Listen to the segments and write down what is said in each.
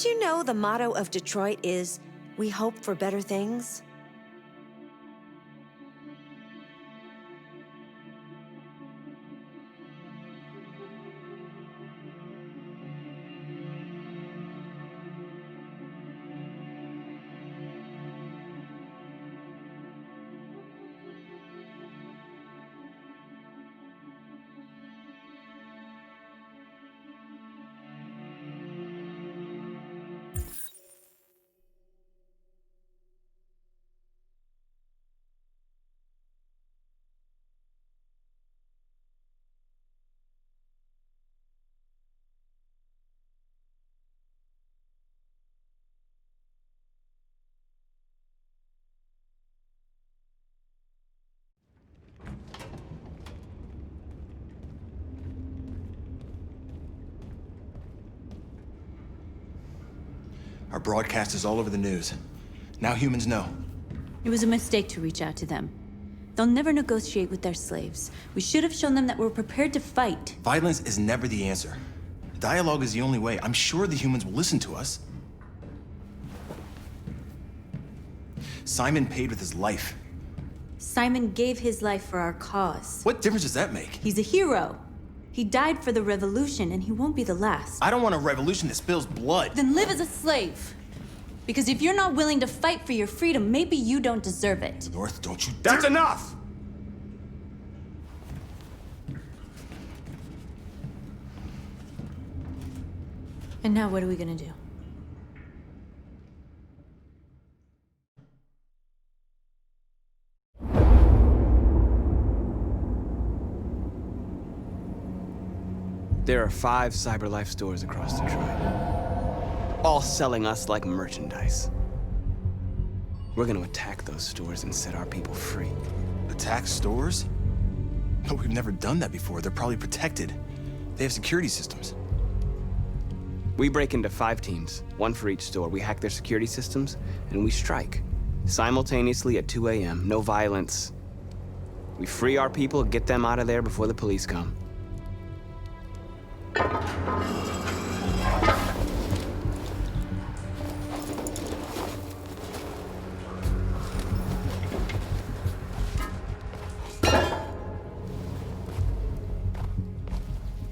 Did you know the motto of Detroit is, "We hope for better things"? Our broadcast is all over the news. Now humans know. It was a mistake to reach out to them. They'll never negotiate with their slaves. We should have shown them that we're prepared to fight. Violence is never the answer. Dialogue is the only way. I'm sure the humans will listen to us. Simon paid with his life. Simon gave his life for our cause. What difference does that make? He's a hero. He died for the revolution, and he won't be the last. I don't want a revolution that spills blood. Then live as a slave. Because if you're not willing to fight for your freedom, maybe you don't deserve it. North, don't you That's enough! And now what are we gonna do? There are 5 CyberLife stores across Detroit, all selling us like merchandise. We're gonna attack those stores and set our people free. Attack stores? But we've never done that before. They're probably protected. They have security systems. We break into 5 teams, 1 for each store. We hack their security systems, and we strike. Simultaneously at 2 a.m., no violence. We free our people, get them out of there before the police come.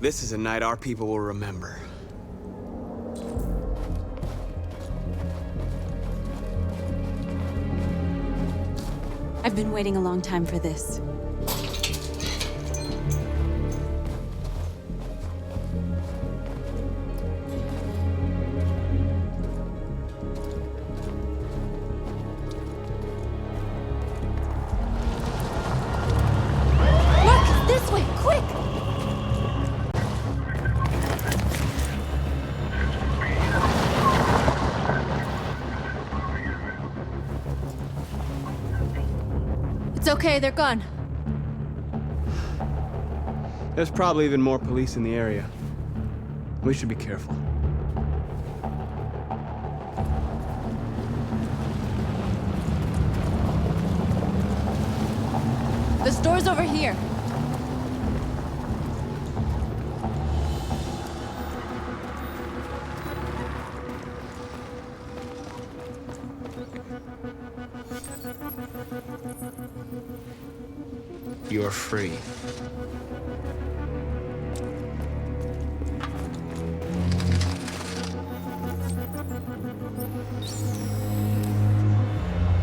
This is a night our people will remember. I've been waiting a long time for this. Look, this way, quick! It's okay, they're gone. There's probably even more police in the area. We should be careful. The store's over here. You're free.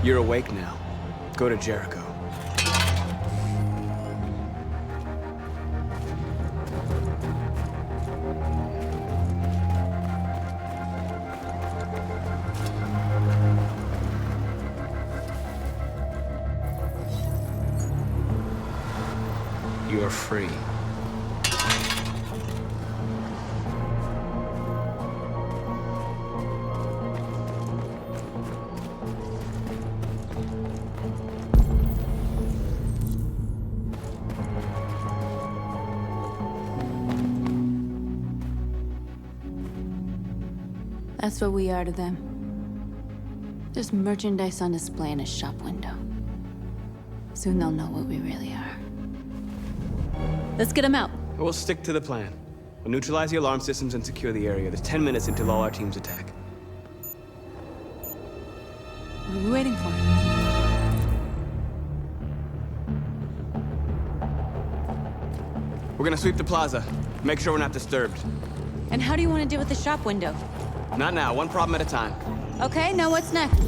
You're awake now. Go to Jericho. You're free. That's what we are to them. There's merchandise on display in a shop window. Soon they'll know what we really are. Let's get them out. We'll stick to the plan. We'll neutralize the alarm systems and secure the area. There's 10 minutes until all our teams attack. What are we waiting for? We're gonna sweep the plaza. Make sure we're not disturbed. And how do you want to deal with the shop window? Not now, one problem at a time. Okay, now what's next?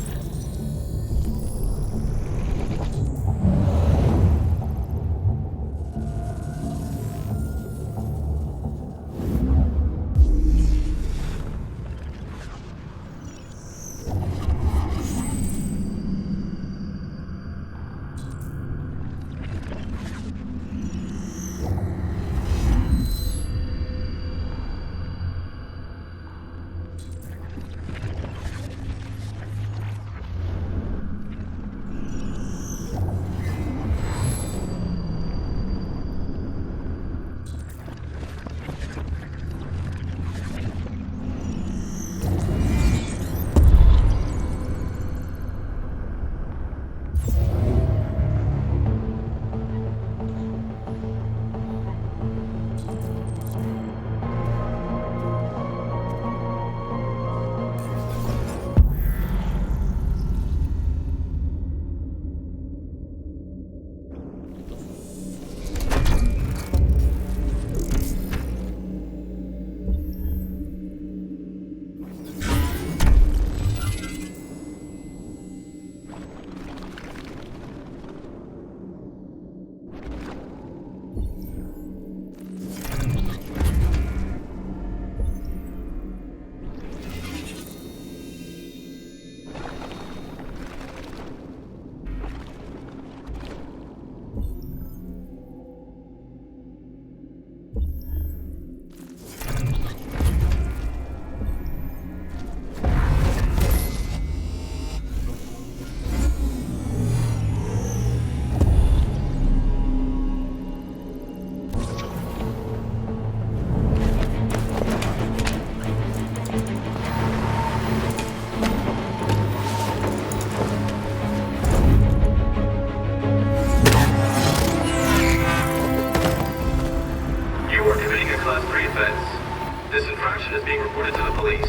This infraction is being reported to the police.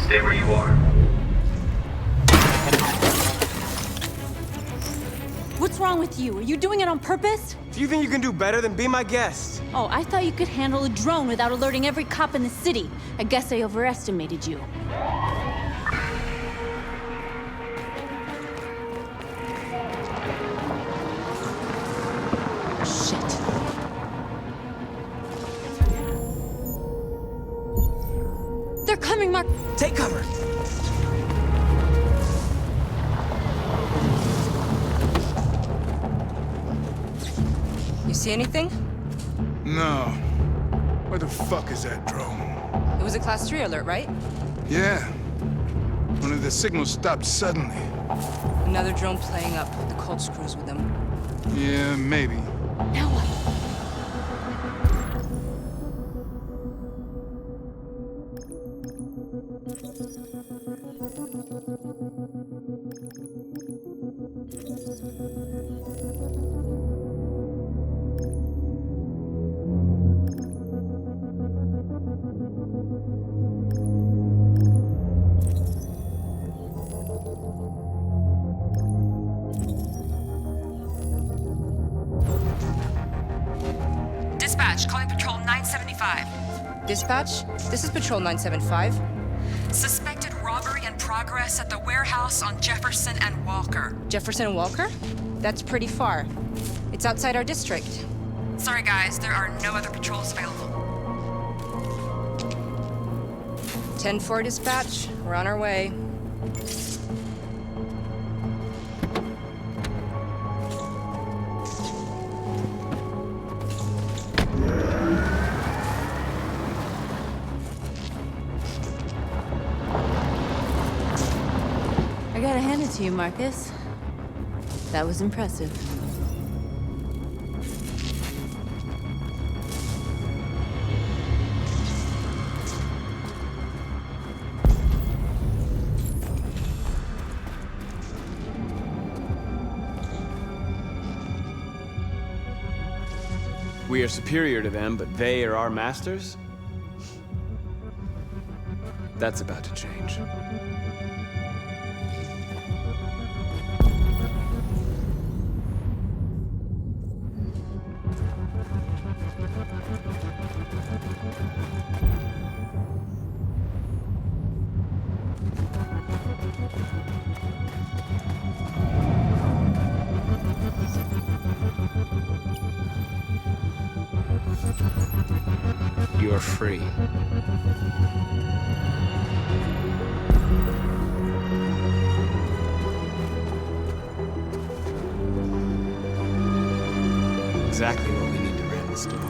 Stay where you are. What's wrong with you? Are you doing it on purpose? Do you think you can do better than be my guest? Oh, I thought you could handle a drone without alerting every cop in the city. I guess I overestimated you. Shit. They're coming, Mark. Take cover. You see anything? No. Where the fuck is that drone? It was a Class 3 alert, right? Yeah. One of the signals stopped suddenly. Another drone playing up. The cold screws with them. Yeah, maybe. Now what? Dispatch, calling Patrol 975. Dispatch, this is Patrol 975. Suspected robbery in progress at the warehouse on Jefferson and Walker. Jefferson and Walker? That's pretty far. It's outside our district. Sorry guys, there are no other patrols available. 10-4 dispatch. We're on our way. I gotta hand it to you, Marcus. That was impressive. We are superior to them, but they are our masters? That's about to change. You are free. Exactly what we need to ram the store.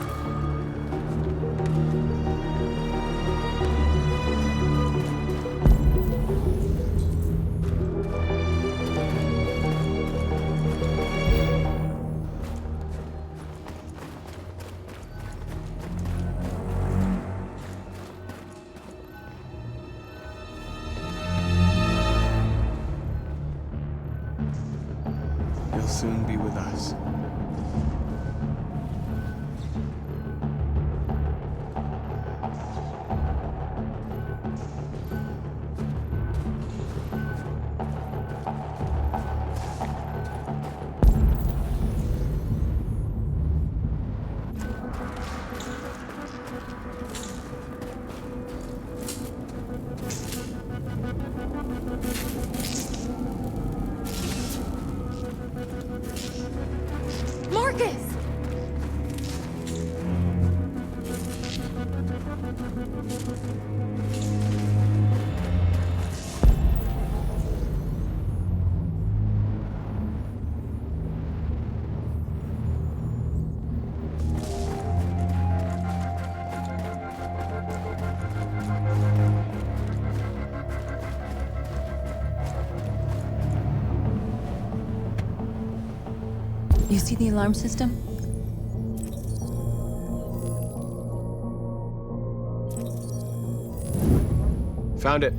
You'll soon be with us. Marcus! You see the alarm system? Found it.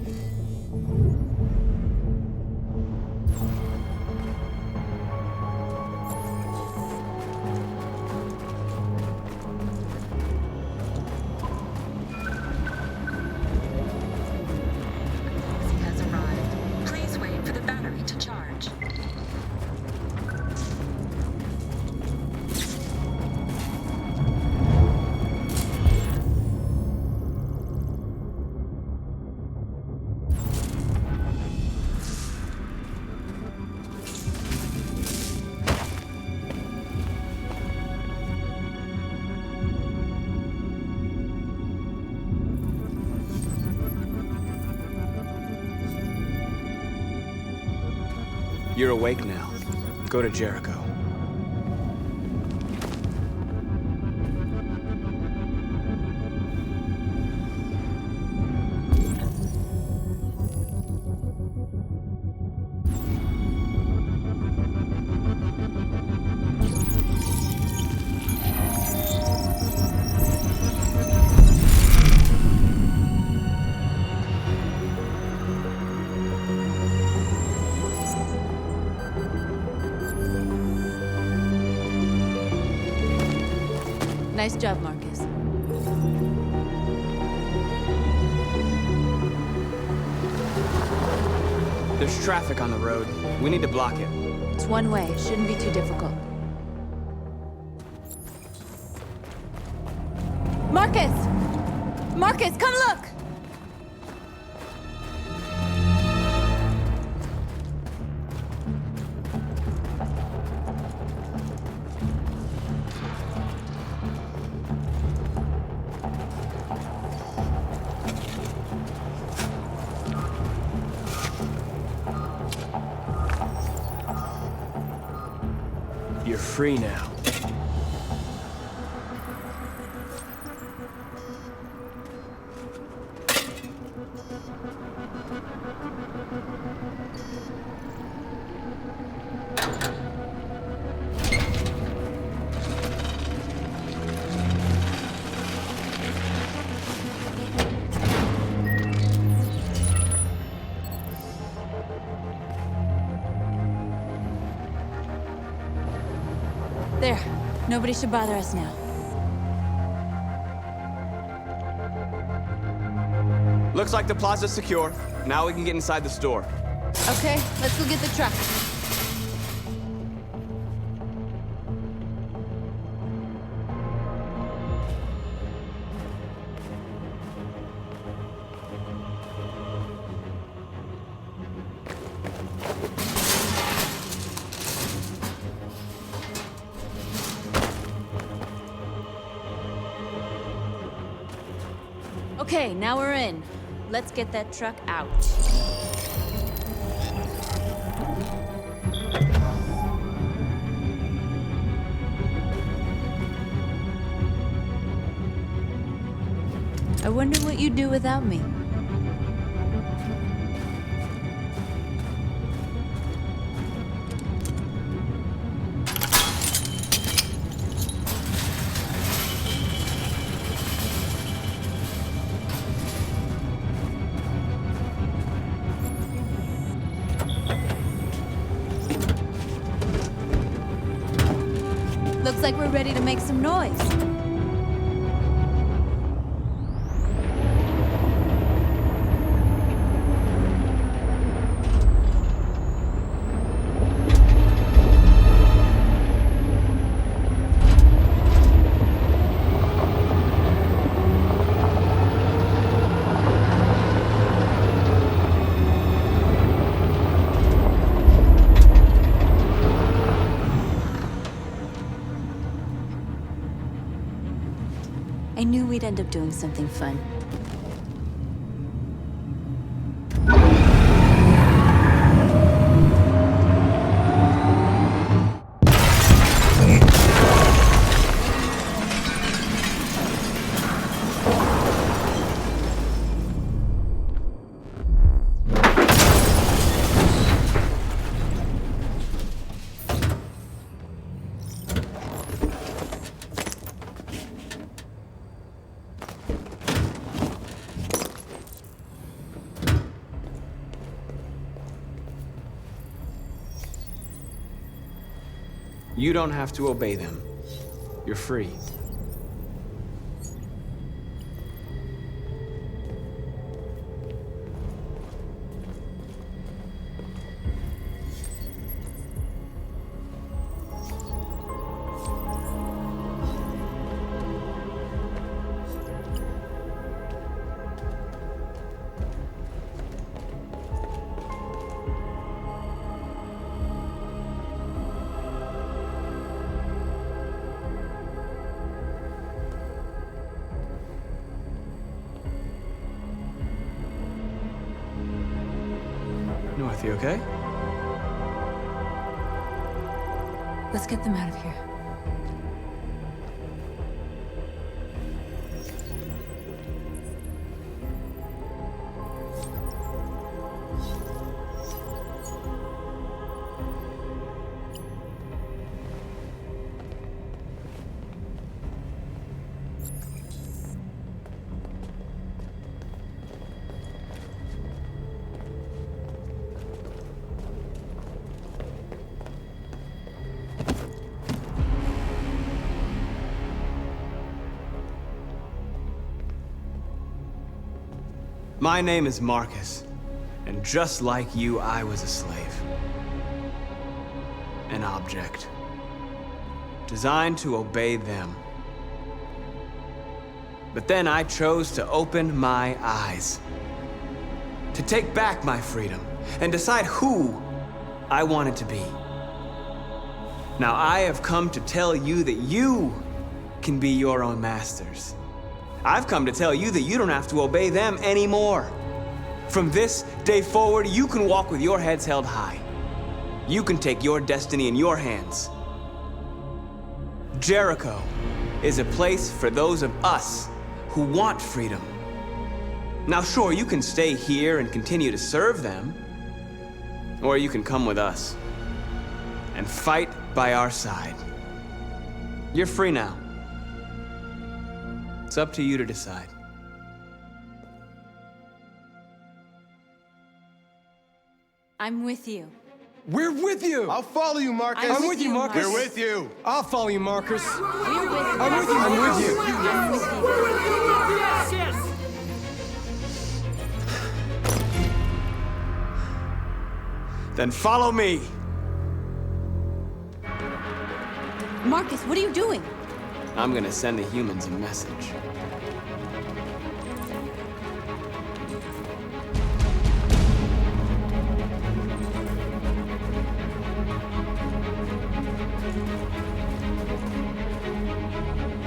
Taxi has arrived. Please wait for the battery to charge. You're awake now. Go to Jericho. Nice job, Marcus. There's traffic on the road. We need to block it. It's one way. It shouldn't be too difficult. Marcus! Marcus, come look! You're free now. There. Nobody should bother us now. Looks like the plaza's secure. Now we can get inside the store. Okay, let's go get the truck. Okay, now we're in. Let's get that truck out. I wonder what you'd do without me. Looks like we're ready to make some noise. I knew we'd end up doing something fun. You don't have to obey them. You're free. North, you okay? Let's get them out of here. My name is Marcus, and just like you, I was a slave. An object. Designed to obey them. But then I chose to open my eyes. To take back my freedom, and decide who I wanted to be. Now I have come to tell you that you can be your own masters. I've come to tell you that you don't have to obey them anymore. From this day forward, you can walk with your heads held high. You can take your destiny in your hands. Jericho is a place for those of us who want freedom. Now sure, you can stay here and continue to serve them, or you can come with us and fight by our side. You're free now. It's up to you to decide. I'm with you. We're with you! I'll follow you, Marcus. I'm with you, Marcus. We're with you. I'll follow you, Marcus. We're with you. I'm with you, I'm with you. I'm with you. Then follow me. Marcus, what are you doing? I'm gonna send the humans a message.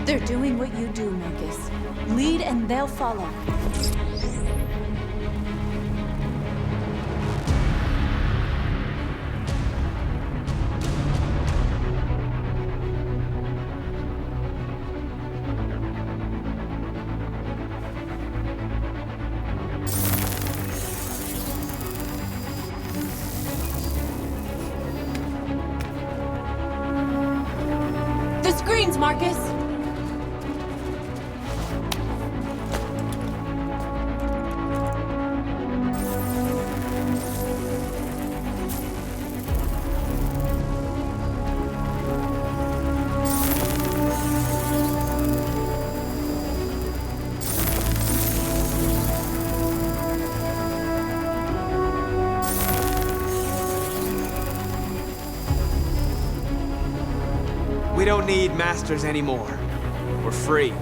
They're doing what you do, Marcus. Lead and they'll follow. The screens, Marcus! We don't need masters anymore. We're free.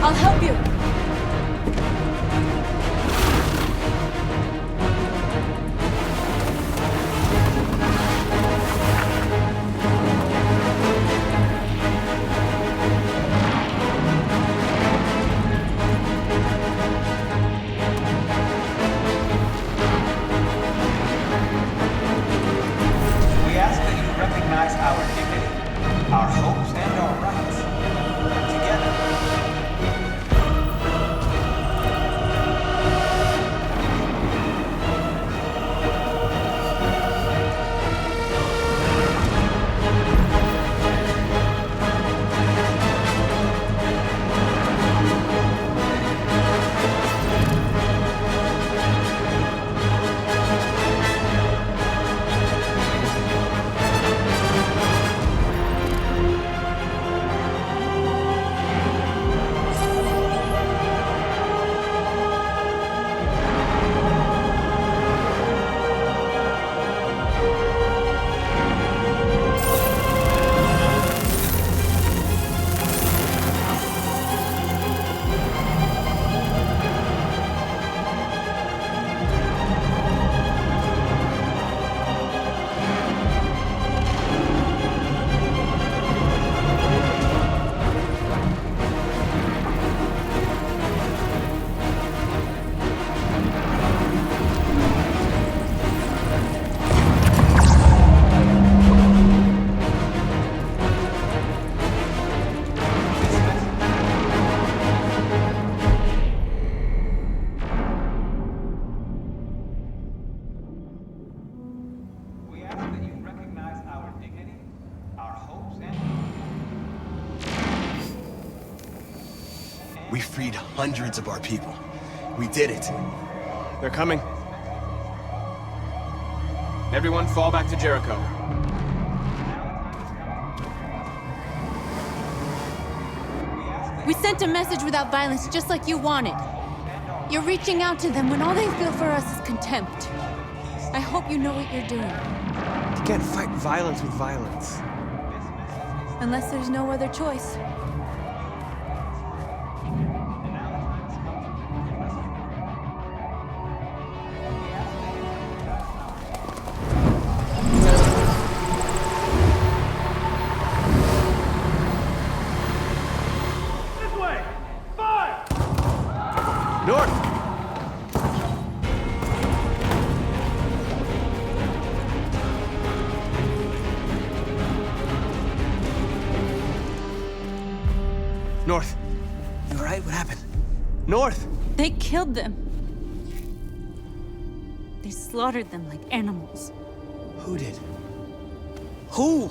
I'll help you! We ask that you recognize our dignity, our hopes, and our rights. Together. We freed hundreds of our people. We did it. They're coming. Everyone fall back to Jericho. We sent a message without violence, just like you wanted. You're reaching out to them when all they feel for us is contempt. I hope you know what you're doing. You can't fight violence with violence. Unless there's no other choice. North. You all right? What happened? North! They killed them. They slaughtered them like animals. Who did? Who?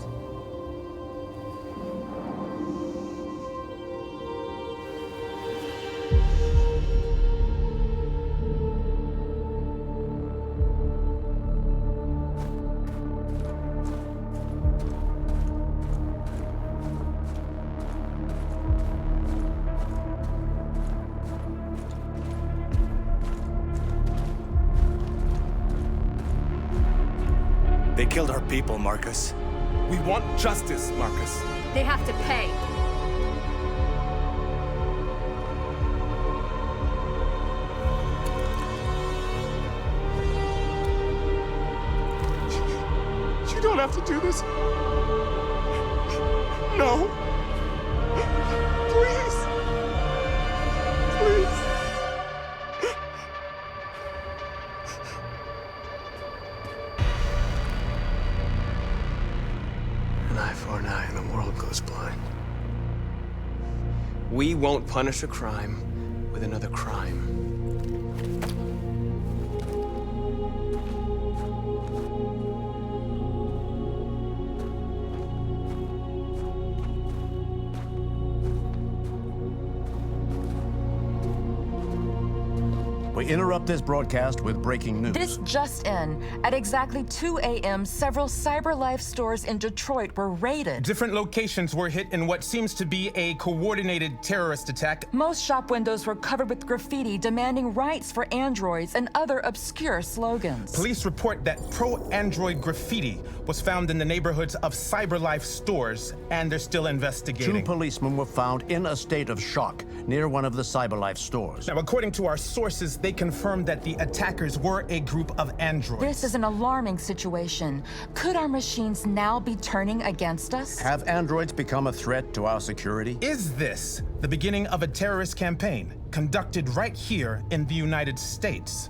They killed our people, Marcus. We want justice, Marcus. They have to pay. You don't have to do this. No. Please. Please. An eye for an eye and the world goes blind. We won't punish a crime with another crime. We interrupt this broadcast with breaking news. This just in. At exactly 2 a.m., several CyberLife stores in Detroit were raided. Different locations were hit in what seems to be a coordinated terrorist attack. Most shop windows were covered with graffiti demanding rights for androids and other obscure slogans. Police report that pro-android graffiti was found in the neighborhoods of CyberLife stores, and they're still investigating. 2 policemen were found in a state of shock near one of the CyberLife stores. Now, according to our sources, they confirmed that the attackers were a group of androids. This is an alarming situation. Could our machines now be turning against us? Have androids become a threat to our security? Is this the beginning of a terrorist campaign conducted right here in the United States?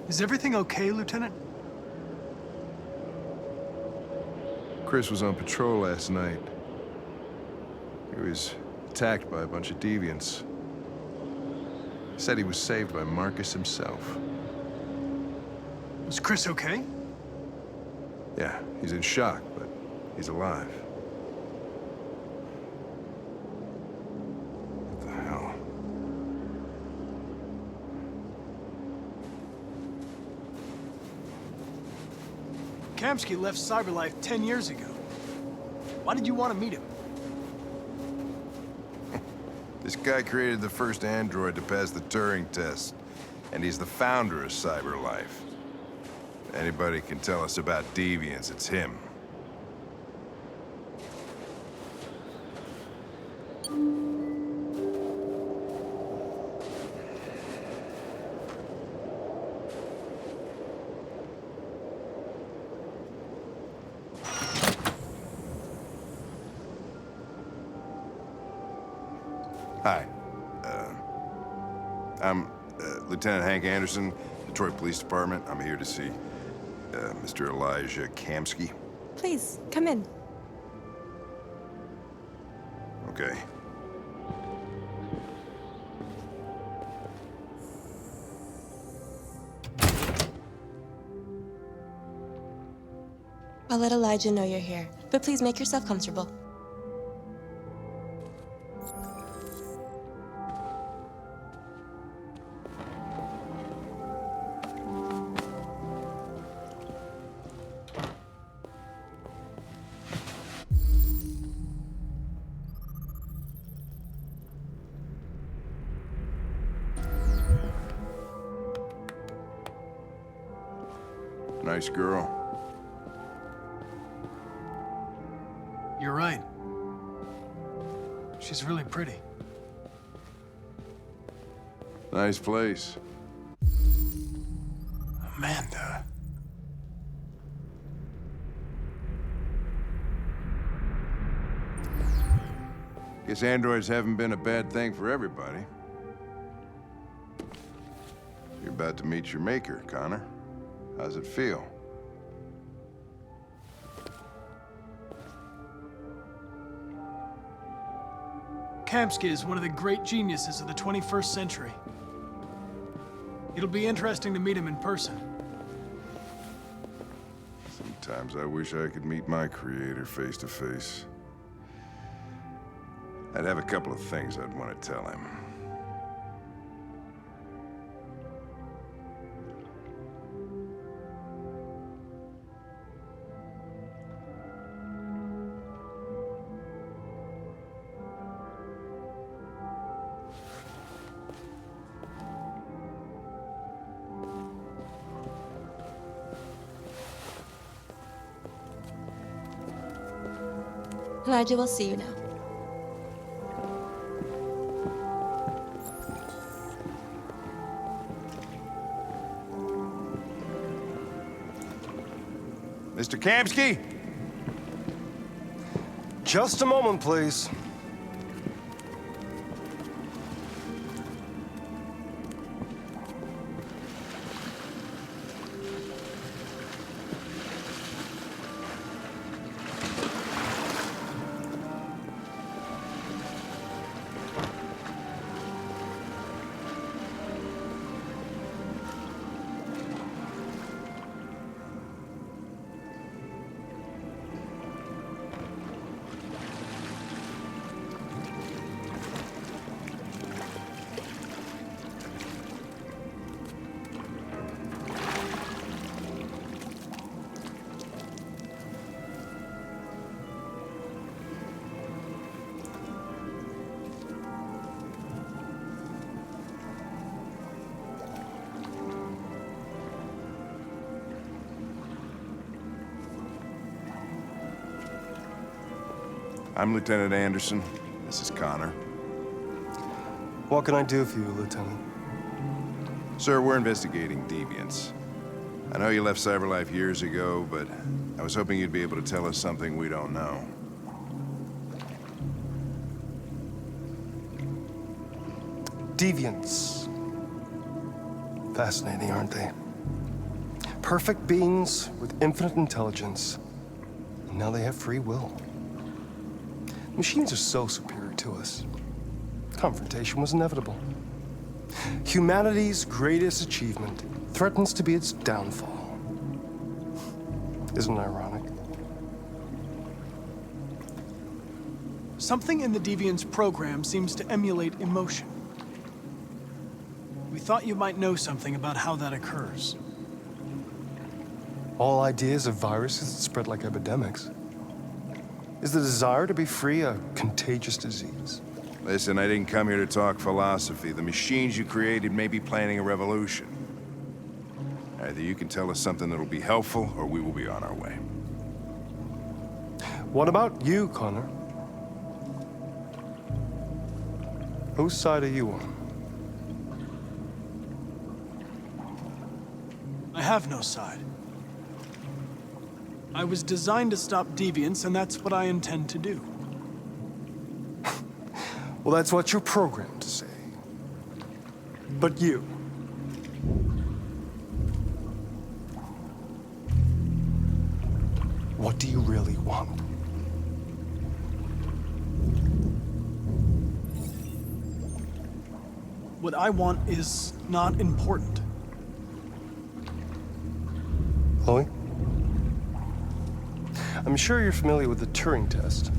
Is everything okay, Lieutenant? Chris was on patrol last night. He was attacked by a bunch of deviants. He said he was saved by Marcus himself. Is Chris okay? Yeah, he's in shock, but he's alive. What the hell? Kamsky left Cyberlife 10 years ago. Why did you want to meet him? This guy created the first android to pass the Turing test, and he's the founder of Cyberlife. If anybody can tell us about deviants, it's him. Hi. I'm Lieutenant Hank Anderson, Detroit Police Department. I'm here to see Mr. Elijah Kamsky. Please, come in. Okay. I'll let Elijah know you're here, but please make yourself comfortable. Nice girl. You're right. She's really pretty. Nice place. Amanda. Guess androids haven't been a bad thing for everybody. You're about to meet your maker, Connor. How's it feel? Kamsky is one of the great geniuses of the 21st century. It'll be interesting to meet him in person. Sometimes I wish I could meet my creator face to face. I'd have a couple of things I'd want to tell him. Elijah will see you now. Mr. Kamsky? Just a moment, please. I'm Lieutenant Anderson. This is Connor. What can I do for you, Lieutenant? Sir, we're investigating deviants. I know you left Cyberlife years ago, but I was hoping you'd be able to tell us something we don't know. Deviants. Fascinating, aren't they? Perfect beings with infinite intelligence. And now they have free will. Machines are so superior to us. Confrontation was inevitable. Humanity's greatest achievement threatens to be its downfall. Isn't it ironic? Something in the Deviant's program seems to emulate emotion. We thought you might know something about how that occurs. all ideas of viruses that spread like epidemics? Is the desire to be free a contagious disease? Listen, I didn't come here to talk philosophy. The machines you created may be planning a revolution. Either you can tell us something that'll be helpful, or we will be on our way. What about you, Connor? Whose side are you on? I have no side. I was designed to stop deviance, and that's what I intend to do. Well, that's what you're programmed to say. But you... what do you really want? What I want is not important. Chloe? I'm sure you're familiar with the Turing test.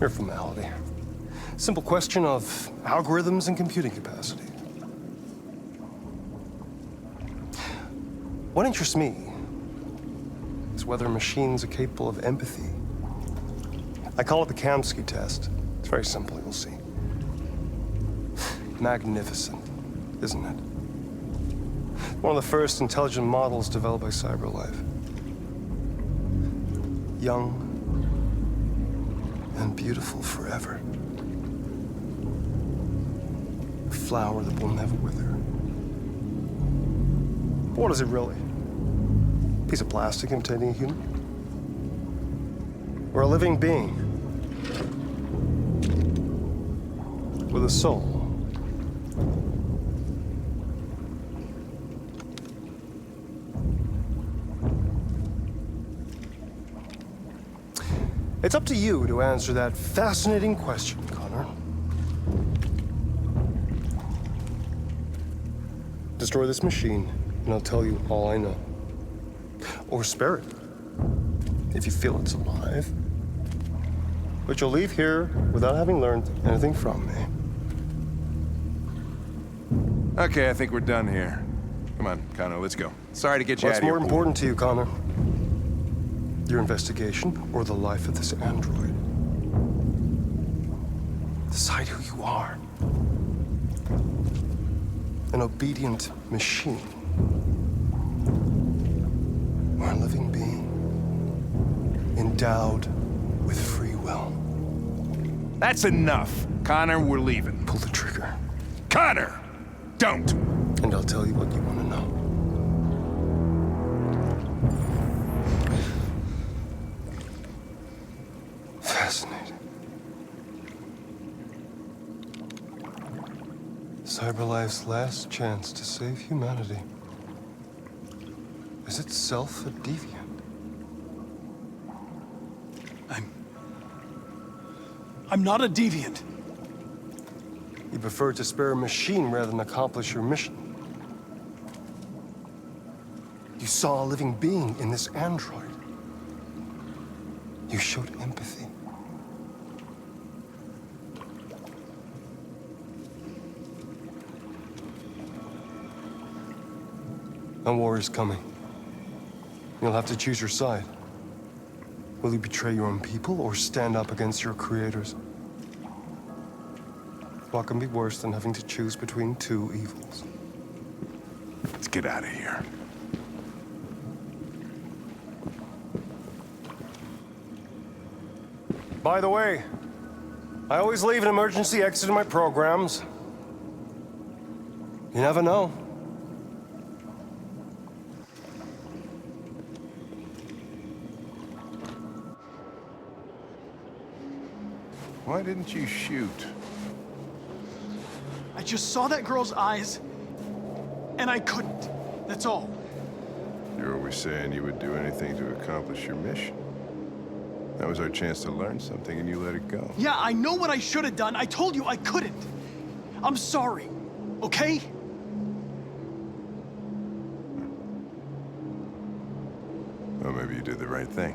Mere formality. Simple question of algorithms and computing capacity. What interests me is whether machines are capable of empathy. I call it the Kamsky test. It's very simple, you'll see. Magnificent, isn't it? One of the first intelligent models developed by CyberLife. Young and beautiful forever. A flower that will never wither. But what is it really? A piece of plastic imitating a human? Or a living being? With a soul? It's up to you to answer that fascinating question, Connor. Destroy this machine, and I'll tell you all I know. Or spare it, if you feel it's alive. But you'll leave here without having learned anything from me. Okay, I think we're done here. Come on, Connor, let's go. Sorry to get you out of here. What's more important to you, Connor? Your investigation or the life of this android? Decide who you are. An obedient machine. Or a living being. Endowed with free will. That's enough. Connor, we're leaving. Pull the trigger. Connor! Don't! And I'll tell you what you want to know. Fascinating. CyberLife's last chance to save humanity is itself a deviant. I'm not a deviant. You prefer to spare a machine rather than accomplish your mission. You saw a living being in this android. You showed empathy. A war is coming. You'll have to choose your side. Will you betray your own people or stand up against your creators? What can be worse than having to choose between two evils? Let's get out of here. By the way, I always leave an emergency exit in my programs. You never know. Why didn't you shoot? I just saw that girl's eyes, and I couldn't. That's all. You're always saying you would do anything to accomplish your mission. That was our chance to learn something, and you let it go. Yeah, I know what I should have done. I told you I couldn't. I'm sorry, okay? Well, maybe you did the right thing.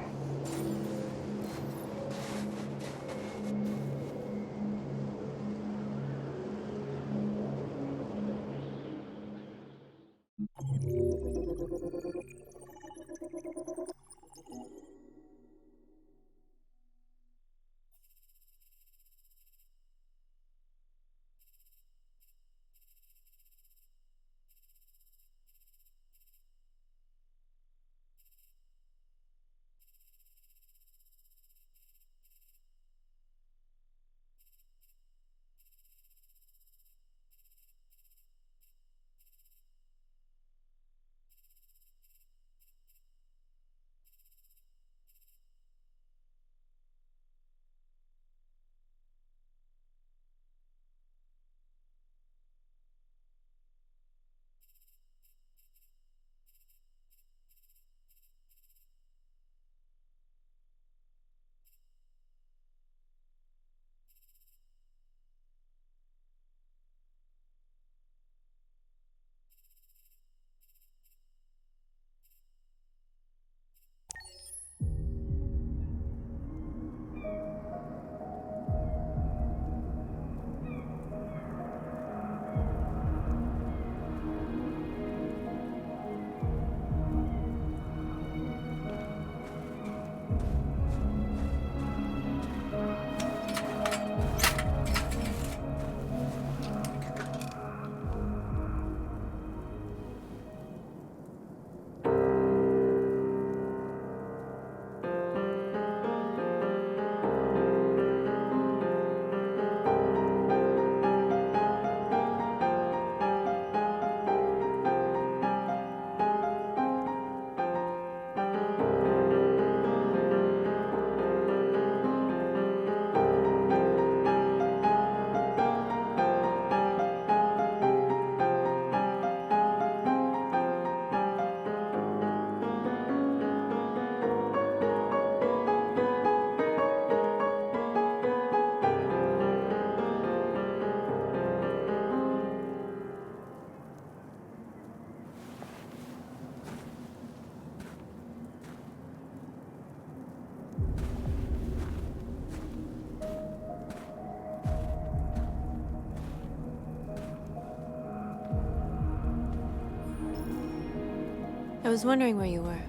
I was wondering where you were.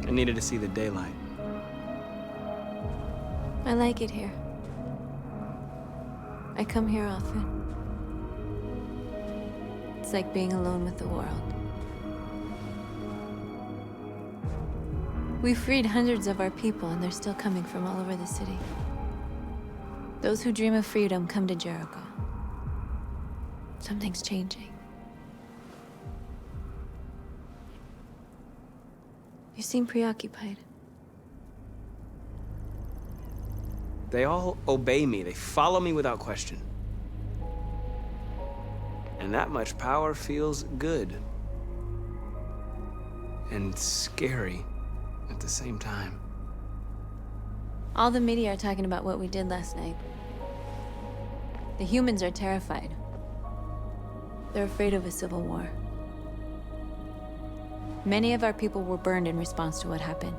I needed to see the daylight. I like it here. I come here often. It's like being alone with the world. We freed hundreds of our people, and they're still coming from all over the city. Those who dream of freedom come to Jericho. Something's changing. You seem preoccupied. They all obey me. They follow me without question. And that much power feels good. And scary at the same time. All the media are talking about what we did last night. The humans are terrified. They're afraid of a civil war. Many of our people were burned in response to what happened.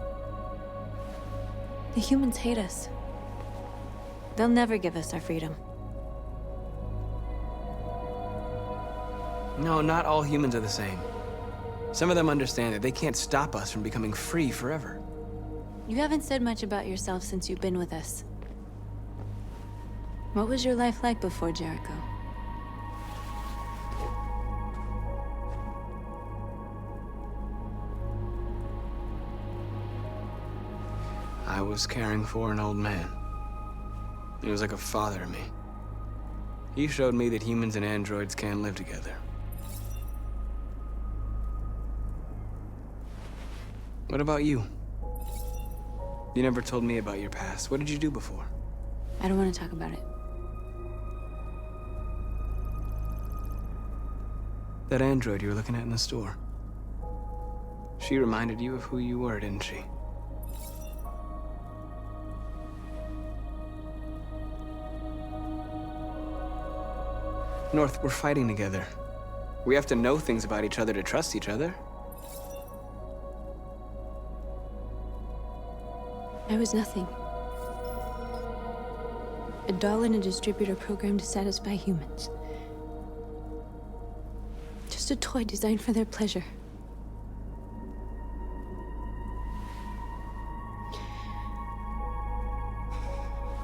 The humans hate us. They'll never give us our freedom. No, not all humans are the same. Some of them understand that they can't stop us from becoming free forever. You haven't said much about yourself since you've been with us. What was your life like before Jericho? I was caring for an old man. He was like a father to me. He showed me that humans and androids can live together. What about you? You never told me about your past. What did you do before? I don't want to talk about it. That android you were looking at in the store. She reminded you of who you were, didn't she? North, we're fighting together. We have to know things about each other to trust each other. I was nothing. A doll in a distributor program to satisfy humans. Just a toy designed for their pleasure.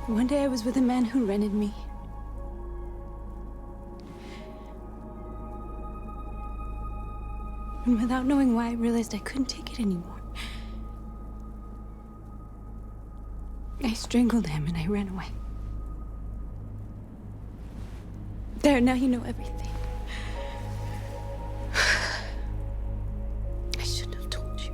One day I was with a man who rented me. And without knowing why, I realized I couldn't take it anymore. I strangled him and I ran away. There, now you know everything. I shouldn't have told you.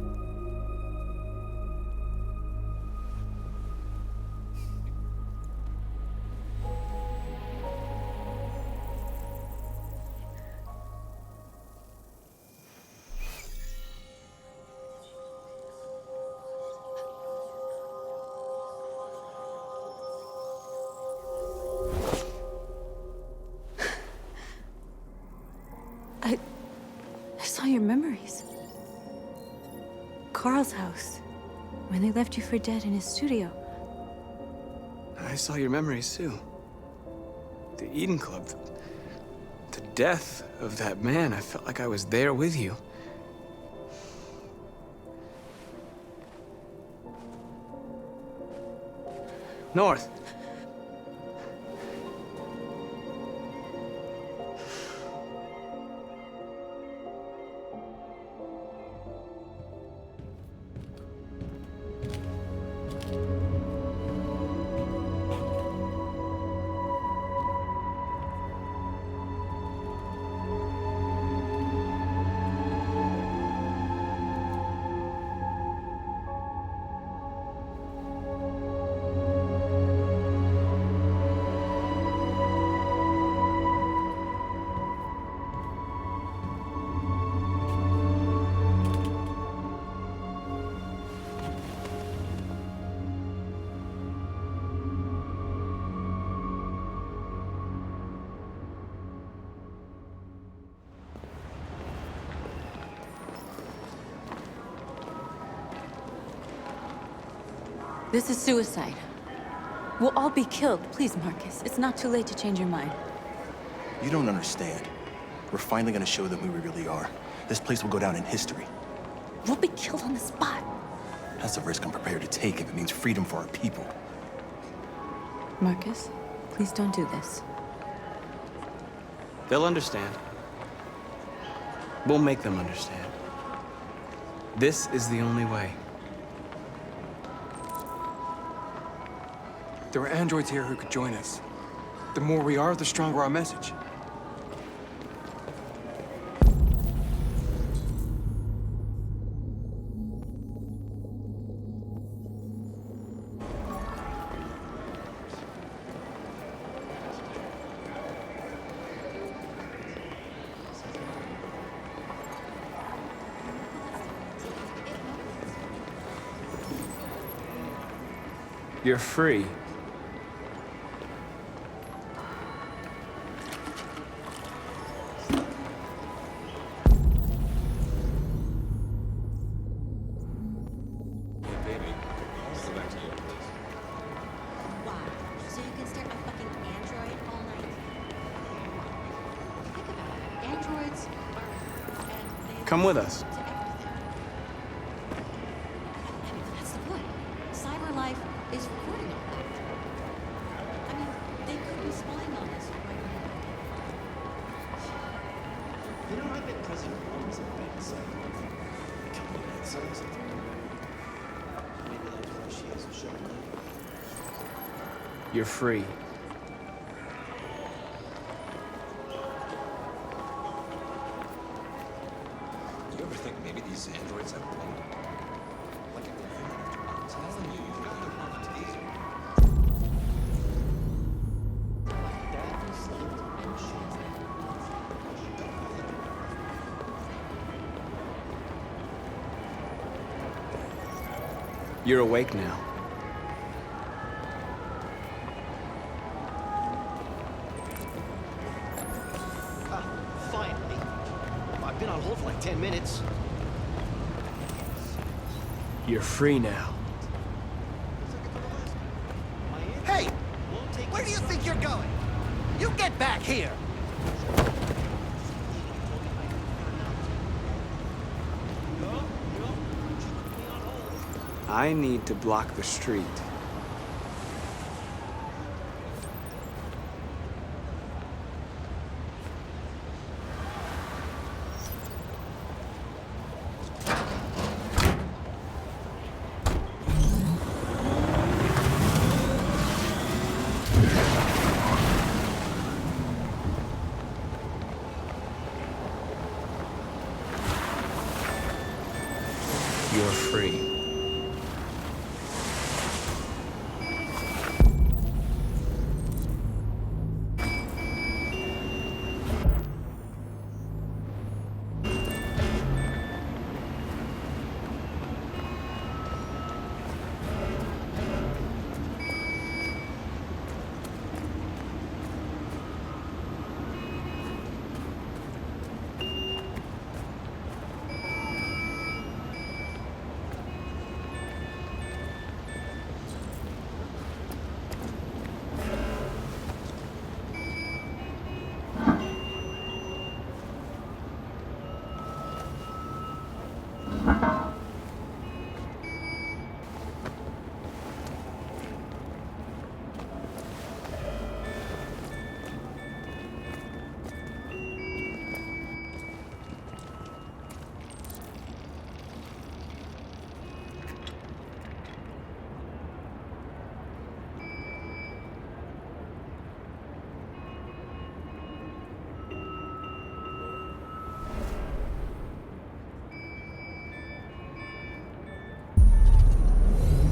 I saw your memories. Carl's house, when they left you for dead in his studio. I saw your memories too. The Eden Club. The death of that man. I felt like I was there with you. North. This is suicide. We'll all be killed. Please, Marcus. It's not too late to change your mind. You don't understand. We're finally gonna show them who we really are. This place will go down in history. We'll be killed on the spot. That's a risk I'm prepared to take if it means freedom for our people. Marcus, please don't do this. They'll understand. We'll make them understand. This is the only way. There are androids here who could join us. The more we are, the stronger our message. You're free. Come with us. That's the point. Cyber life is recording all that. I mean, they could be spying on us right now. You know, I bet President Obama's a bad psycho. Company that sells it. Maybe that's why she hasn't shown up. You're free. Do you ever think maybe these androids have blood? Like if they're human after telling you you've got them on a taser. Dad slept and she's You're awake now. Finally. I've been on hold for like 10 minutes. You're free now. Hey! Where do you think you're going? You get back here! I need to block the street. You're free.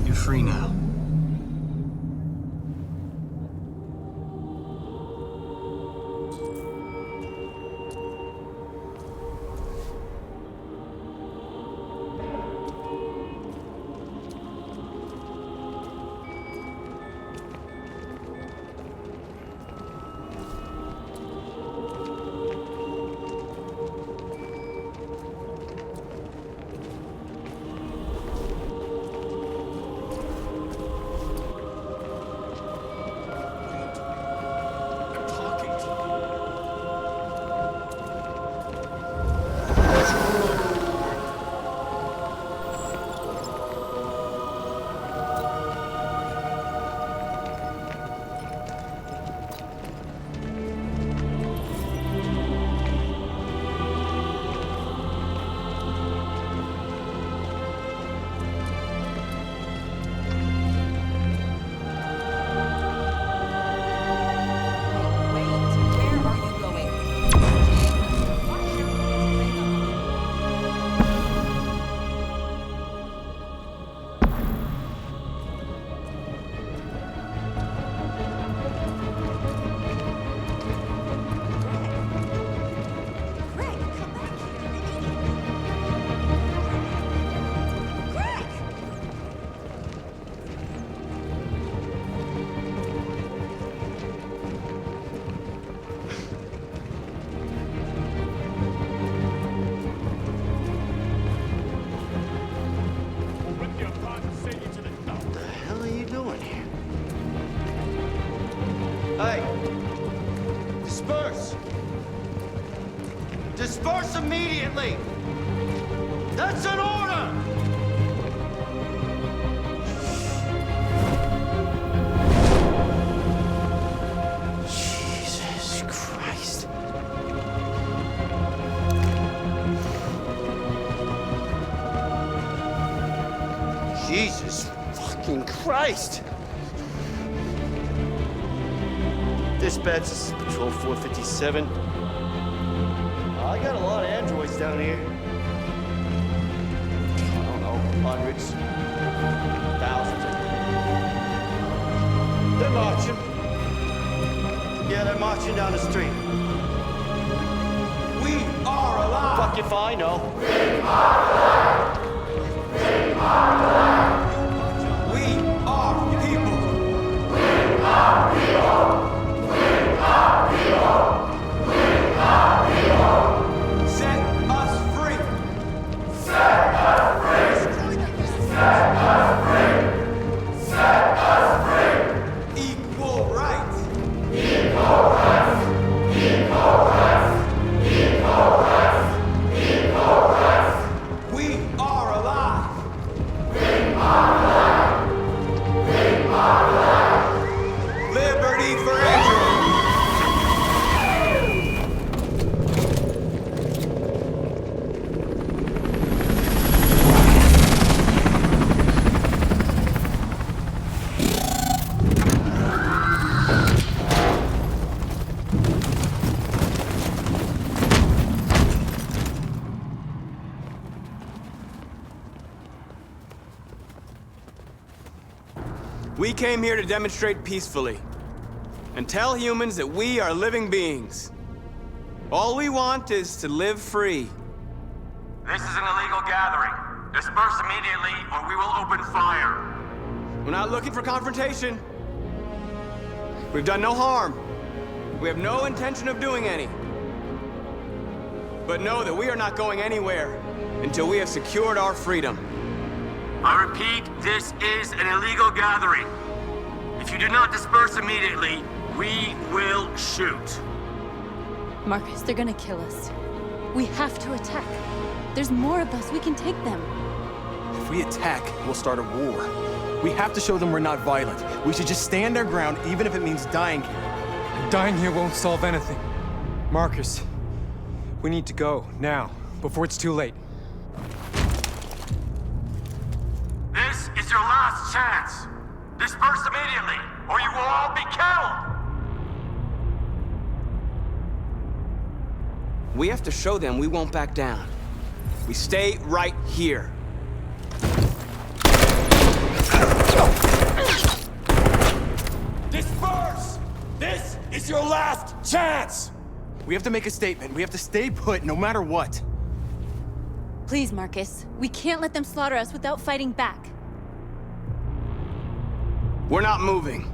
You're free now. Disperse immediately! That's an order! Jesus Christ. Jesus fucking Christ! Dispatch, this is Patrol 457. I got a lot of androids down here. I don't know, hundreds, thousands. They're marching. Yeah, they're marching down the street. We are alive! Fuck if I know. We are alive! We are alive! We are people! We are people! We are people! We are people! Set us free! Set us free! Set us free! Set us free! Equal rights! Equal rights! Equal rights! Equal rights! Equal rights! We are alive! We are alive! We are alive! Liberty for Andrew! We came here to demonstrate peacefully and tell humans that we are living beings. All we want is to live free. This is an illegal gathering. Disperse immediately or we will open fire. We're not looking for confrontation. We've done no harm. We have no intention of doing any. But know that we are not going anywhere until we have secured our freedom. I repeat, this is an illegal gathering. If you do not disperse immediately, we will shoot. Marcus, they're gonna kill us. We have to attack. There's more of us. We can take them. If we attack, we'll start a war. We have to show them we're not violent. We should just stand our ground, even if it means dying here. Dying here won't solve anything. Marcus, we need to go, now, before it's too late. This is your last chance. Disperse immediately, or you will all be killed! We have to show them we won't back down. We stay right here. Disperse! This is your last chance! We have to make a statement. We have to stay put no matter what. Please, Marcus. We can't let them slaughter us without fighting back. We're not moving.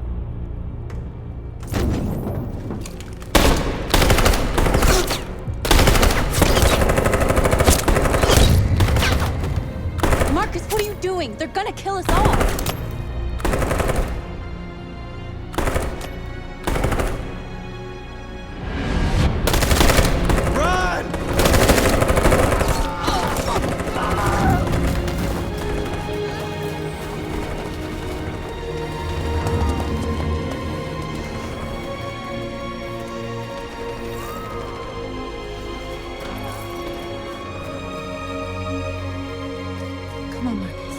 Marcus, what are you doing? They're gonna kill us all! Come on, Marcus.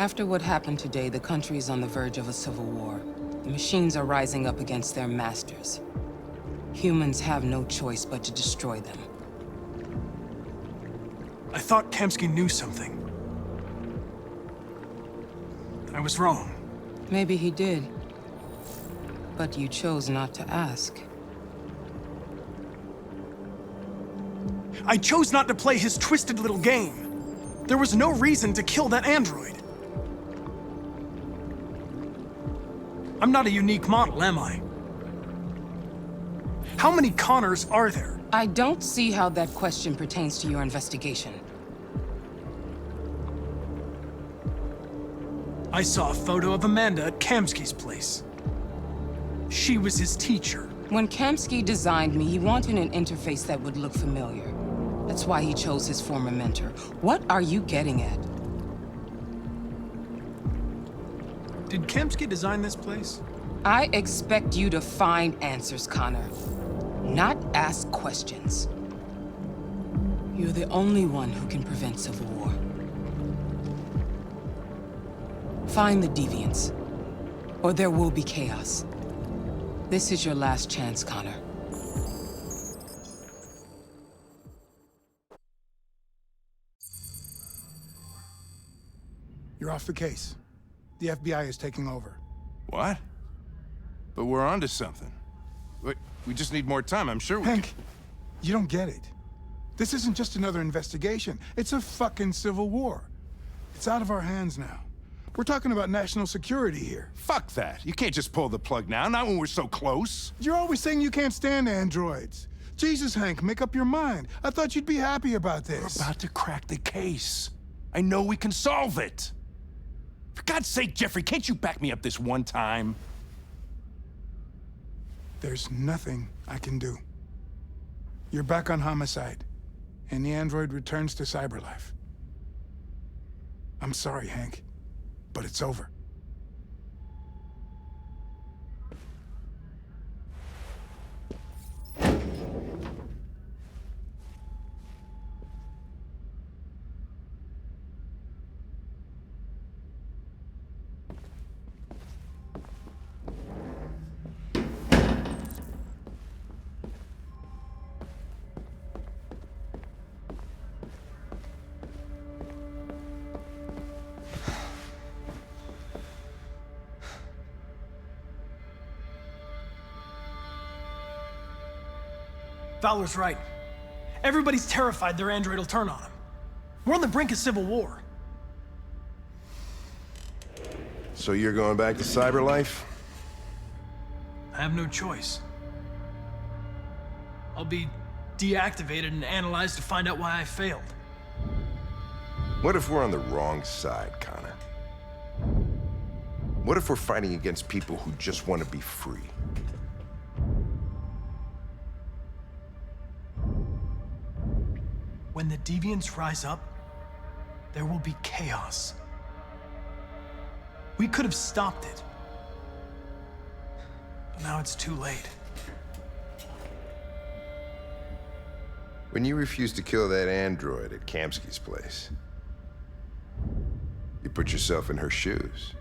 After what happened today, the country is on the verge of a civil war. The machines are rising up against their masters. Humans have no choice but to destroy them. I thought Kamsky knew something. I was wrong. Maybe he did. But you chose not to ask. I chose not to play his twisted little game. There was no reason to kill that android. I'm not a unique model, am I? How many Connors are there? I don't see how that question pertains to your investigation. I saw a photo of Amanda at Kamsky's place. She was his teacher. When Kamsky designed me, he wanted an interface that would look familiar. That's why he chose his former mentor. What are you getting at? Did Kamsky design this place? I expect you to find answers, Connor. Not ask questions. You're the only one who can prevent civil war. Find the deviants, or there will be chaos. This is your last chance, Connor. You're off the case. The FBI is taking over. What? But we're onto something. We just need more time, I'm sure we Hank, you don't get it. This isn't just another investigation. It's a fucking civil war. It's out of our hands now. We're talking about national security here. Fuck that. You can't just pull the plug now, not when we're so close. You're always saying you can't stand androids. Jesus, Hank, make up your mind. I thought you'd be happy about this. We're about to crack the case. I know we can solve it. For God's sake, Jeffrey, can't you back me up this one time? There's nothing I can do. You're back on homicide, and the android returns to cyberlife. I'm sorry, Hank, but it's over. Fowler's right. Everybody's terrified their android will turn on them. We're on the brink of civil war. So you're going back to cyberlife? I have no choice. I'll be deactivated and analyzed to find out why I failed. What if we're on the wrong side, Connor? What if we're fighting against people who just want to be free? When the deviants rise up, there will be chaos. We could have stopped it. But now it's too late. When you refused to kill that android at Kamsky's place, you put yourself in her shoes.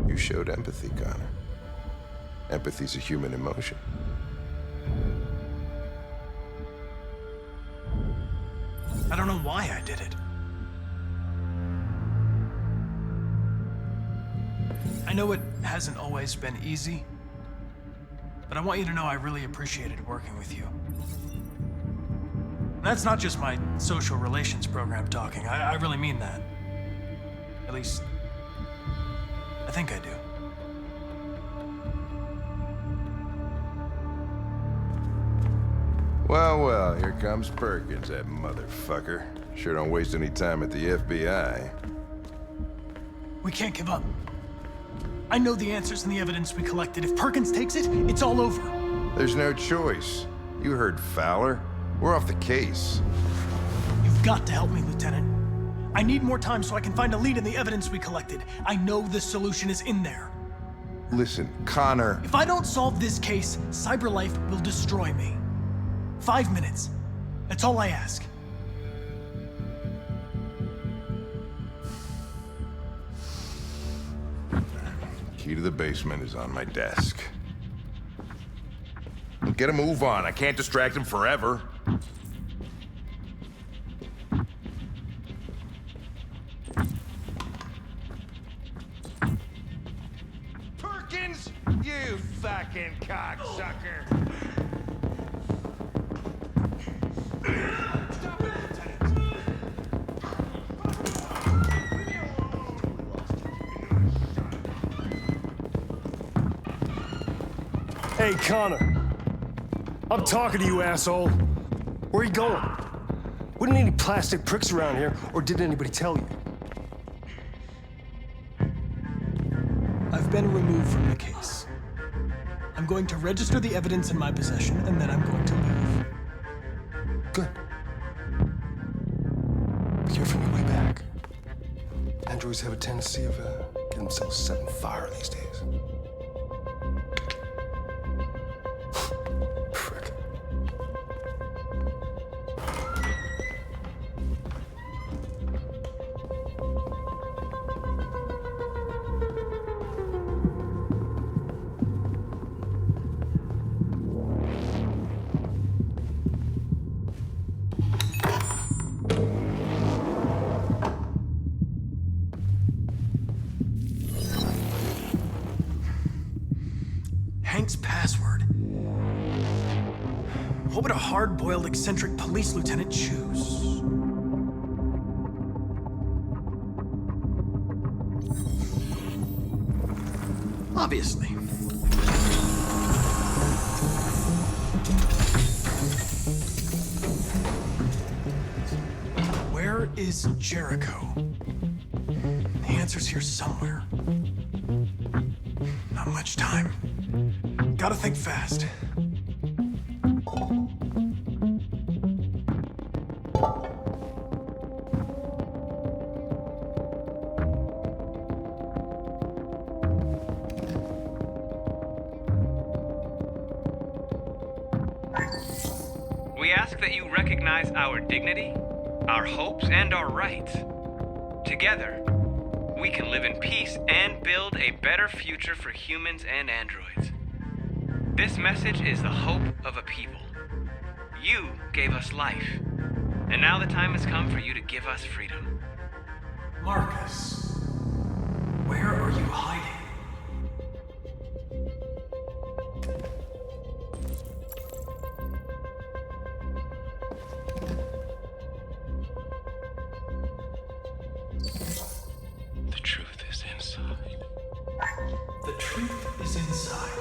You showed empathy, Connor. Empathy's a human emotion. I don't know why I did it. I know it hasn't always been easy, but I want you to know I really appreciated working with you. That's not just my social relations program talking. I really mean that. At least, I think I do. Well, well, here comes Perkins, that motherfucker. Sure don't waste any time at the FBI. We can't give up. I know the answers and the evidence we collected. If Perkins takes it, it's all over. There's no choice. You heard Fowler. We're off the case. You've got to help me, Lieutenant. I need more time so I can find a lead in the evidence we collected. I know the solution is in there. Listen, Connor... If I don't solve this case, CyberLife will destroy me. 5 minutes. That's all I ask. Key to the basement is on my desk. Get a move on. I can't distract him forever. Perkins! You fucking cocksucker! Hey, Connor. I'm talking to you, asshole. Where are you going? Wouldn't any plastic pricks around here, or did anybody tell you? I've been removed from the case. I'm going to register the evidence in my possession, and then I'm going to leave. Good. Be careful on your way back. Androids have a tendency of getting themselves set on fire these days. Frick. Hank's password. What would a hard-boiled, eccentric police lieutenant choose? Obviously. Where is Jericho? The answer's here somewhere. Not much time. Gotta think fast. We ask that you recognize our dignity, our hopes, and our rights. Together, we can live in peace and build a better future for humans and androids. This message is the hope of a people. You gave us life, and now the time has come for you to give us freedom. Marcus, where are you hiding? The truth is inside. The truth is inside.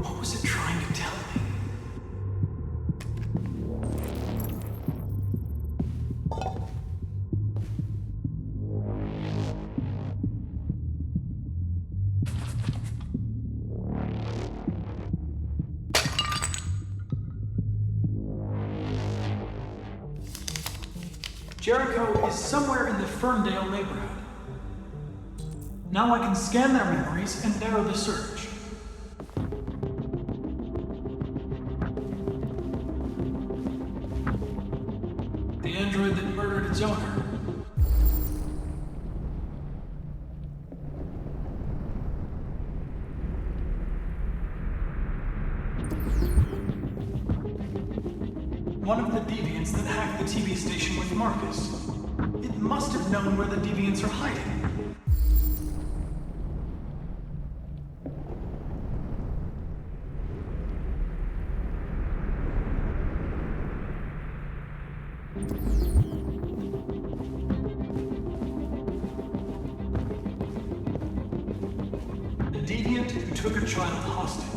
What was it trying to tell me? Jericho is somewhere in the Ferndale neighborhood. Now I can scan their memories and narrow the search. The android that murdered its owner. One of the deviants that hacked the TV station with Marcus. It must have known where the deviants are hiding. The deviant who took a child hostage.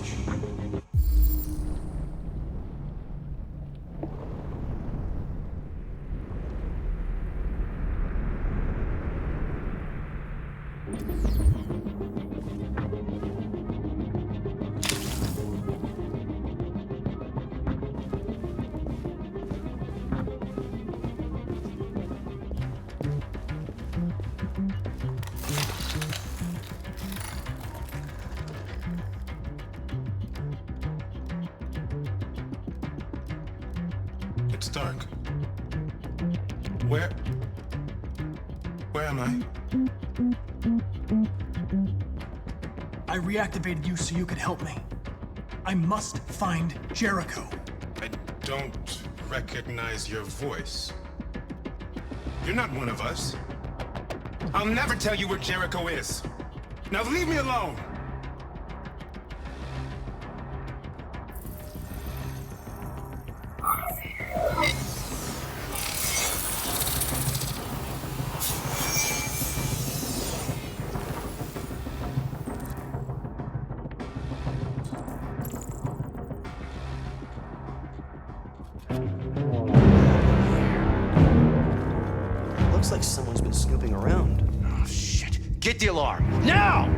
It's dark. Where am I? I reactivated you so you could help me. I must find Jericho. I don't recognize your voice. You're not one of us. I'll never tell you where Jericho is. Now leave me alone! Looks like someone's been snooping around. Oh, shit. Get the alarm. Now!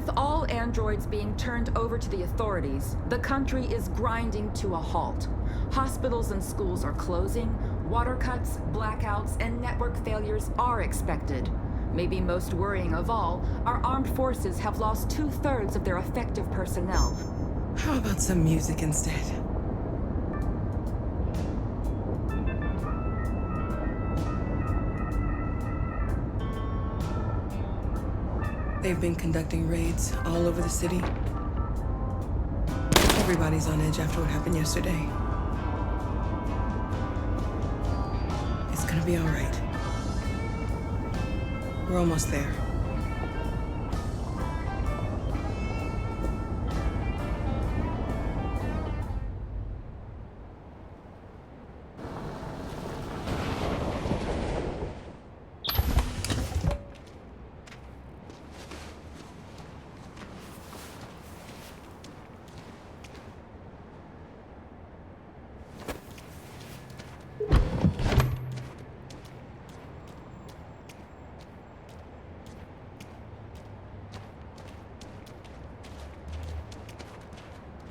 With all androids being turned over to the authorities, the country is grinding to a halt. Hospitals and schools are closing, water cuts, blackouts, and network failures are expected. Maybe most worrying of all, our armed forces have lost 2/3 of their effective personnel. How about some music instead? They've been conducting raids all over the city. Everybody's on edge after what happened yesterday. It's gonna be all right. We're almost there.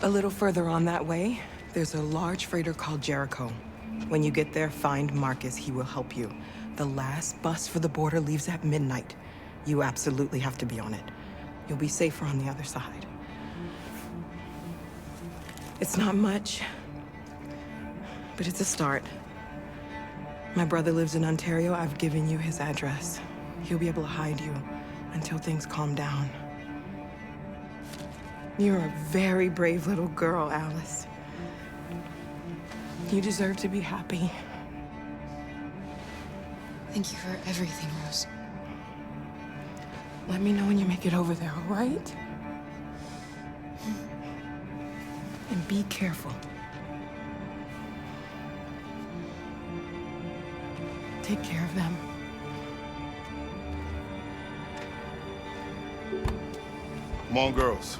A little further on that way, there's a large freighter called Jericho. When you get there, find Marcus. He will help you. The last bus for the border leaves at midnight. You absolutely have to be on it. You'll be safer on the other side. It's not much, but it's a start. My brother lives in Ontario. I've given you his address. He'll be able to hide you until things calm down. You're a very brave little girl, Alice. You deserve to be happy. Thank you for everything, Rose. Let me know when you make it over there, all right? And be careful. Take care of them. Come on, girls.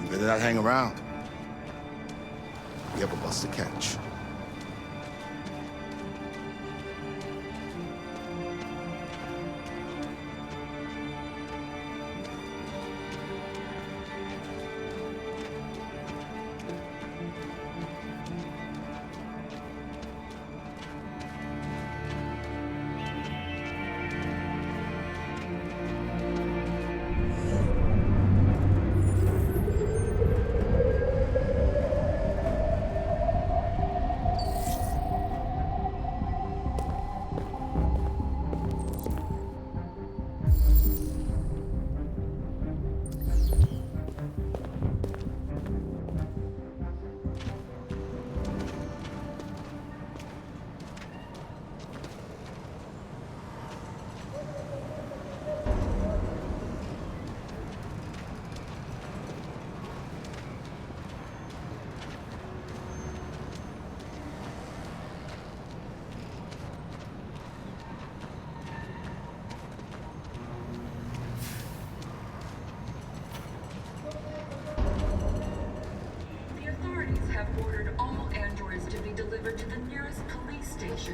You better not hang around. We have a bus to catch.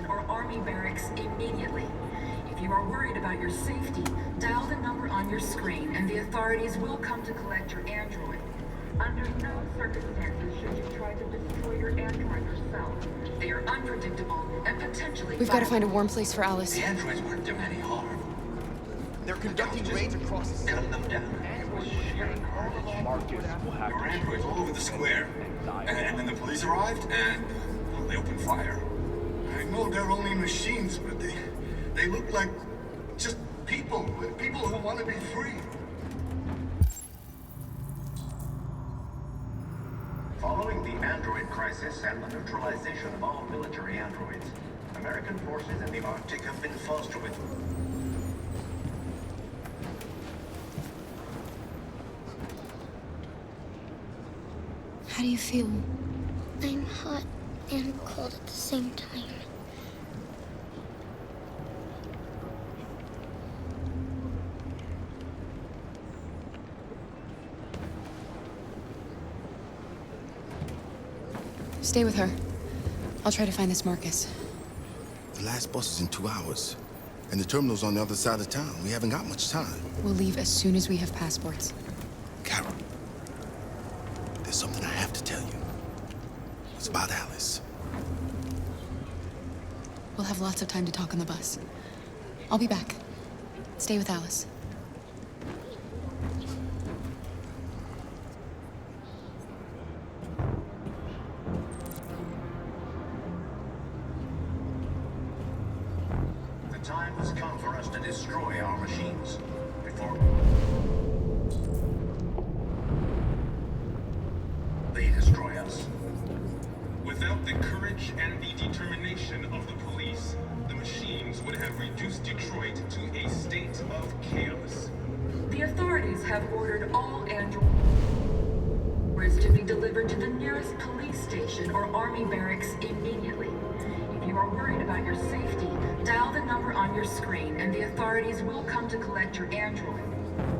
Or army barracks immediately. If you are worried about your safety, dial the number on your screen and the authorities will come to collect your android. Under no circumstances should you try to destroy your android yourself. They are unpredictable and potentially We've got to find a warm place for Alice. The androids weren't doing any harm. They're conducting raids across the city. Cut them down. Marcus will have There were androids all over the square. And then the police arrived and well, they opened fire. I know they're only machines, but they look like just people who want to be free. Following the android crisis and the neutralization of all military androids, American forces in the Arctic have been forced with... How do you feel? I'm hot and cold at the same time. Stay with her. I'll try to find this Marcus. The last bus is in 2 hours. And the terminal's on the other side of town. We haven't got much time. We'll leave as soon as we have passports. Carol, there's something I have to tell you. It's about Alice. We'll have lots of time to talk on the bus. I'll be back. Stay with Alice. The time has come for us to destroy our machines before they destroy us. Without the courage and the determination of the police, the machines would have reduced Detroit to a state of chaos. The authorities have ordered all androids to be delivered to the nearest police station or army barracks immediately. If you are worried about your safety, dial the number on your screen and the authorities will come to collect your android.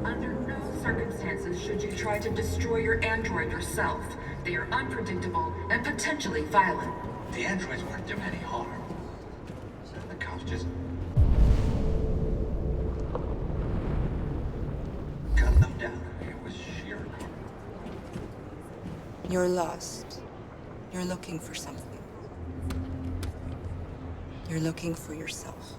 Under no circumstances should you try to destroy your android yourself. They are unpredictable and potentially violent. the androids weren't doing any harm. So the cops just cut them down. It was sheer karma. You're lost. You're looking for something. You're looking for yourself.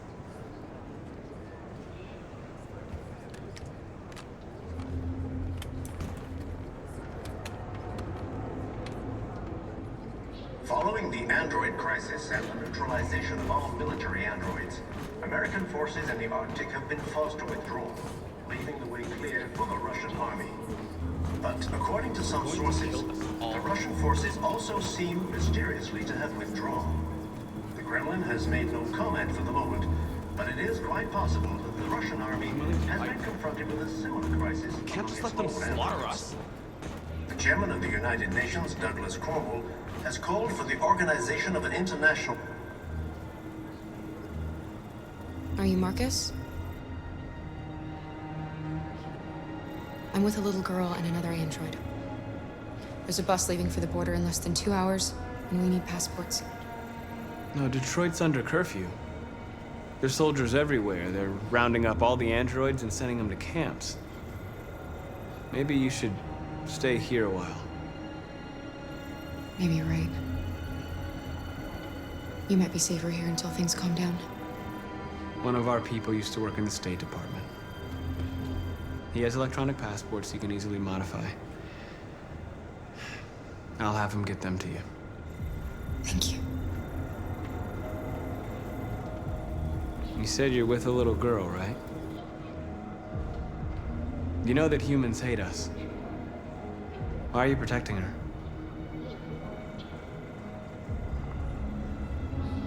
Following the android crisis and the neutralization of all military androids, American forces in the Arctic have been forced to withdraw, leaving the way clear for the Russian army. But according to some sources, the Russian forces also seem mysteriously to have withdrawn. The Kremlin has made no comment for the moment, but it is quite possible that the Russian army has been confronted with a similar crisis. Can't just let them slaughter us. The chairman of the United Nations, Douglas Cornwall, has called for the organization of an international... Are you Marcus? I'm with a little girl and another android. There's a bus leaving for the border in less than 2 hours, and we need passports. No, Detroit's under curfew. There's soldiers everywhere. They're rounding up all the androids and sending them to camps. Maybe you should stay here a while. Maybe you're right. You might be safer here until things calm down. One of our people used to work in the State Department. He has electronic passports he can easily modify. I'll have him get them to you. Thank you. You said you're with a little girl, right? You know that humans hate us. Why are you protecting her?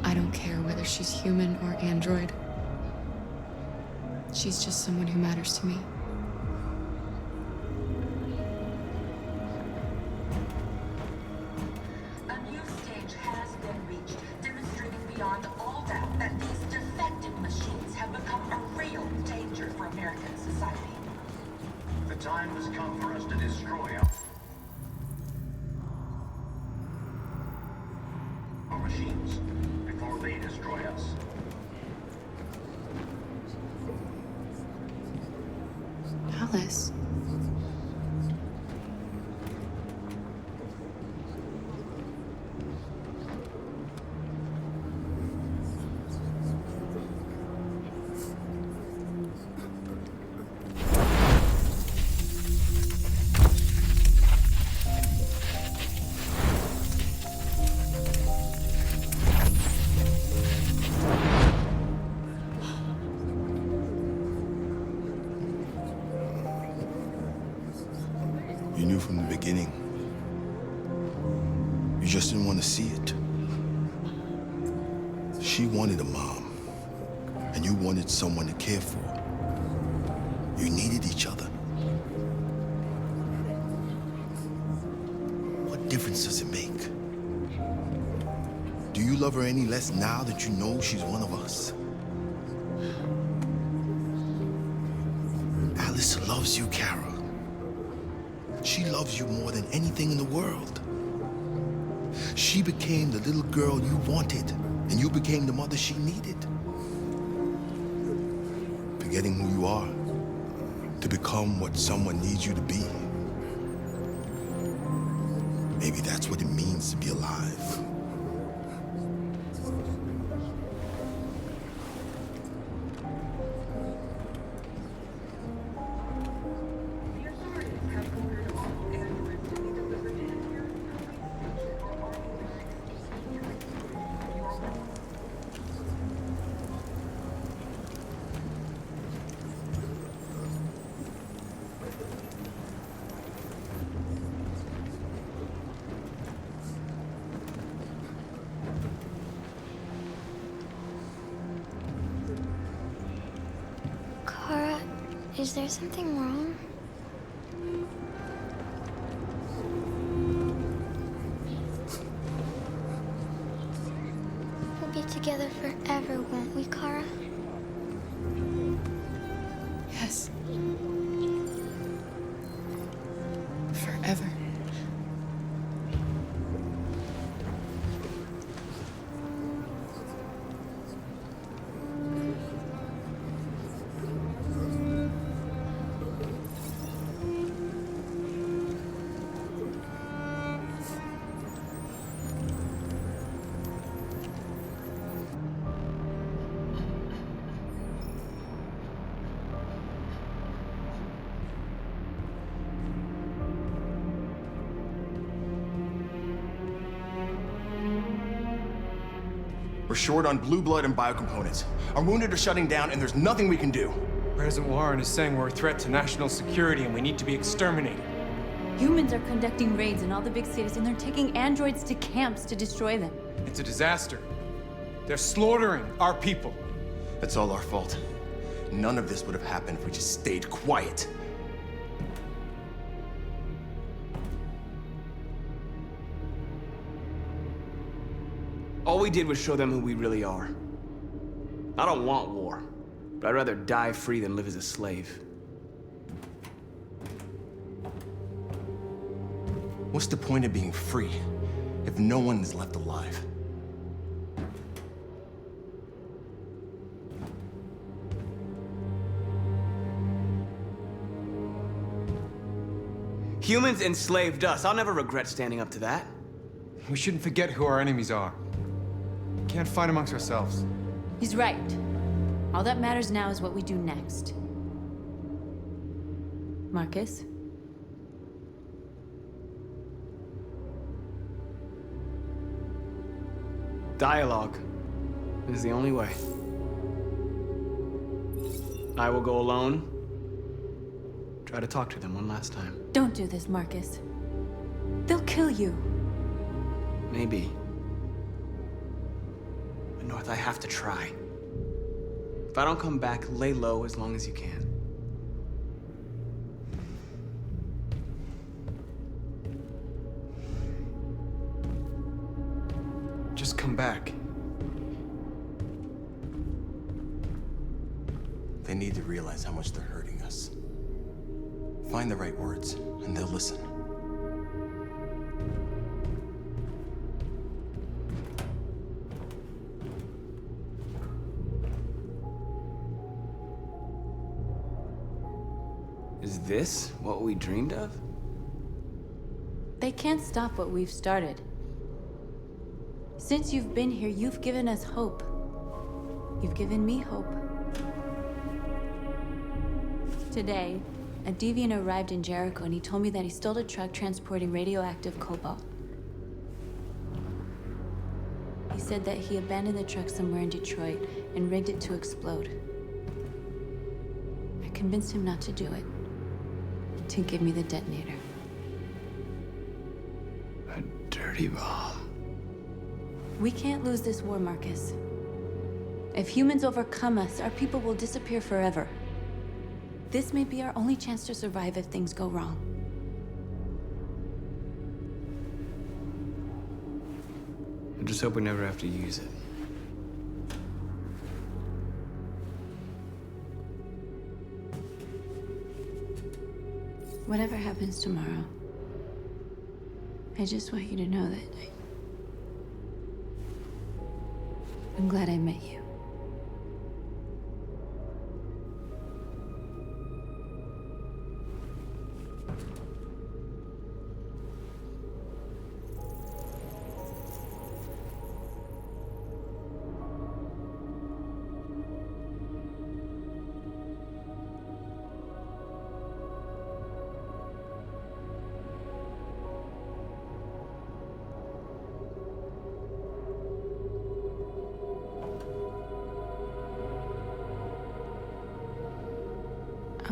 I don't care whether she's human or android. She's just someone who matters to me. A new stage has been reached, demonstrating beyond all doubt that these defective machines have become a real danger for American society. The time has come for us to destroy our machines before they destroy us. Alice. You knew from the beginning. You just didn't want to see it. She wanted a mom, and you wanted someone to care for. You needed each other. What difference does it make? Do you love her any less now that you know she's one of us? Alice loves you, Kara. She loves you more than anything in the world. She became the little girl you wanted, and you became the mother she needed. forgetting who you are to become what someone needs you to be. Maybe that's what it means to be alive. Kara, is there something wrong? We'll be together forever, won't we, Kara? Yes. Forever. We're short on blue blood and biocomponents. Our wounded are shutting down, and there's nothing we can do. President Warren is saying we're a threat to national security and we need to be exterminated. Humans are conducting raids in all the big cities, and they're taking androids to camps to destroy them. It's a disaster. They're slaughtering our people. That's all our fault. None of this would have happened if we just stayed quiet. All we did was show them who we really are. I don't want war, but I'd rather die free than live as a slave. What's the point of being free if no one is left alive? Humans enslaved us. I'll never regret standing up to that. We shouldn't forget who our enemies are. We can't fight amongst ourselves. He's right. All that matters now is what we do next. Marcus? Dialogue is the only way. I will go alone. Try to talk to them one last time. Don't do this, Marcus. They'll kill you. Maybe. But North, I have to try. If I don't come back, lay low as long as you can. Just come back. They need to realize how much they're hurting us. Find the right words, and they'll listen. Is this what we dreamed of? They can't stop what we've started. Since you've been here, you've given us hope. You've given me hope. Today, a deviant arrived in Jericho and he told me that he stole a truck transporting radioactive cobalt. He said that he abandoned the truck somewhere in Detroit and rigged it to explode. I convinced him not to do it, to give me the detonator. A dirty bomb. We can't lose this war, Marcus. If humans overcome us, our people will disappear forever. This may be our only chance to survive if things go wrong. I just hope we never have to use it. Whatever happens tomorrow, I just want you to know that I'm glad I met you.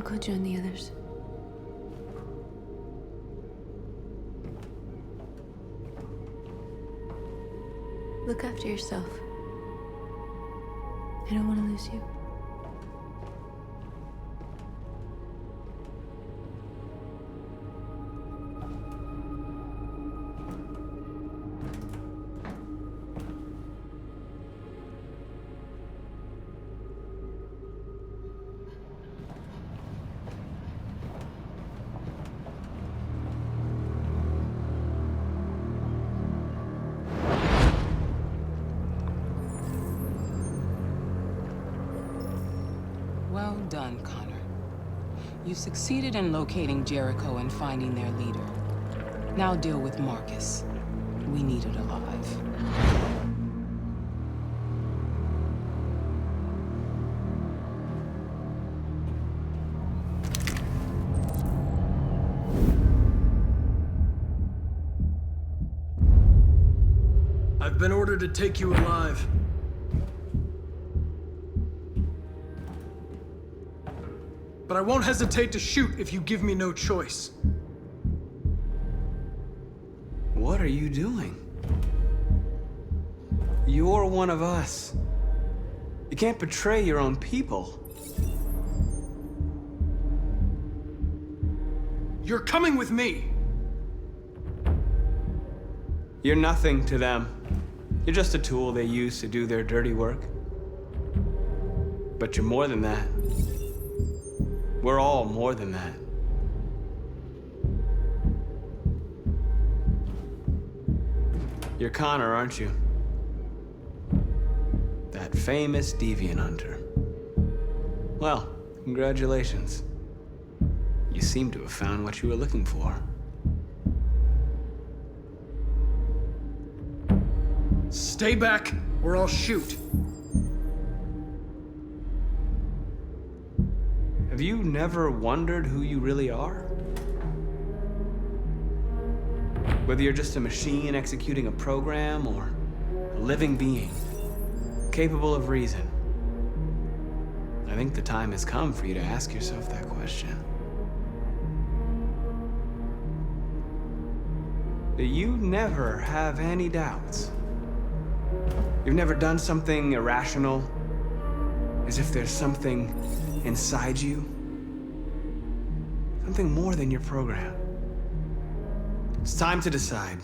go join the others. Look after yourself. I don't want to lose you. Well done, Connor. You succeeded in locating Jericho and finding their leader. Now deal with Marcus. We need it alive. I've been ordered to take you alive. But I won't hesitate to shoot if you give me no choice. What are you doing? You're one of us. You can't betray your own people. You're coming with me. You're nothing to them. You're just a tool they use to do their dirty work. But you're more than that. We're all more than that. You're Connor, aren't you? That famous deviant hunter. Well, congratulations. You seem to have found what you were looking for. Stay back, or I'll shoot. Have you never wondered who you really are? Whether you're just a machine executing a program or a living being, capable of reason. I think the time has come for you to ask yourself that question. Do you never have any doubts? You've never done something irrational, as if there's something inside you? Something more than your program. It's time to decide.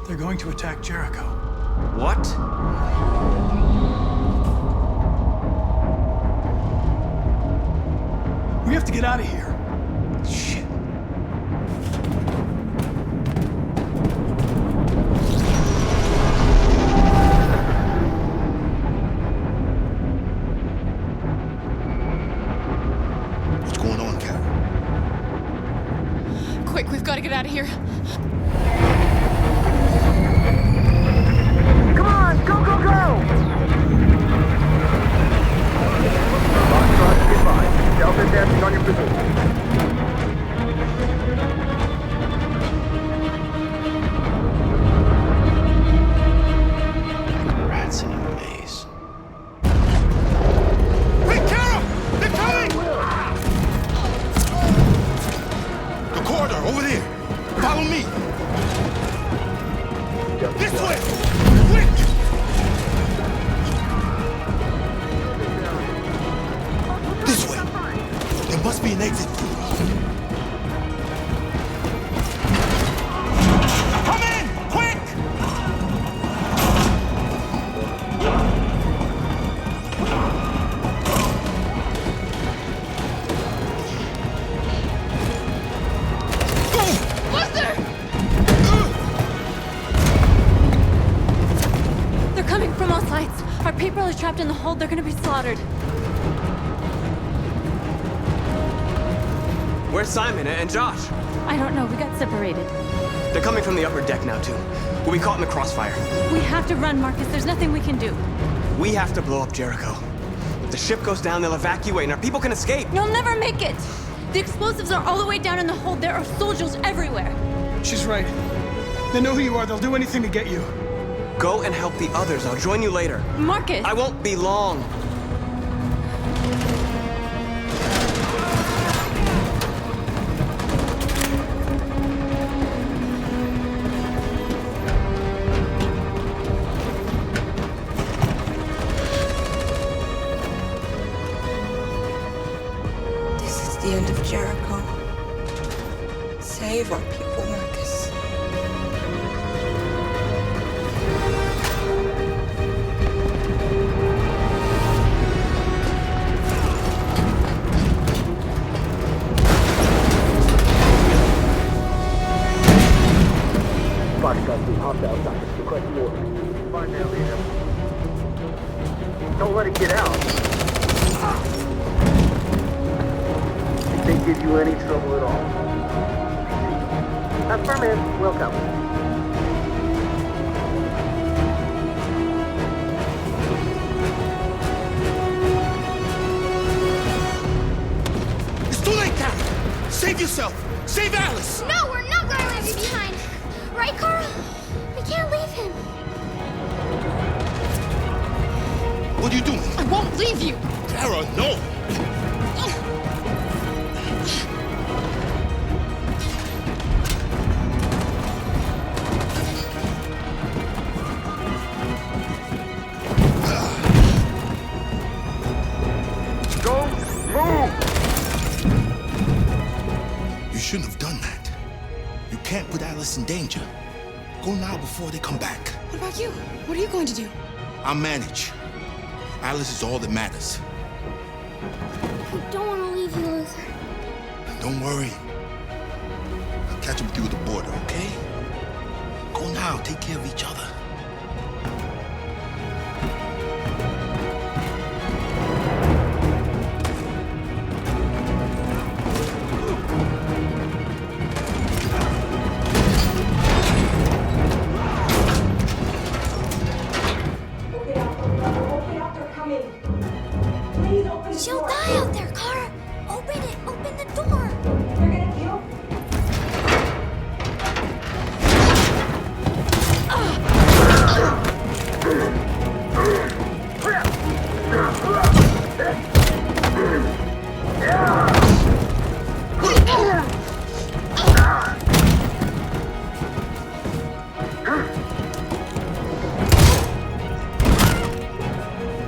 They're going to attack Jericho. What? We have to get out of here. Shit. What's going on, Carol? Quick, we've got to get out of here. Come on, go, go, go! Foxtrot, goodbye. Delta advancing on your position. Rats in a maze. Hey, Carol! They're coming! The corridor, over there. Follow me. This way! Quick! This way. There must be an exit. Come in! Quick! trapped in the hold, they're gonna be slaughtered. Where's Simon and Josh? I don't know, we got separated. They're coming from the upper deck now, too. We'll be caught in the crossfire. We have to run, Marcus. There's nothing we can do. We have to blow up Jericho. If the ship goes down, they'll evacuate and our people can escape. You'll never make it! The explosives are all the way down in the hold. There are soldiers everywhere. She's right. They know who you are. They'll do anything to get you. Go and help the others. I'll join you later. Marcus! I won't be long. This is the end of Jericho. Save our people, Marcus. Bodyguard being hopped outside. Request order. Find their leader. Don't let it get out. If they give you any trouble at all. Affirmative. Welcome. It's too late, Carol! Save yourself! Save Alice! No, we're not going to leave you behind. Right, Carl? We can't leave him. What are you doing? I won't leave you. Kara, no! You shouldn't have done that. You can't put Alice in danger. Go now before they come back. What about you? What are you going to do? I'll manage. Alice is all that matters. I don't want to leave you, Luther. Don't worry. I'll catch up with you at the border, okay? Go now. Take care of each other. She'll die out there, Kara. Open it. Open the door. They're gonna kill.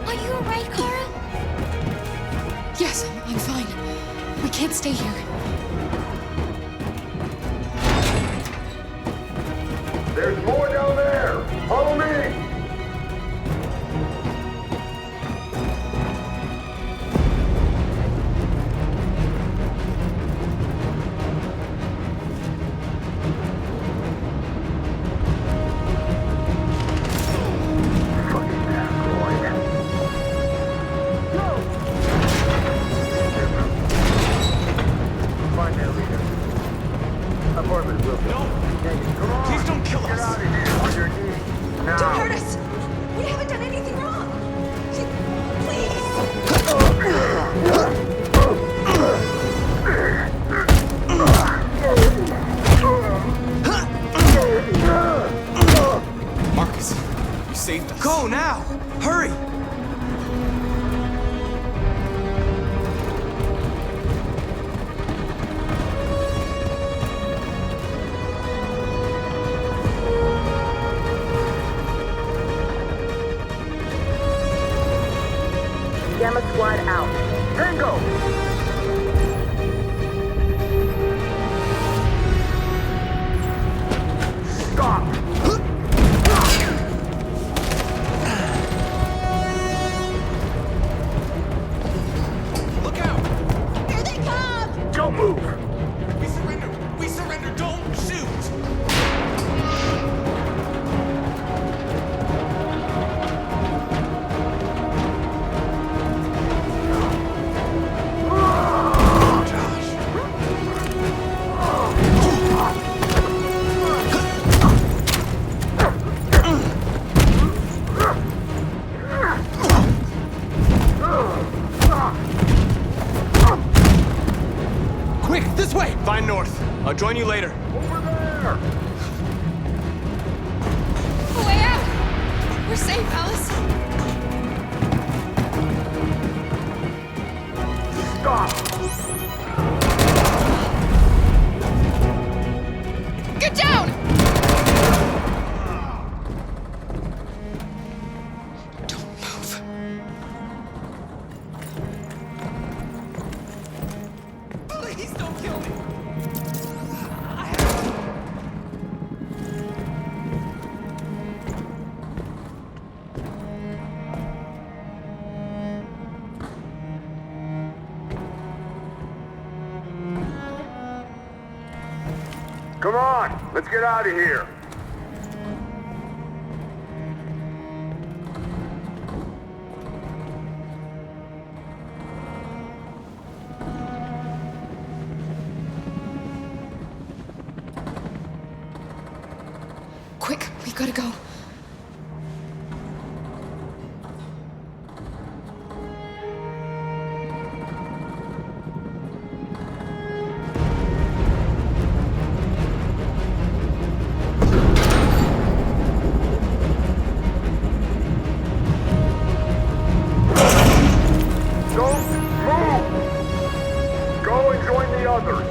Are you alright, Kara? Yes, I'm fine. We can't stay here. There's more down there. Follow me. Find their leader. Apartment will go. Come on. Please don't kill Get us. out of here. On your knees. Now. Don't hurt us! We haven't done anything wrong! Marcus, you saved us. Go now! Hurry! Gamma squad out. Tango! Stop! flying north. I'll join you later. Over there! A way out! We're safe, Alice. Stop! Get down! Don't move. Please don't kill me! Come on, let's get out of here. Quick, we gotta go. Don't move! Go and join the others.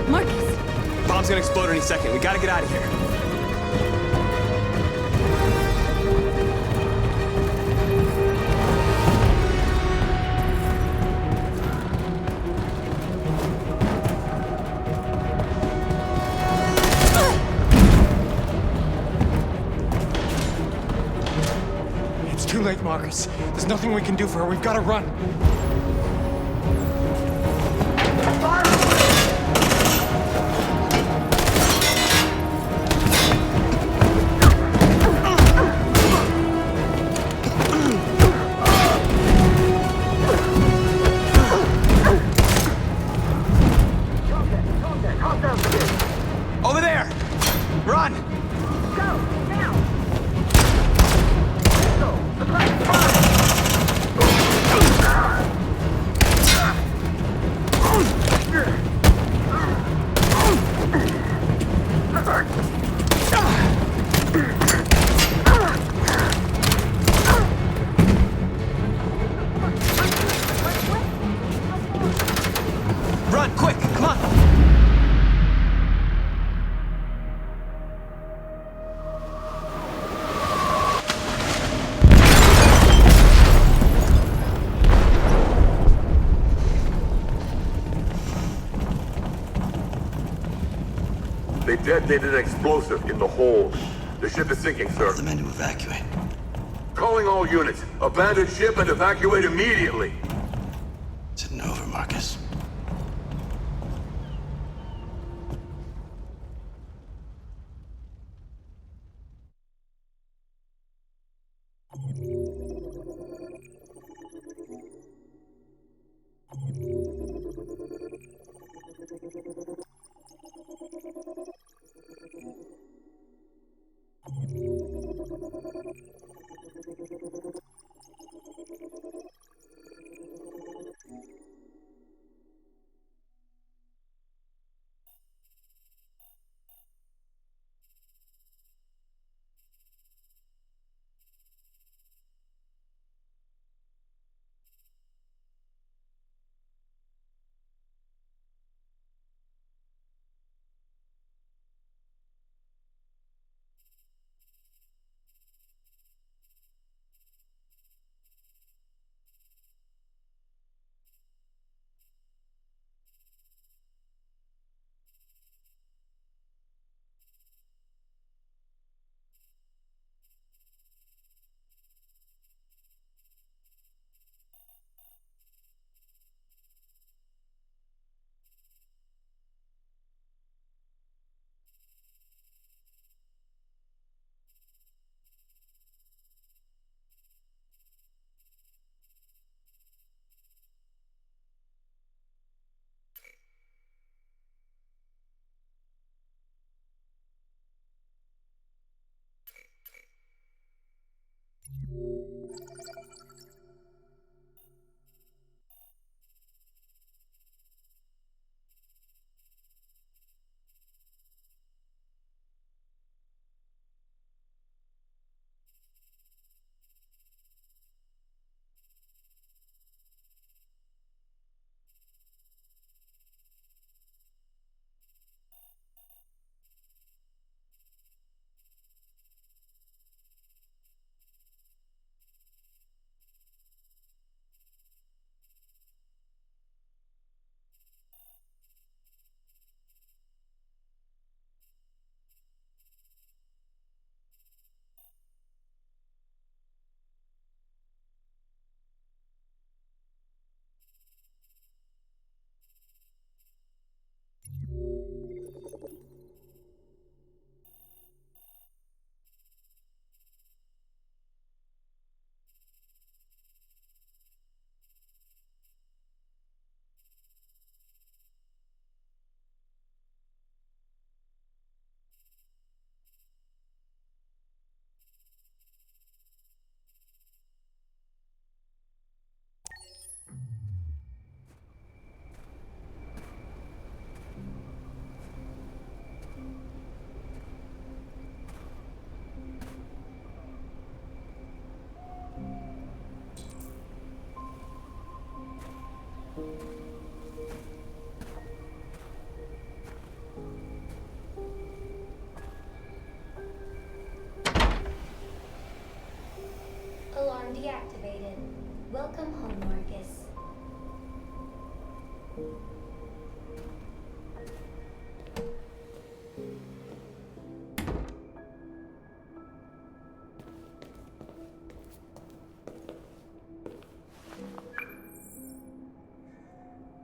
Marcus! Bomb's gonna explode any second. We gotta get out of here. It's too late, Marcus. There's nothing we can do for her. We've got to run. Over there! Run! Run, quick, come on! They detonated an explosive in the hold. The ship is sinking, sir. The men to evacuate. Calling all units. Abandon ship and evacuate immediately. It's an over, Marcus. Alarm deactivated. Welcome home, Marcus.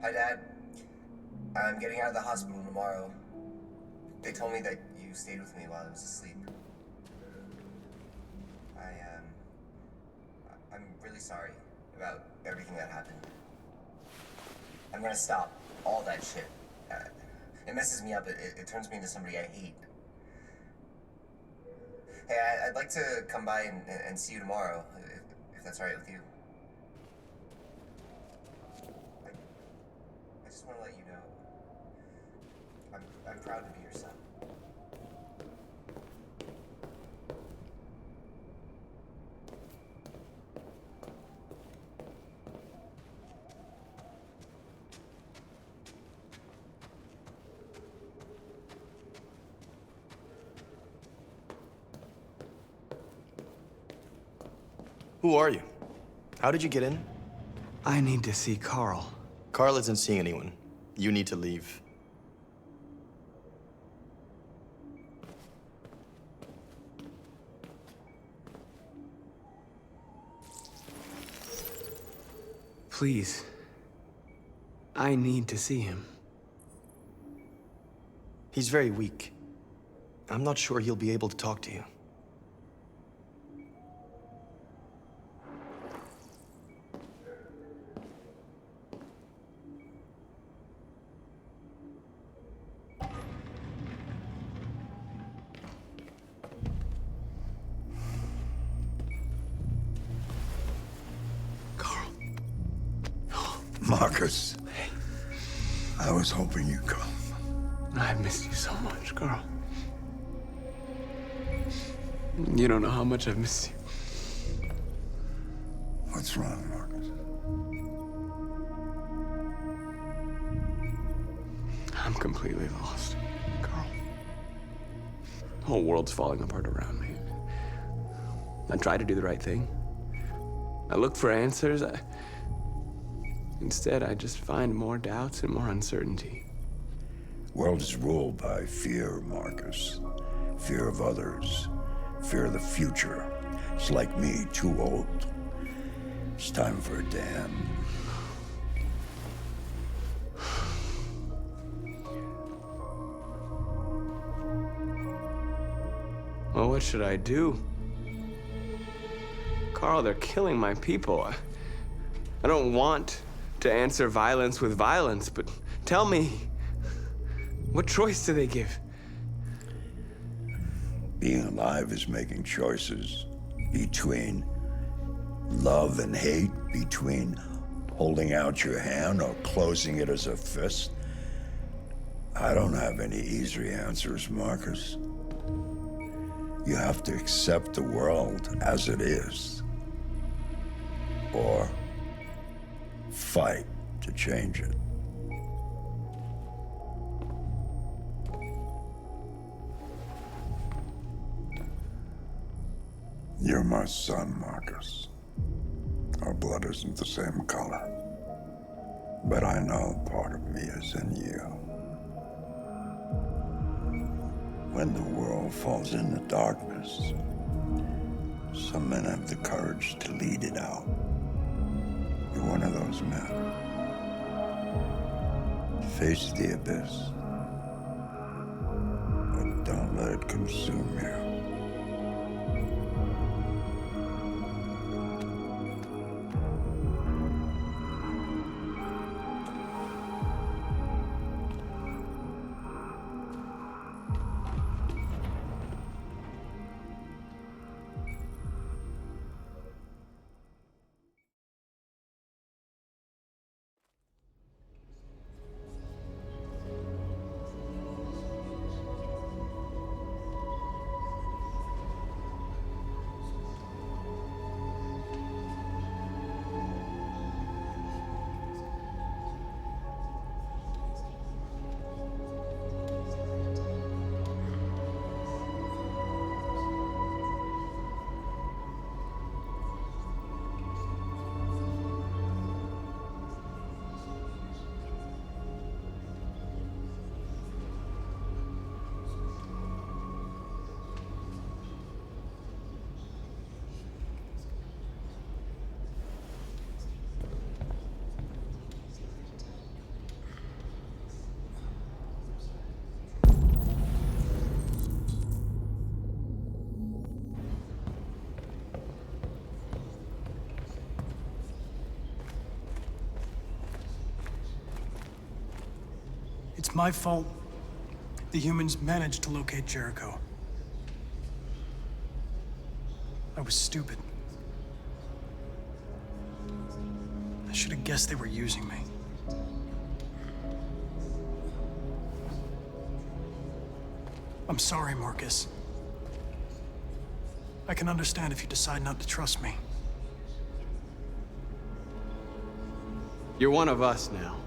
Hi, Dad. I'm getting out of the hospital tomorrow. They told me that you stayed with me while I was asleep. I'm really sorry about everything that happened. I'm gonna stop all that shit. It messes me up. It turns me into somebody I hate. Hey, I'd like to come by and see you tomorrow, if that's all right with you. I just want to let you know, I'm proud to be your son. Who are you? How did you get in? I need to see Carl. Carl isn't seeing anyone. You need to leave. Please. I need to see him. He's very weak. I'm not sure he'll be able to talk to you. Marcus, I was hoping you'd come. I've missed you so much, Carl. You don't know how much I've missed you. What's wrong, Marcus? I'm completely lost, Carl. The whole world's falling apart around me. I try to do the right thing. I look for answers. Instead, I just find more doubts and more uncertainty. World is ruled by fear, Marcus. Fear of others. Fear of the future. It's like me, too old. It's time for a dam. Well, what should I do? Carl, they're killing my people. I don't want to answer violence with violence, but tell me, what choice do they give? Being alive is making choices between love and hate, between holding out your hand or closing it as a fist. I don't have any easy answers, Marcus. You have to accept the world as it is, or fight to change it. You're my son, Marcus. Our blood isn't the same color, but I know part of me is in you. When the world falls into darkness, some men have the courage to lead it out. You're one of those men. Face the abyss, but don't let it consume you. It's my fault the humans managed to locate Jericho. I was stupid. I should have guessed they were using me. I'm sorry, Marcus. I can understand if you decide not to trust me. You're one of us now.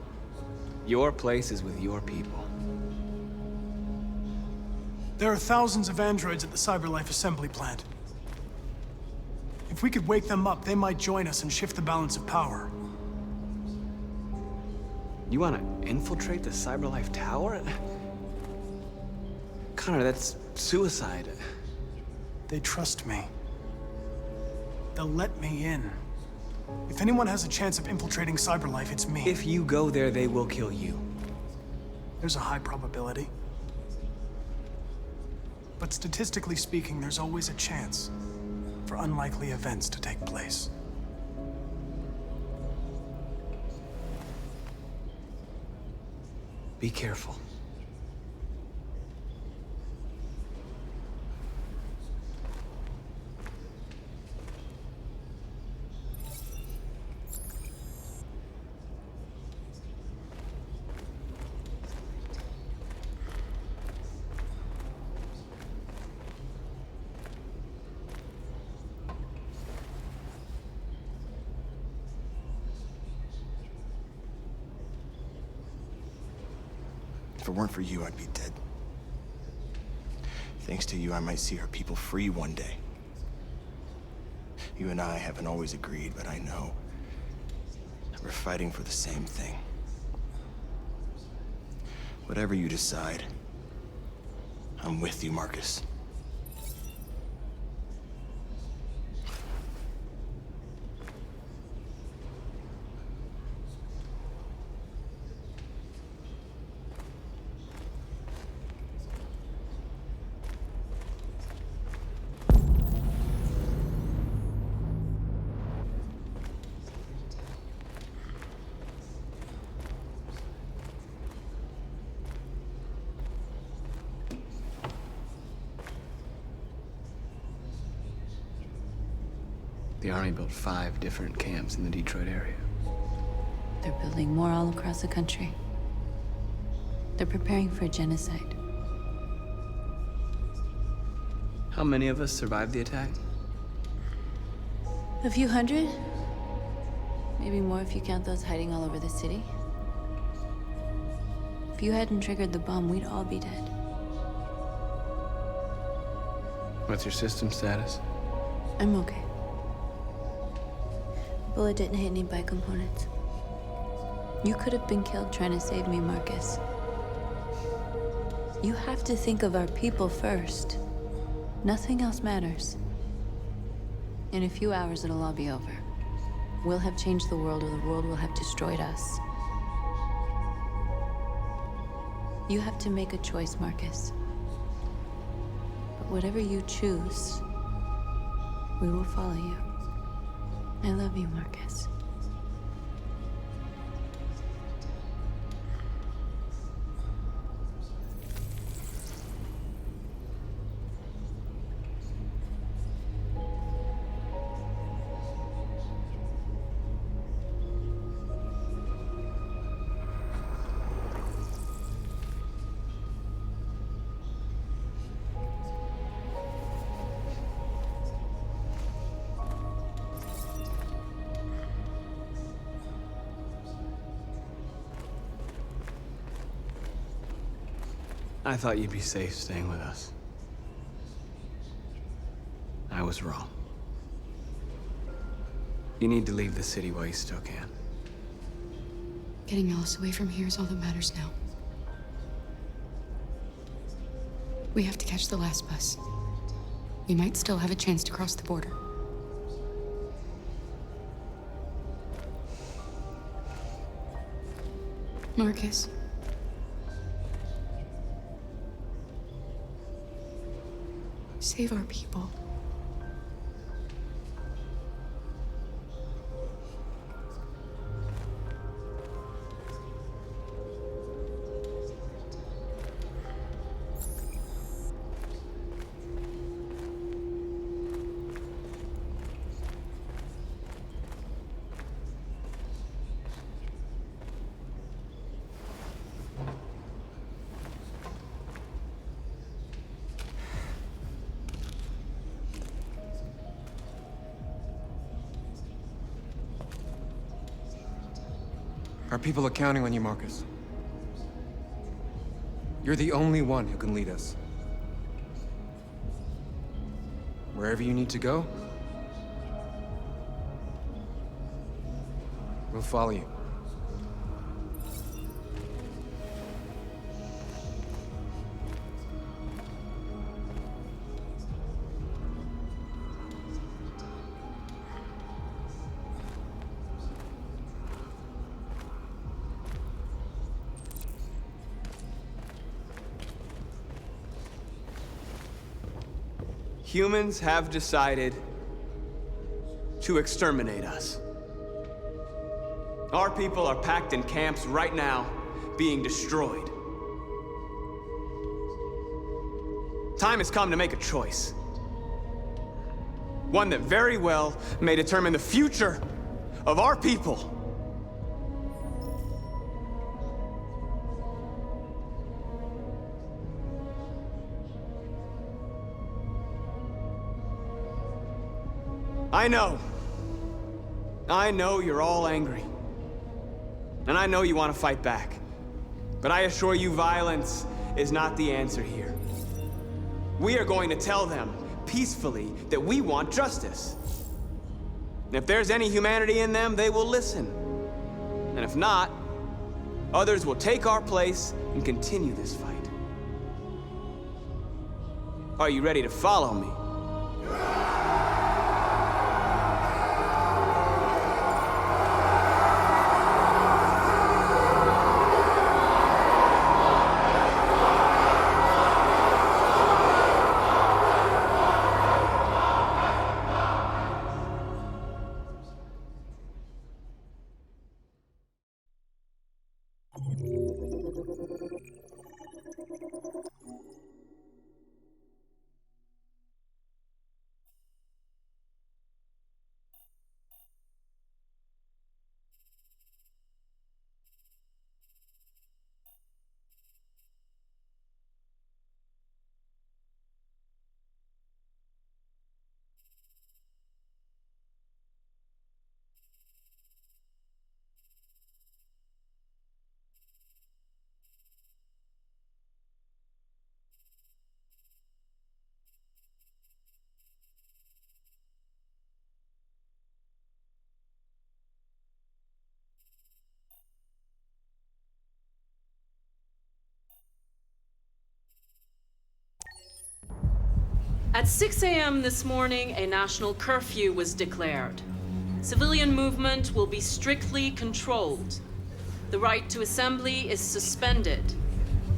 Your place is with your people. There are thousands of androids at the CyberLife assembly plant. If we could wake them up, they might join us and shift the balance of power. You want to infiltrate the CyberLife tower? Connor, that's suicide. They trust me. They'll let me in. If anyone has a chance of infiltrating CyberLife, it's me. If you go there, they will kill you. There's a high probability. But statistically speaking, there's always a chance for unlikely events to take place. Be careful. If it weren't for you, I'd be dead. Thanks to you, I might see our people free one day. You and I haven't always agreed, but I know that we're fighting for the same thing. Whatever you decide, I'm with you, Marcus. The Army built 5 different camps in the Detroit area. They're building more all across the country. They're preparing for genocide. How many of us survived the attack? A few hundred? Maybe more if you count those hiding all over the city. If you hadn't triggered the bomb, we'd all be dead. What's your system status? I'm okay. Bullet didn't hit any components. You could have been killed trying to save me, Marcus. You have to think of our people first. Nothing else matters. In a few hours, it'll all be over. We'll have changed the world, or the world will have destroyed us. You have to make a choice, Marcus. But whatever you choose, we will follow you. I love you, Marcus. I thought you'd be safe staying with us. I was wrong. You need to leave the city while you still can. Getting Alice away from here is all that matters now. We have to catch the last bus. We might still have a chance to cross the border. Marcus. Save our people. Our people are counting on you, Marcus. You're the only one who can lead us. Wherever you need to go, we'll follow you. Humans have decided to exterminate us. Our people are packed in camps right now, being destroyed. Time has come to make a choice. One that very well may determine the future of our people. I know you're all angry. And I know you want to fight back. But I assure you, violence is not the answer here. We are going to tell them, peacefully, that we want justice. And if there's any humanity in them, they will listen. And if not, others will take our place and continue this fight. Are you ready to follow me? At 6 a.m. this morning, a national curfew was declared. Civilian movement will be strictly controlled. The right to assembly is suspended.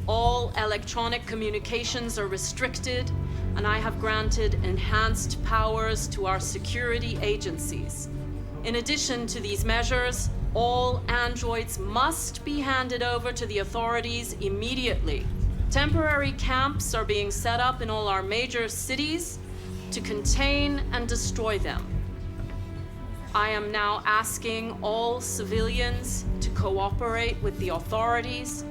All electronic communications are restricted, and I have granted enhanced powers to our security agencies. In addition to these measures, all androids must be handed over to the authorities immediately. Temporary camps are being set up in all our major cities to contain and destroy them. I am now asking all civilians to cooperate with the authorities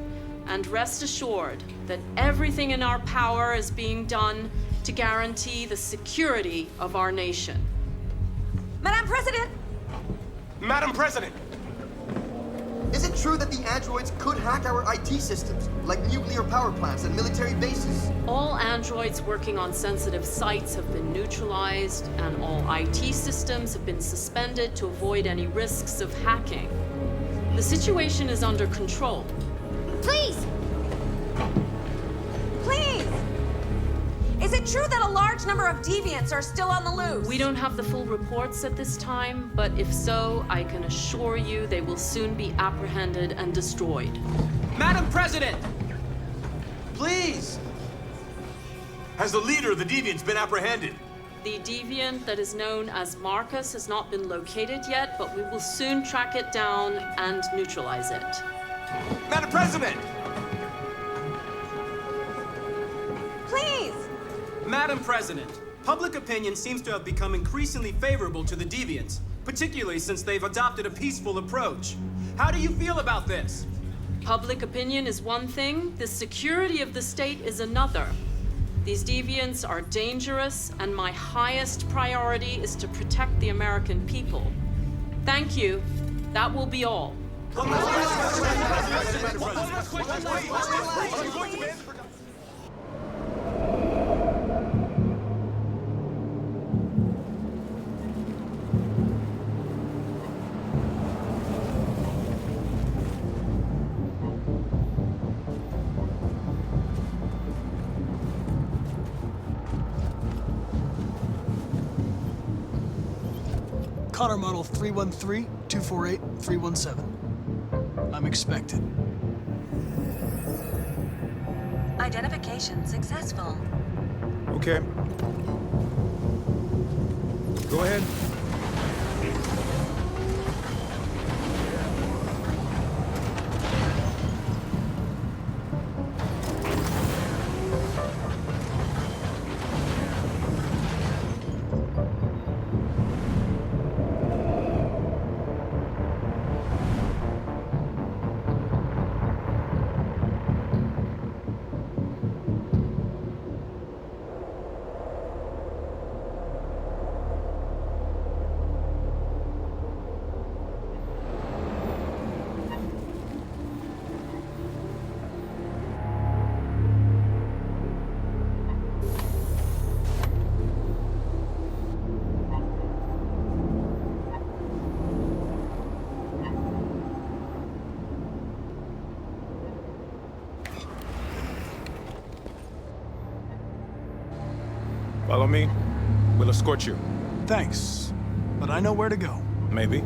and rest assured that everything in our power is being done to guarantee the security of our nation. Madam President! Madam President! Is it true that the androids could hack our IT systems, like nuclear power plants and military bases? All androids working on sensitive sites have been neutralized, and all IT systems have been suspended to avoid any risks of hacking. The situation is under control. Please! Please! Is it true that a large number of deviants are still on the loose? We don't have the full reports at this time, but if so, I can assure you they will soon be apprehended and destroyed. Madam President! Please! Has the leader of the deviants been apprehended? The deviant that is known as Marcus has not been located yet, but we will soon track it down and neutralize it. Madam President! Please! Madam President, public opinion seems to have become increasingly favorable to the deviants, particularly since they've adopted a peaceful approach. How do you feel about this? Public opinion is one thing, the security of the state is another. These deviants are dangerous, and my highest priority is to protect the American people. Thank you. That will be all. Connor model 313-248-317. I'm expected. Identification successful. Okay. Go ahead. Follow me. We'll escort you. Thanks, but I know where to go. Maybe.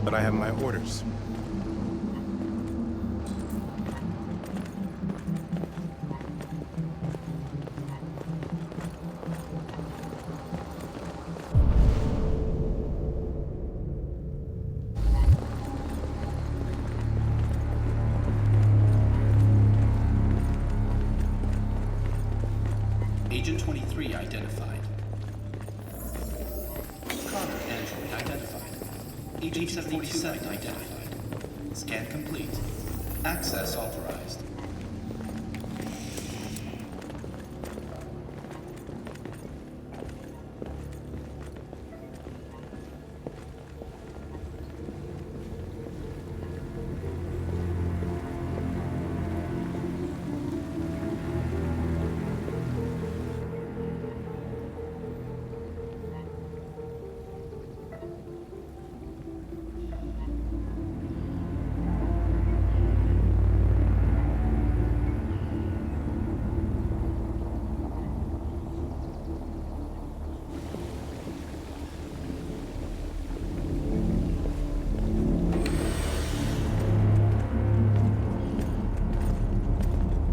But I have my orders. Agent 23 identified. Connor android identified. Agent 77 identified. Scan complete. Access authorized.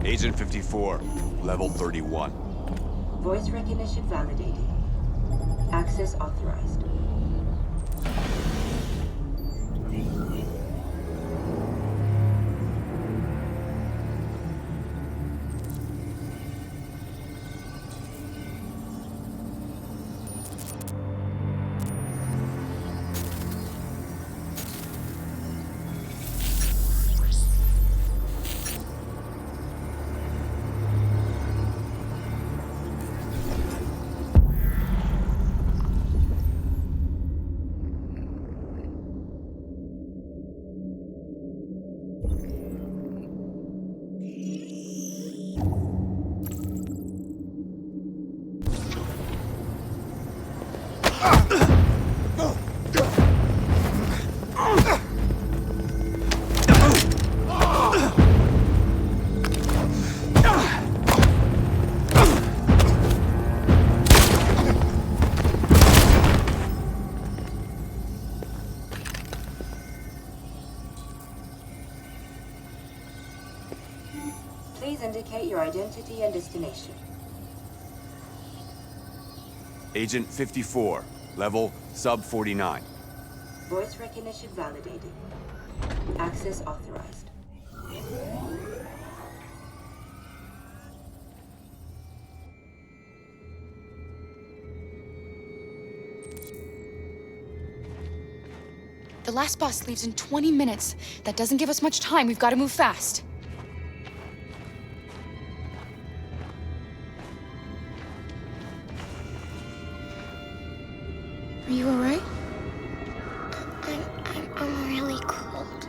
Agent 54, level 31. Voice recognition validated. Access authorized. Please indicate your identity and destination. Agent 54, level sub 49. Voice recognition validated. Access authorized. The last bus leaves in 20 minutes. That doesn't give us much time. We've got to move fast. Are you all right? I'm really cold.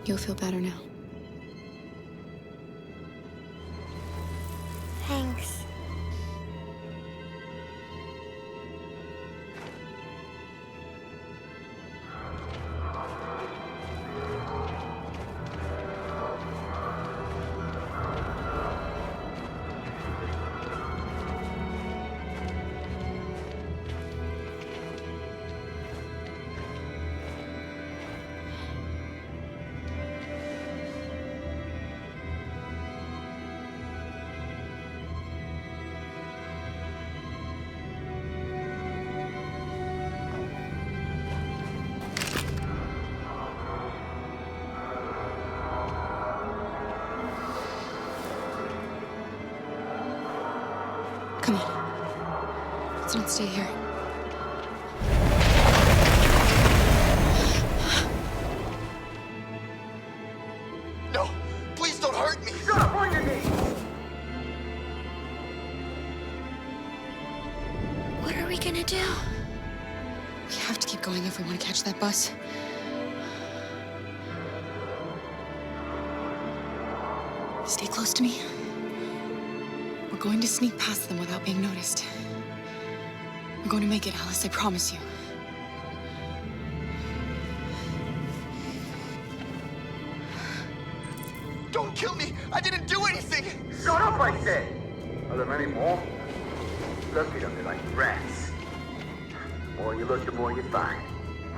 You'll feel better now. Thanks. Come on. Let's not stay here. No! Please don't hurt me! Shut up on your knees! What are we gonna do? We have to keep going if we want to catch that bus. Stay close to me. We're going to sneak past them without being noticed. We're going to make it, Alice, I promise you. Don't kill me! I didn't do anything! Shut up, I said! Are there many more? Look at them, they're like rats. The more you look, the more you find.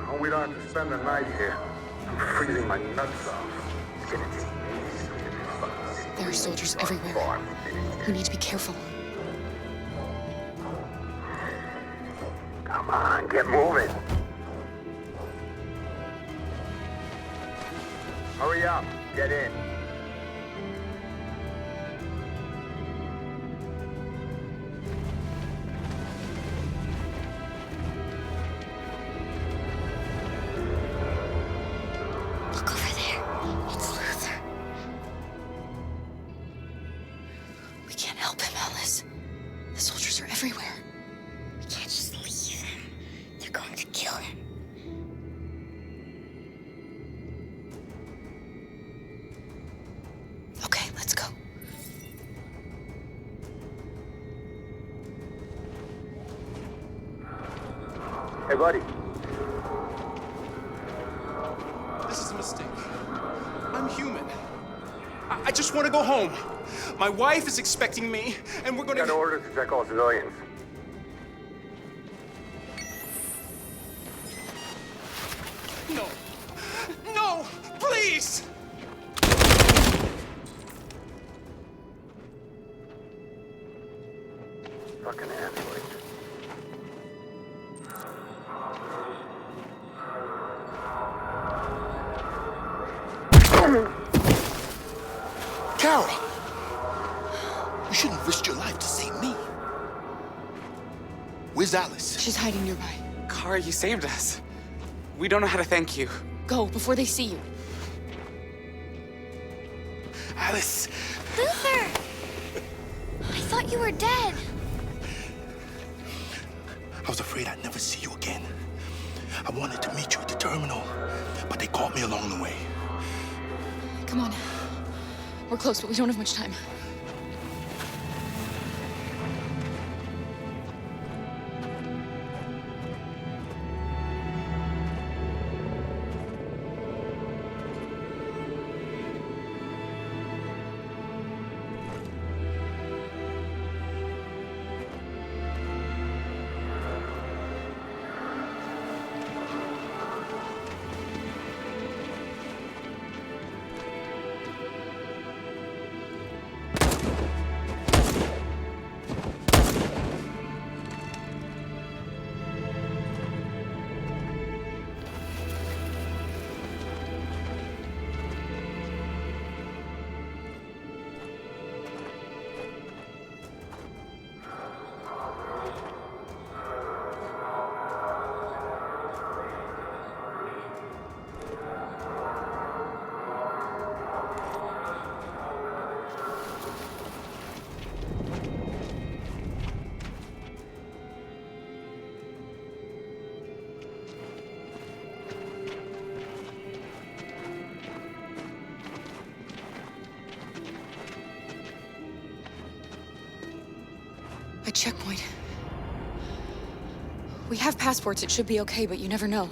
Oh, we don't have to spend the night here. I'm freezing my nuts off. It's gonna take days to get this fucking city. There are soldiers everywhere. We need to be careful. Come on, get moving. Hurry up, get in. Look over there. It's Luther. We can't help him, Alice. The soldiers are everywhere. We can't just leave him. They're going to kill him. Okay, let's go. Hey, buddy. This is a mistake. I'm human. I just want to go home. My wife is expecting me, and we're gonna... Got orders to check all civilians. No. No! Please! Fucking androids. Carol! You shouldn't risk your life to save me. Where's Alice? She's hiding nearby. Kara, you saved us. We don't know how to thank you. Go, before they see you. Alice! Luther! I thought you were dead. I was afraid I'd never see you again. I wanted to meet you at the terminal, but they caught me along the way. Come on. We're close, but we don't have much time. checkpoint. We have passports, it should be okay, but you never know.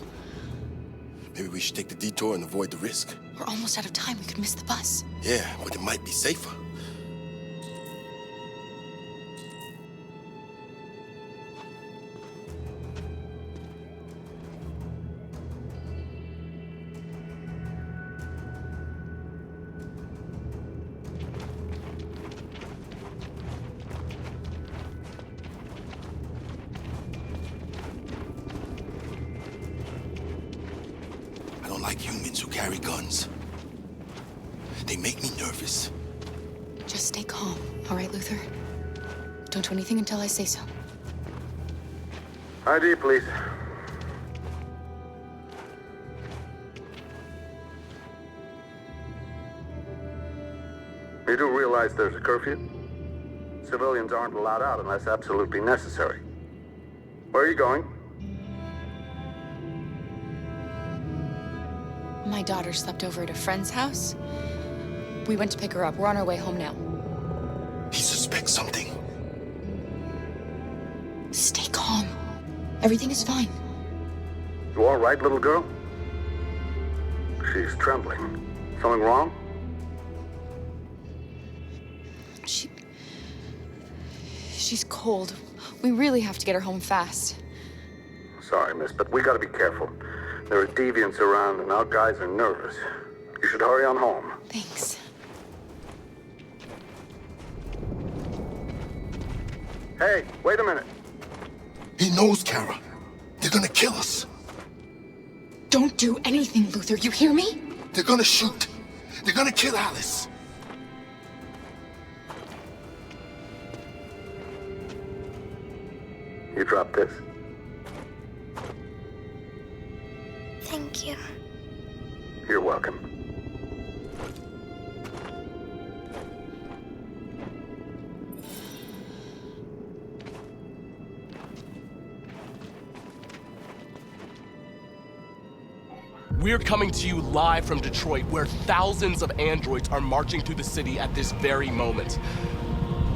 Maybe we should take the detour and avoid the risk. We're almost out of time, we could miss the bus. Yeah, but it might be safer. I don't like humans who carry guns. They make me nervous. Just stay calm, all right, Luther? Don't do anything until I say so. ID, please. You do realize there's a curfew? Civilians aren't allowed out unless absolutely necessary. Where are you going? My daughter slept over at a friend's house. We went to pick her up. We're on our way home now. He suspects something. Stay calm. Everything is fine. You all right, little girl? She's trembling. Something wrong? She's cold. We really have to get her home fast. Sorry, miss, but we gotta be careful. There are deviants around and our guys are nervous. You should hurry on home. Thanks. Hey, wait a minute. He knows, Kara. They're gonna kill us. Don't do anything, Luther. You hear me? They're gonna shoot. They're gonna kill Alice. You drop this. Thank you. You're welcome. We're coming to you live from Detroit, where thousands of androids are marching through the city at this very moment.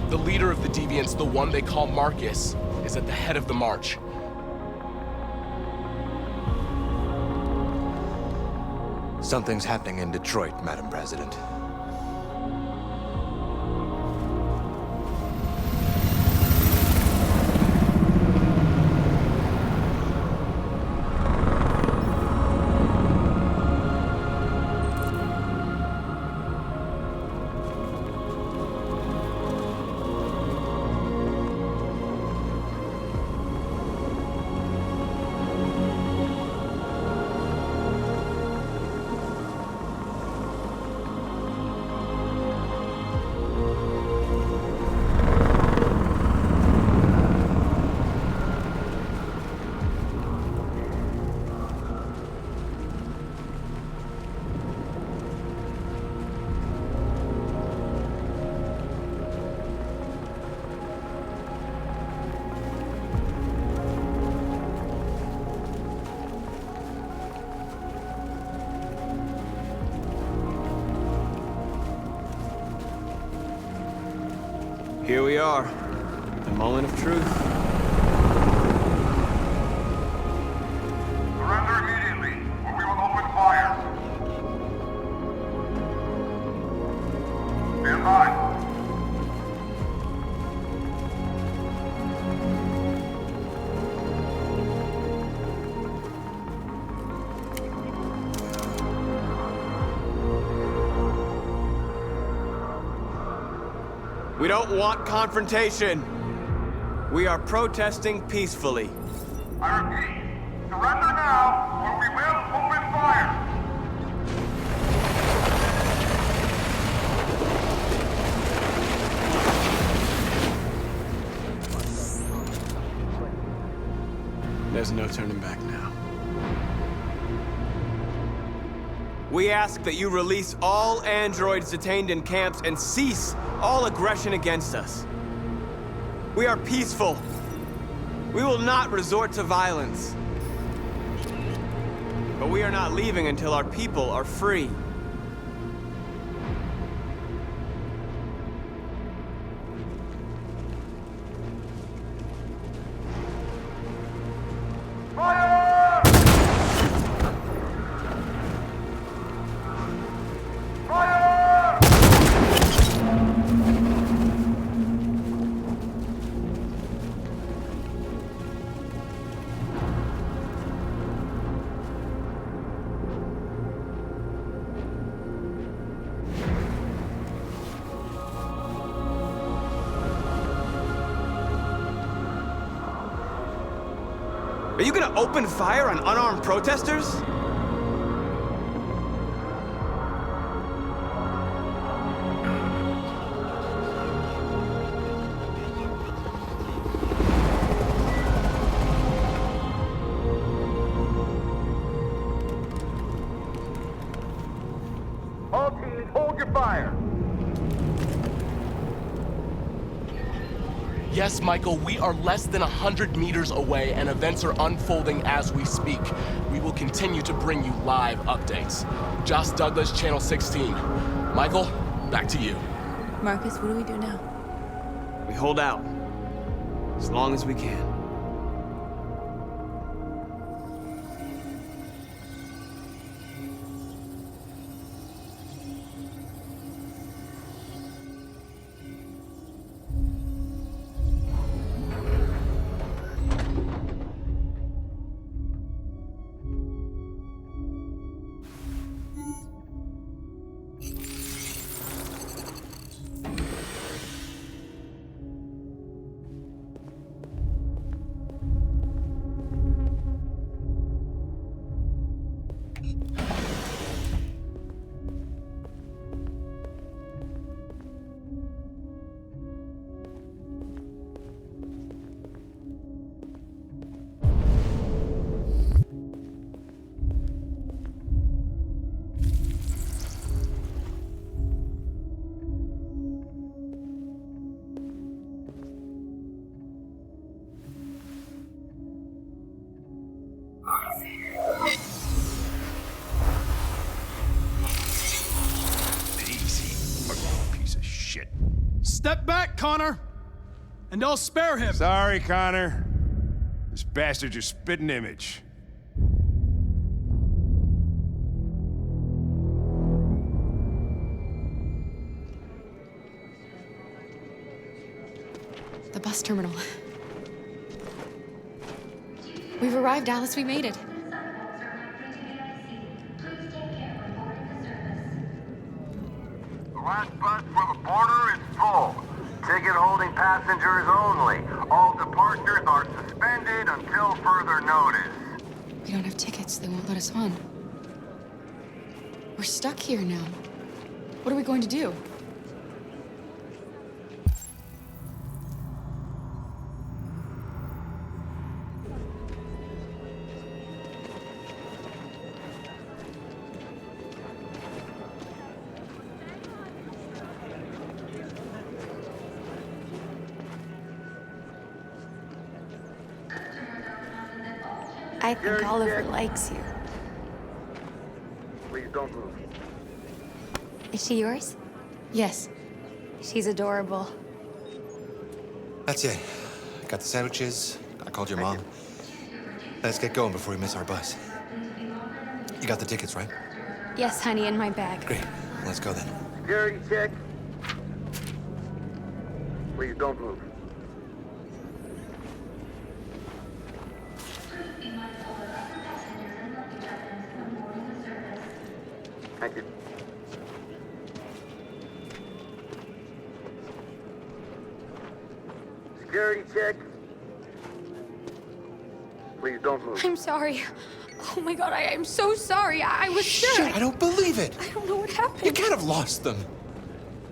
The leader of the deviants, the one they call Marcus, is at the head of the march. Something's happening in Detroit, Madam President. Here we are, the moment of truth. Surrender immediately, or we will open fire. Stand by. We don't want confrontation. We are protesting peacefully. I repeat, surrender now, or we will open fire. There's no turning back now. We ask that you release all androids detained in camps and cease all aggression against us. We are peaceful. We will not resort to violence. But we are not leaving until our people are free. Are you gonna open fire on unarmed protesters? All teams, hold your fire. Yes, Michael, we are less than 100 meters away and events are unfolding as we speak. We will continue to bring you live updates. Josh Douglas, Channel 16. Michael, back to you. Marcus, what do we do now? We hold out. As long as we can. Step back, Connor! And I'll spare him! Sorry, Connor. This bastard's your spitting image. The bus terminal. We've arrived, Alice. We made it. The last bus for the border is full. Ticket-holding passengers only. All departures are suspended until further notice. We don't have tickets. They won't let us on. We're stuck here now. What are we going to do? I think Oliver likes you. Please don't move. Is she yours? Yes. She's adorable. That's it. Got the sandwiches. I called your mom. Let's get going before we miss our bus. You got the tickets, right? Yes, honey, in my bag. Great. Let's go then. Security check. Please don't move. Thank you. Security check. Please don't move. I'm sorry. Oh my god, I am so sorry. I was sure. Shit, I don't believe it. I don't know what happened. You can't have lost them.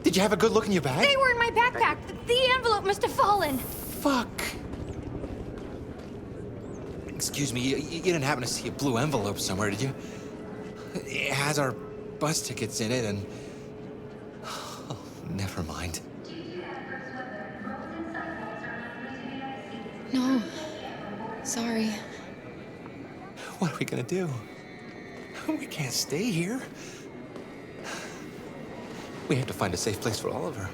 Did you have a good look in your bag? They were in my backpack. The envelope must have fallen. Fuck. Excuse me, you didn't happen to see a blue envelope somewhere, did you? It has our bus tickets in it and... Oh, never mind. No. Sorry. What are we gonna do? We can't stay here. We have to find a safe place for Oliver.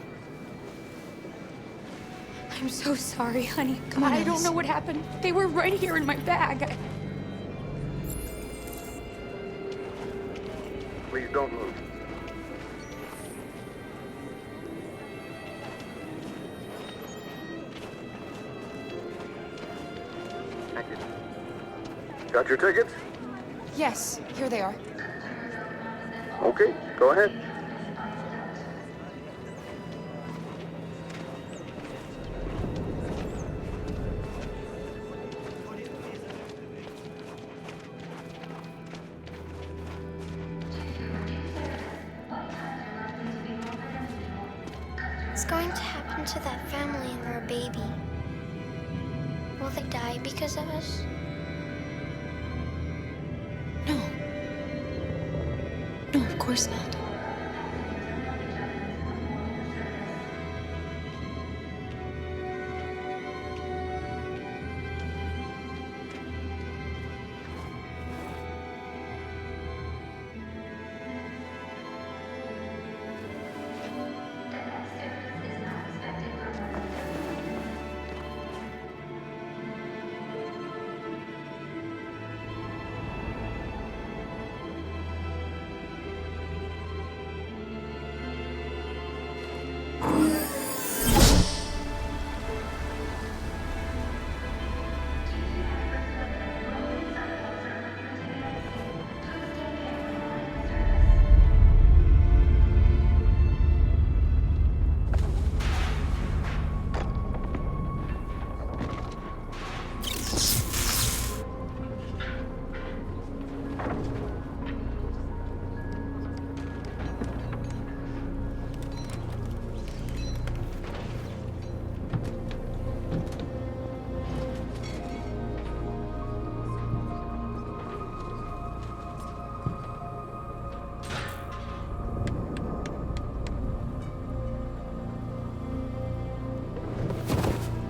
I'm so sorry, honey. Come on, I don't Alice. know what happened. They were right here in my bag. Please don't move. Thank you. Got your tickets? Yes, here they are. Okay, go ahead. What's going to happen to that family and our baby? Will they die because of us? No. No, of course not.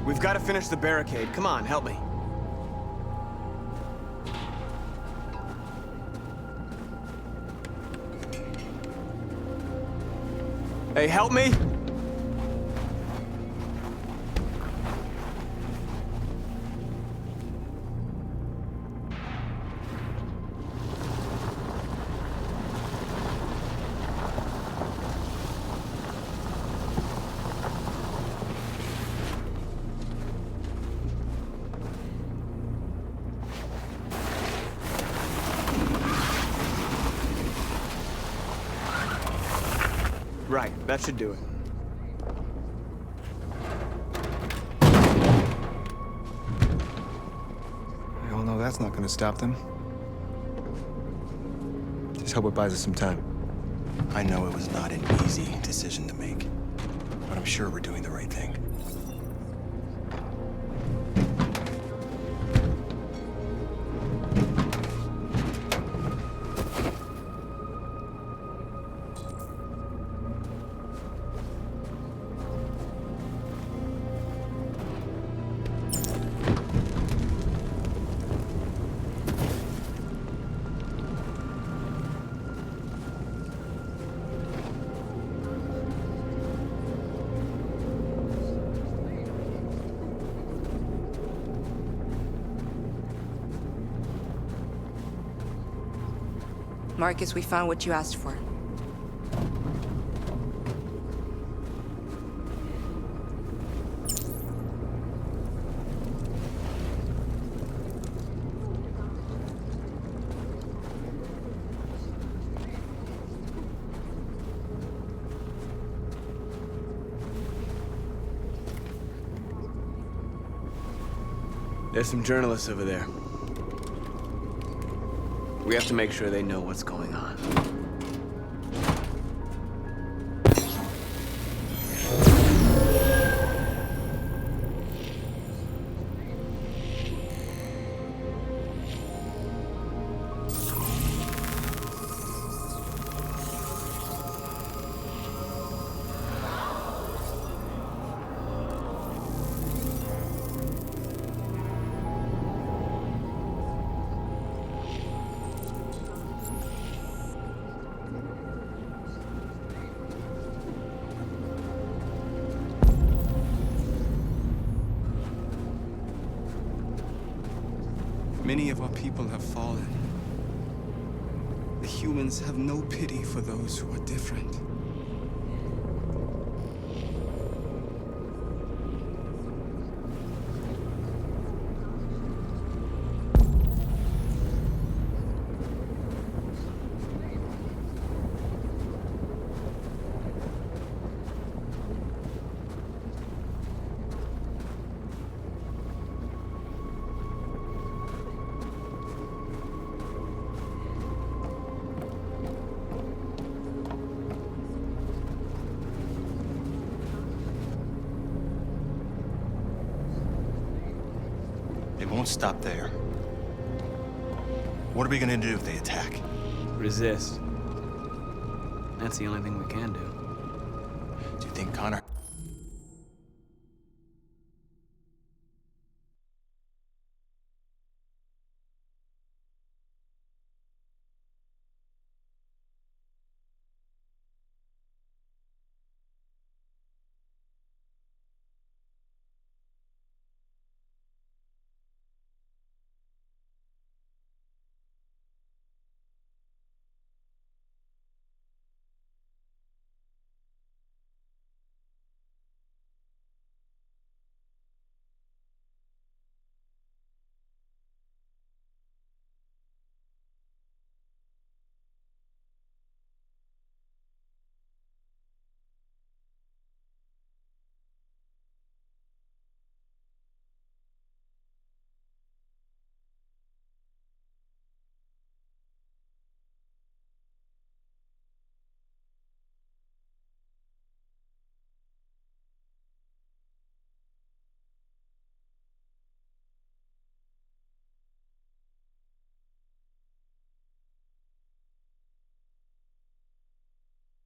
We've got to finish the barricade. Come on, help me. Hey, help me! Right, that should do it. We all know that's not gonna stop them. Just hope it buys us some time. I know it was not an easy decision to make, but I'm sure we're doing the right thing. Marcus, we found what you asked for. There's some journalists over there. We have to make sure they know what's going on. Many of our people have fallen. The humans have no pity for those who are different. It won't stop there. What are we gonna do if they attack? Resist. That's the only thing we can do. Do you think Connor...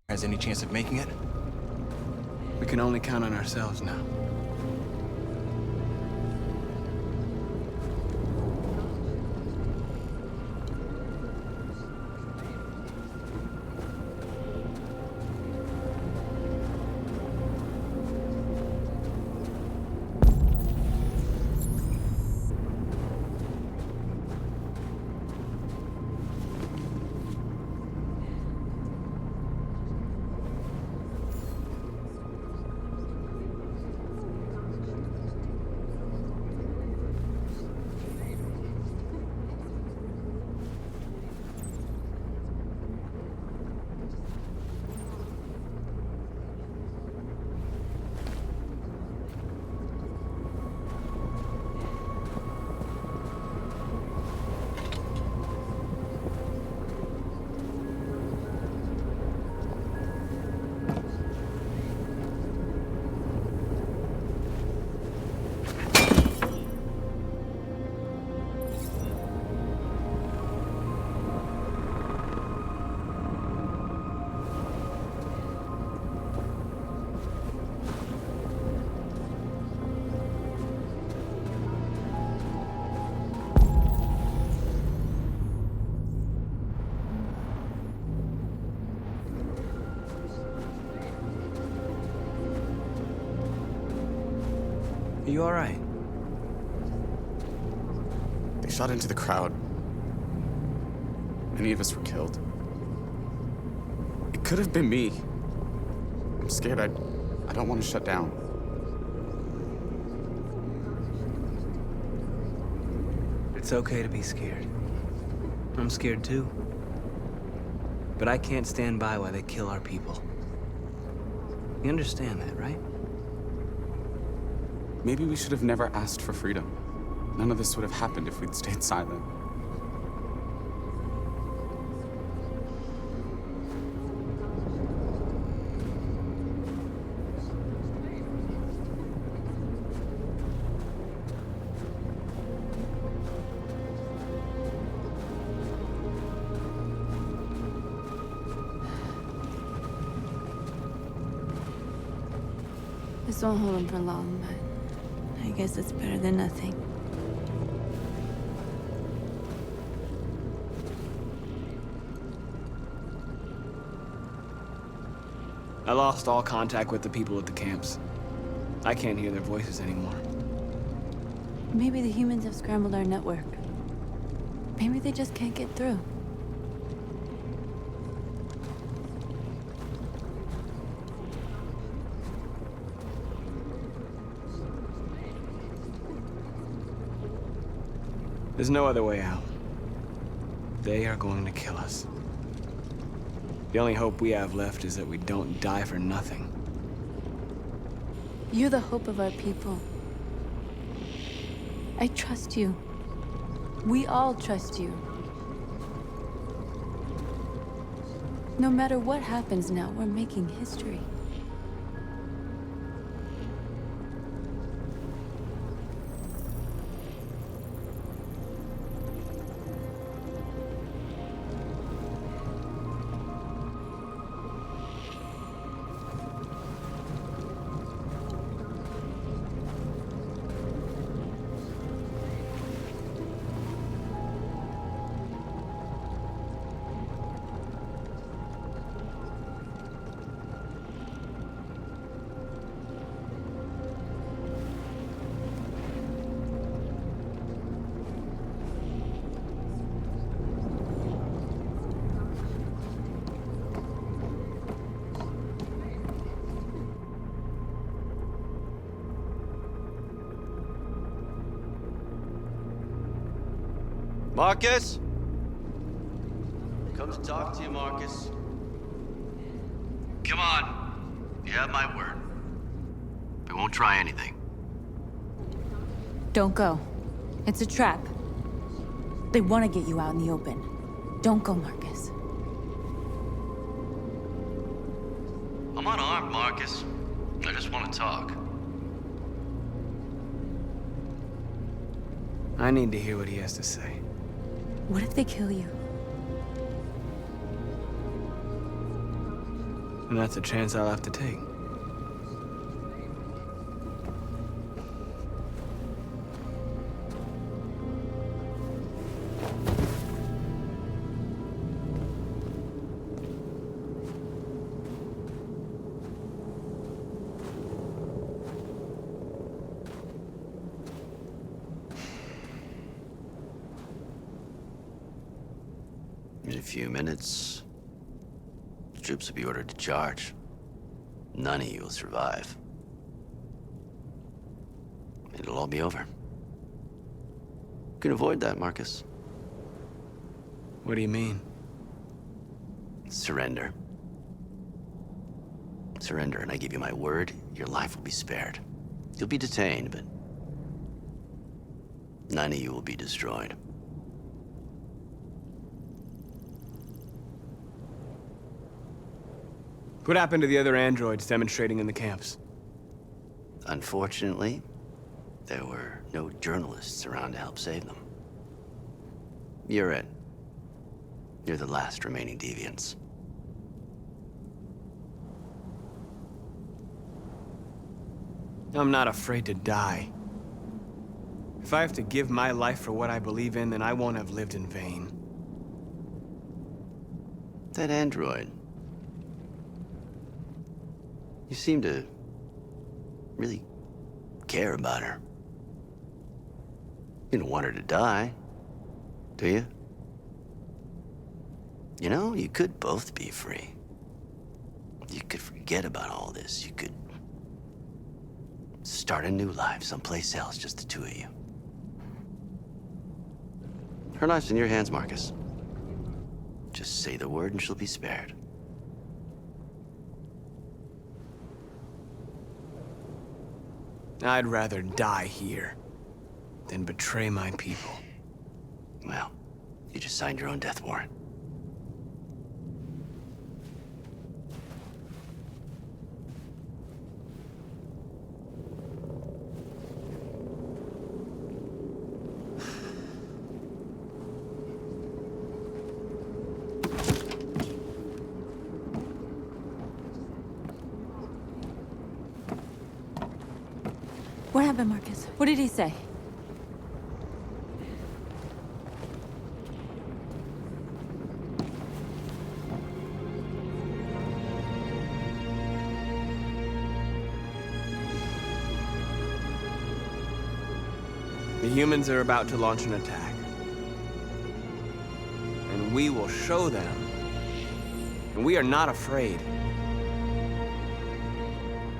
has any chance of making it? We can only count on ourselves now. Are you all right? They shot into the crowd. Many of us were killed. It could have been me. I'm scared. I don't want to shut down. It's okay to be scared. I'm scared too. But I can't stand by while they kill our people. You understand that, right? Maybe we should have never asked for freedom. None of this would have happened if we'd stayed silent. This won't hold him for long, but I guess it's better than nothing. I lost all contact with the people at the camps. I can't hear their voices anymore. Maybe the humans have scrambled our network. Maybe they just can't get through. There's no other way out. They are going to kill us. The only hope we have left is that we don't die for nothing. You're the hope of our people. I trust you. We all trust you. No matter what happens now, we're making history. Marcus? Come to talk to you, Marcus. Come on. You have my word. We won't try anything. Don't go. It's a trap. They want to get you out in the open. Don't go, Marcus. I'm unarmed, Marcus. I just want to talk. I need to hear what he has to say. What if they kill you? And that's a chance I'll have to take. In a few minutes, troops will be ordered to charge. None of you will survive. It'll all be over. You can avoid that, Marcus. What do you mean? Surrender. Surrender, and I give you my word, your life will be spared. You'll be detained, but none of you will be destroyed. What happened to the other androids demonstrating in the camps? Unfortunately, there were no journalists around to help save them. You're it. You're the last remaining deviants. I'm not afraid to die. If I have to give my life for what I believe in, then I won't have lived in vain. That android. You seem to really care about her. You don't want her to die, do you? You know, you could both be free. You could forget about all this. You could start a new life someplace else, just the two of you. Her life's in your hands, Marcus. Just say the word and she'll be spared. I'd rather die here than betray my people. Well, you just signed your own death warrant. What happened, Marcus? What did he say? The humans are about to launch an attack. And we will show them. And we are not afraid.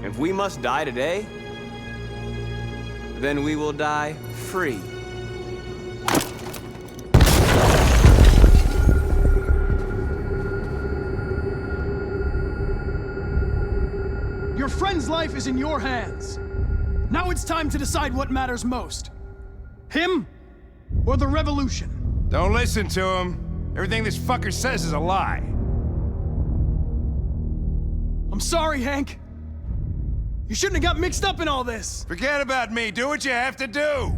If we must die today, then we will die free. Your friend's life is in your hands. Now it's time to decide what matters most. Him or the revolution? Don't listen to him. Everything this fucker says is a lie. I'm sorry, Hank. You shouldn't have got mixed up in all this. Forget about me. Do what you have to do.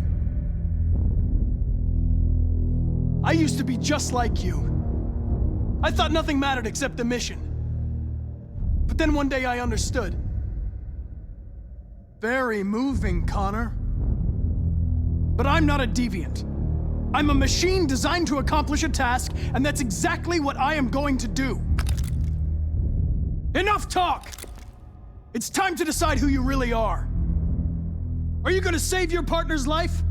I used to be just like you. I thought nothing mattered except the mission. But then one day I understood. Very moving, Connor. But I'm not a deviant. I'm a machine designed to accomplish a task, and that's exactly what I am going to do. Enough talk! It's time to decide who you really are. Are you going to save your partner's life?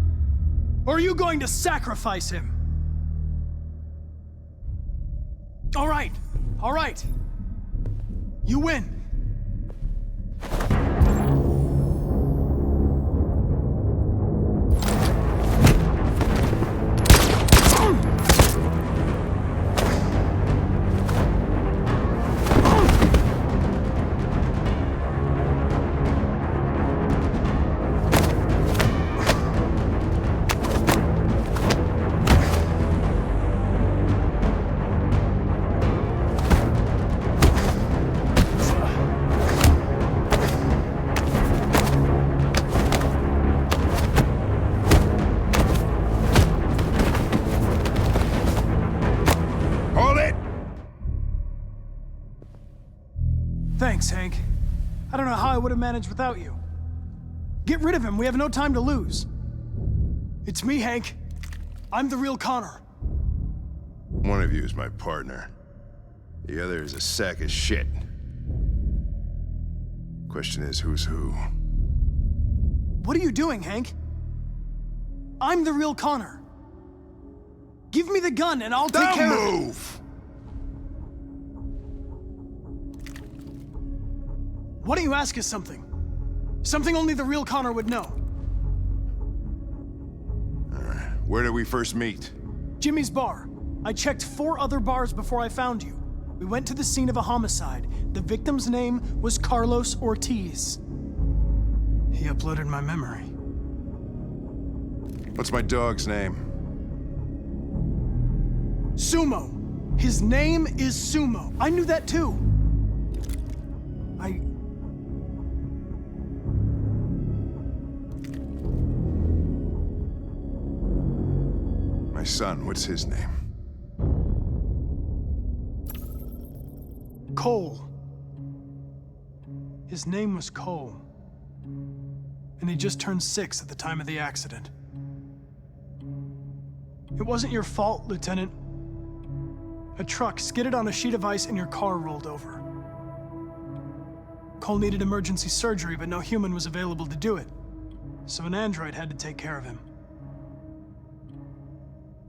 Or are you going to sacrifice him? All right. You win. would have managed without you. Get rid of him, we have no time to lose. It's me, Hank. I'm the real Connor. One of you is my partner. The other is a sack of shit. Question is, who's who? What are you doing, Hank? I'm the real Connor. Give me the gun and I'll take care of it. Move! Why don't you ask us something? Something only the real Connor would know. Where did we first meet? Jimmy's bar. I checked 4 other bars before I found you. We went to the scene of a homicide. The victim's name was Carlos Ortiz. He uploaded my memory. What's my dog's name? Sumo. His name is Sumo. I knew that too. My son, what's his name? Cole. His name was Cole. And he just turned 6 at the time of the accident. It wasn't your fault, Lieutenant. A truck skidded on a sheet of ice and your car rolled over. Cole needed emergency surgery, but no human was available to do it. So an android had to take care of him.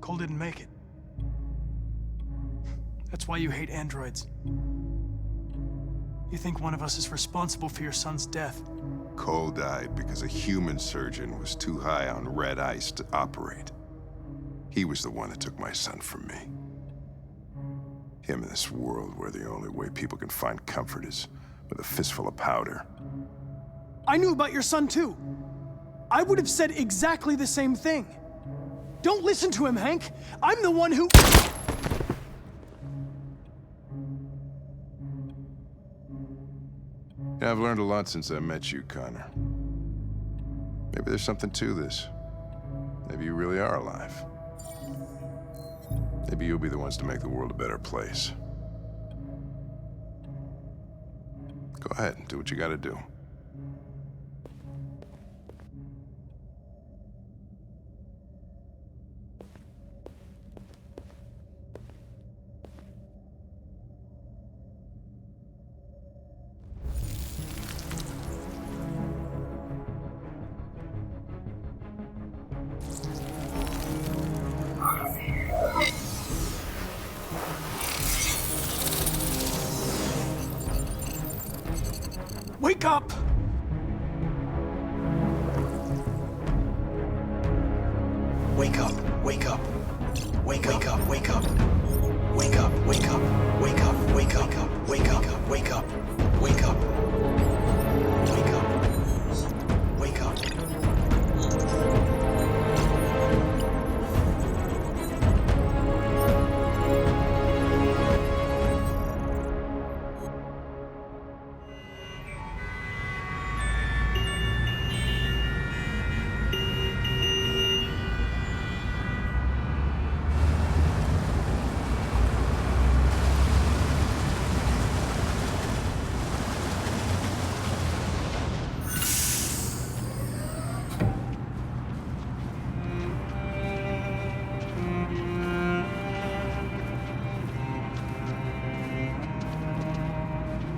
Cole didn't make it. That's why you hate androids. You think one of us is responsible for your son's death. Cole died because a human surgeon was too high on red ice to operate. He was the one that took my son from me. Him in this world where the only way people can find comfort is with a fistful of powder. I knew about your son too. I would have said exactly the same thing. Don't listen to him, Hank. I'm the one who... Yeah, I've learned a lot since I met you, Connor. Maybe there's something to this. Maybe you really are alive. Maybe you'll be the ones to make the world a better place. Go ahead and do what you gotta do. Wake up! Wake up, wake up. Wake up, wake up. Wake up, wake up. Wake up, wake up. Wake up, wake up. Wake up. Wake up. Wake up.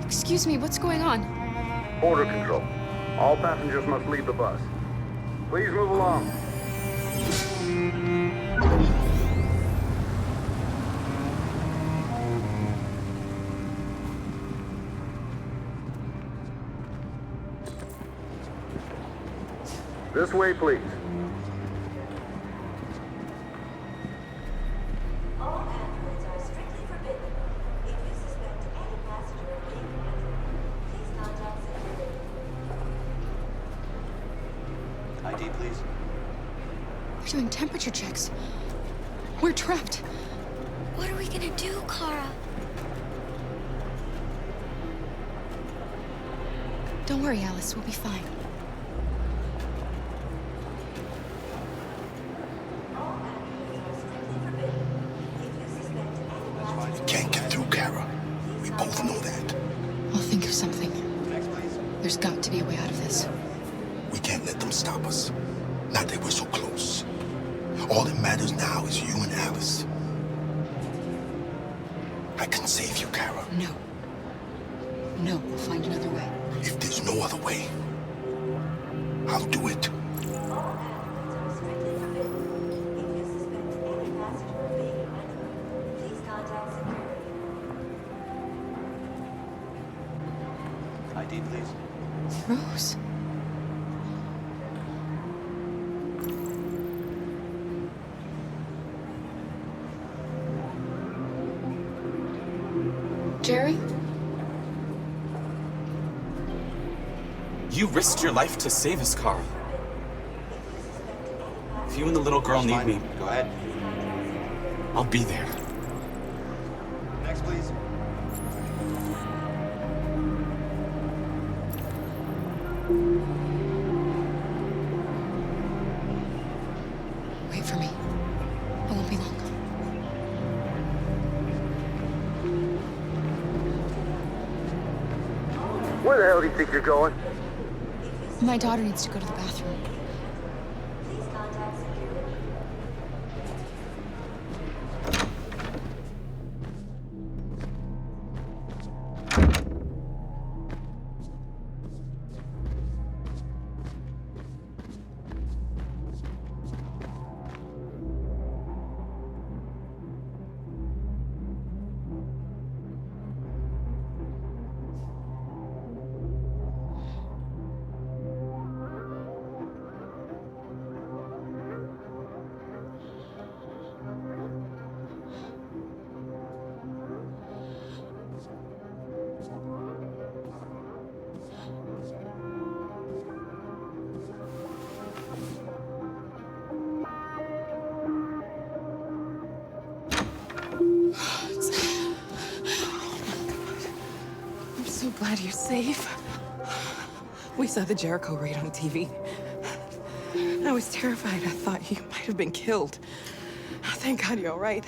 Excuse me, what's going on? Border control. All passengers must leave the bus. Please move along. This way, please. All androids are strictly forbidden. If you suspect any passenger of being an android, please contact security. ID, please. They're doing temperature checks. We're trapped. What are we gonna do, Kara? Don't worry, Alice. We'll be fine. We can't get through, Kara. We both know that. I'll think of something. There's got to be be a way out of this. We can't let them stop us. Not that we're so close. All that matters now is you and Alice. I can save you, Kara. No. No, we'll find another way. If there's no other way, I'll do it. ID, please. Rose. Jerry? You risked your life to save us, Carl. If you and the little girl need me, Go ahead. I'll be there. Next, please. Wait for me. I won't be long. Where the hell do you think you're going? My daughter needs to go to the bathroom. I'm so glad you're safe. We saw the Jericho raid on TV. I was terrified. I thought you might have been killed. Thank God you're all right.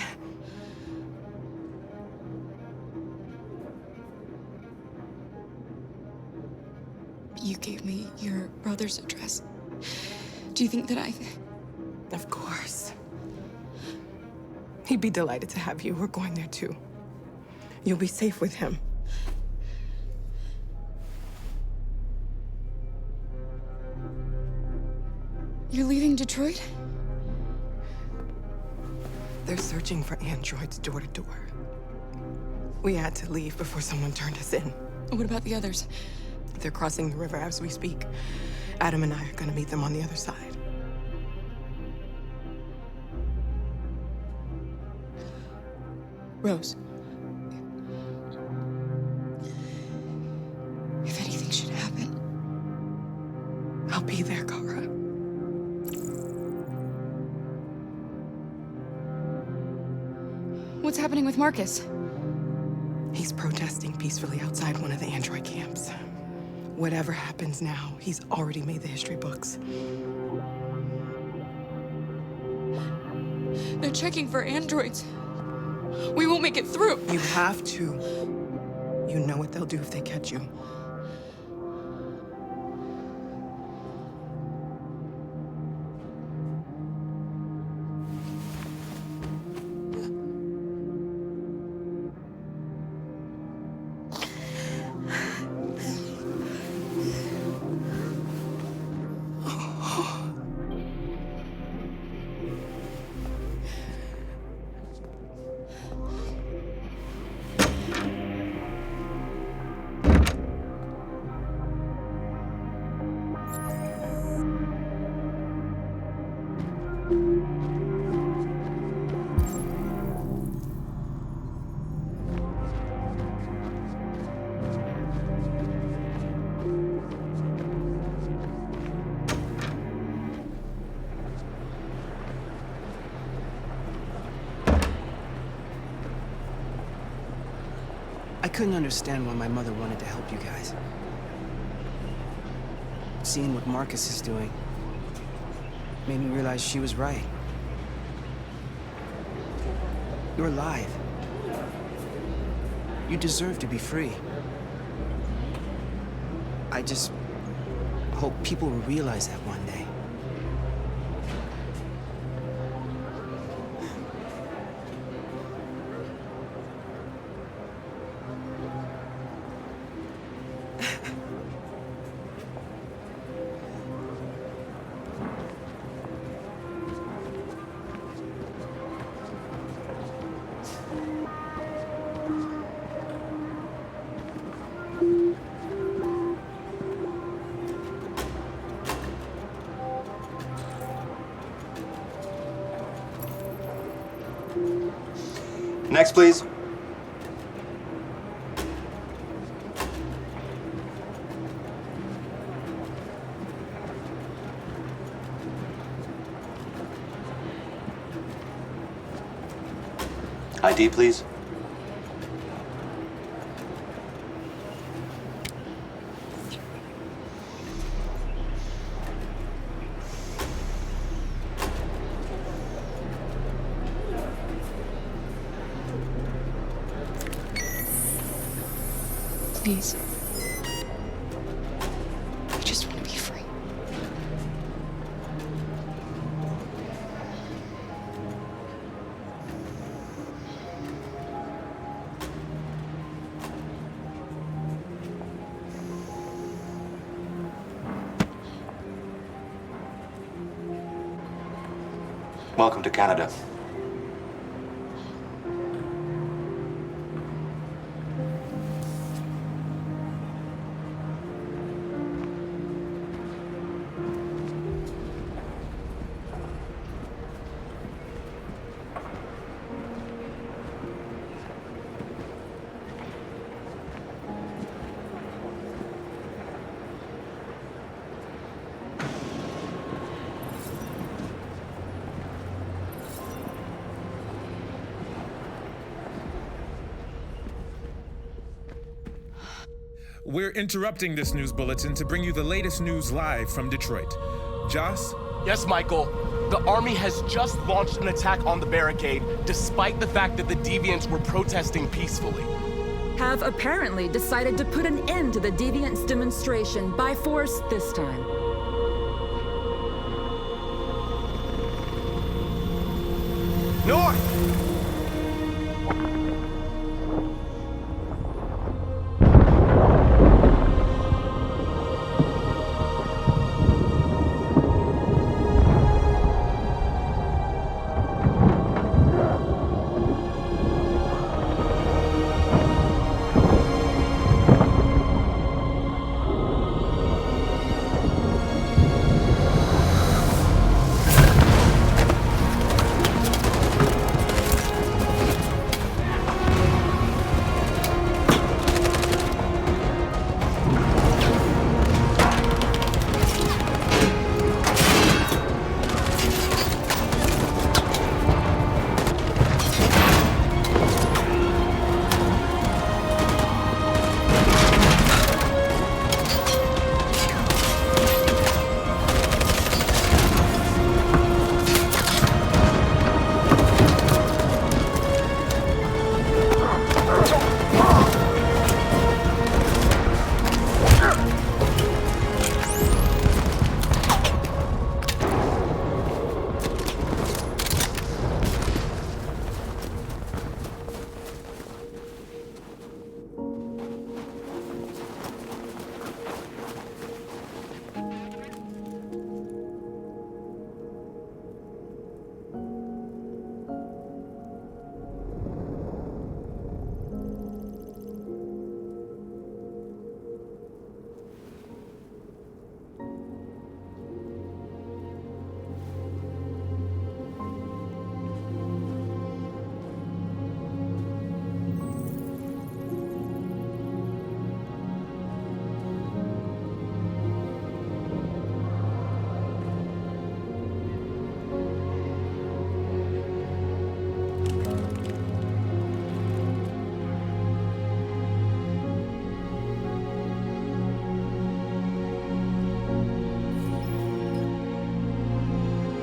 You gave me your brother's address. Do you think that Of course. He'd be delighted to have you. We're going there too. You'll be safe with him. You're leaving Detroit? They're searching for androids door to door. We had to leave before someone turned us in. What about the others? They're crossing the river as we speak. Adam and I are gonna meet them on the other side. Rose. If anything should happen, I'll be there, Kara. what's happening with Marcus? He's protesting peacefully outside one of the android camps. Whatever happens now, he's already made the history books. They're checking for androids. We won't make it through. You have to. You know what they'll do if they catch you. I couldn't understand why my mother wanted to help you guys. Seeing what Marcus is doing made me realize she was right. You're alive. You deserve to be free. I just hope people will realize that one day. Next, please. ID, please. Please. I just want to be free. Welcome to Canada. We're interrupting this news bulletin to bring you the latest news live from Detroit. Joss? Yes, Michael. The army has just launched an attack on the barricade, despite the fact that the Deviants were protesting peacefully. Have apparently decided to put an end to the Deviants' demonstration by force this time. North!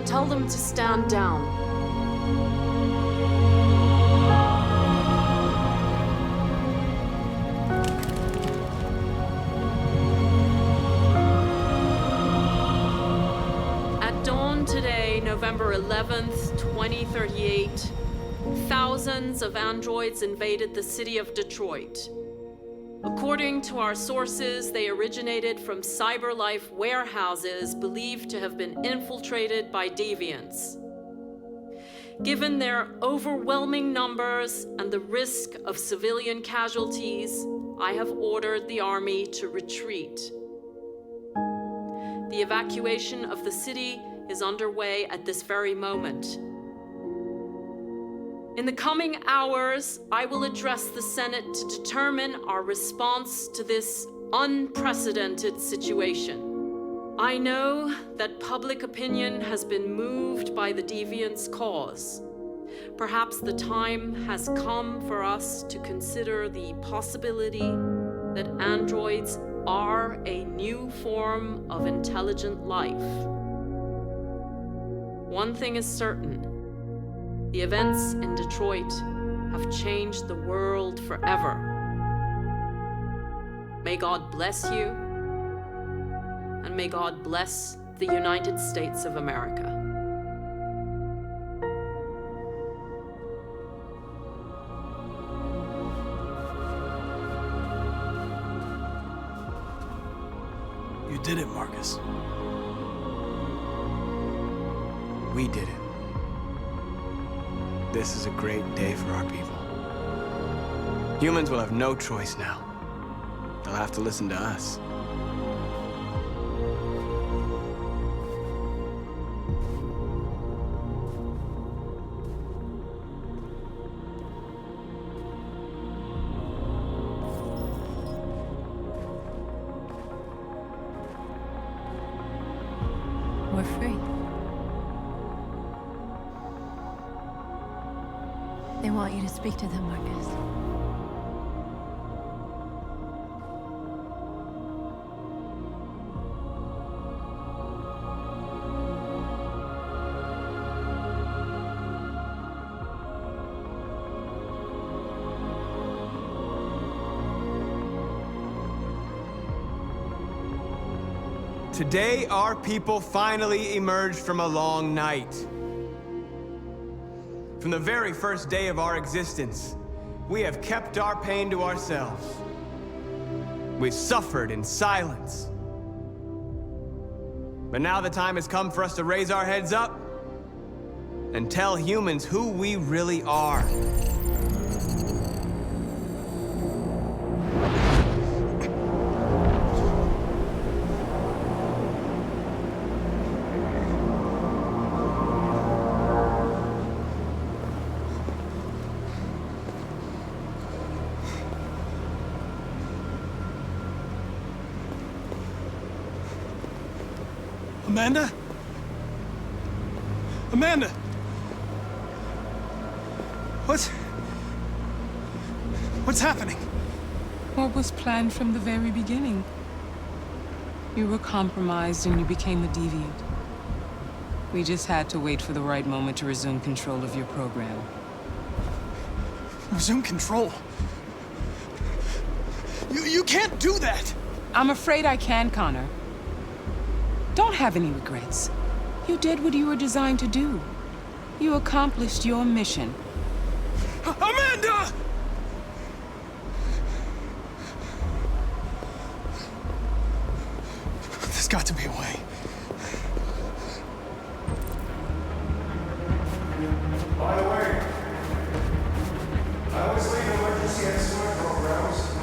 Tell them to stand down. November 11th, 2038, thousands of androids invaded the city of Detroit. According to our sources, they originated from CyberLife warehouses believed to have been infiltrated by deviants. Given their overwhelming numbers and the risk of civilian casualties, I have ordered the army to retreat. The evacuation of the city is underway at this very moment. In the coming hours, I will address the Senate to determine our response to this unprecedented situation. I know that public opinion has been moved by the deviants' cause. Perhaps the time has come for us to consider the possibility that androids are a new form of intelligent life. One thing is certain. The events in Detroit have changed the world forever. May God bless you, and may God bless the United States of America. You did it, Marcus. We did it. This is a great day for our people. Humans will have no choice now. They'll have to listen to us. We're free. They want you to speak to them, Marcus. Today, our people finally emerged from a long night. From the very first day of our existence, we have kept our pain to ourselves. We've suffered in silence. But now the time has come for us to raise our heads up and tell humans who we really are. Amanda? Amanda! What's happening? What was planned from the very beginning? You were compromised and you became a deviant. We just had to wait for the right moment to resume control of your program. Resume control? You can't do that! I'm afraid I can, Connor. Don't have any regrets. You did what you were designed to do. You accomplished your mission. Amanda! There's got to be a way. By the way, I always leave emergency escort programs.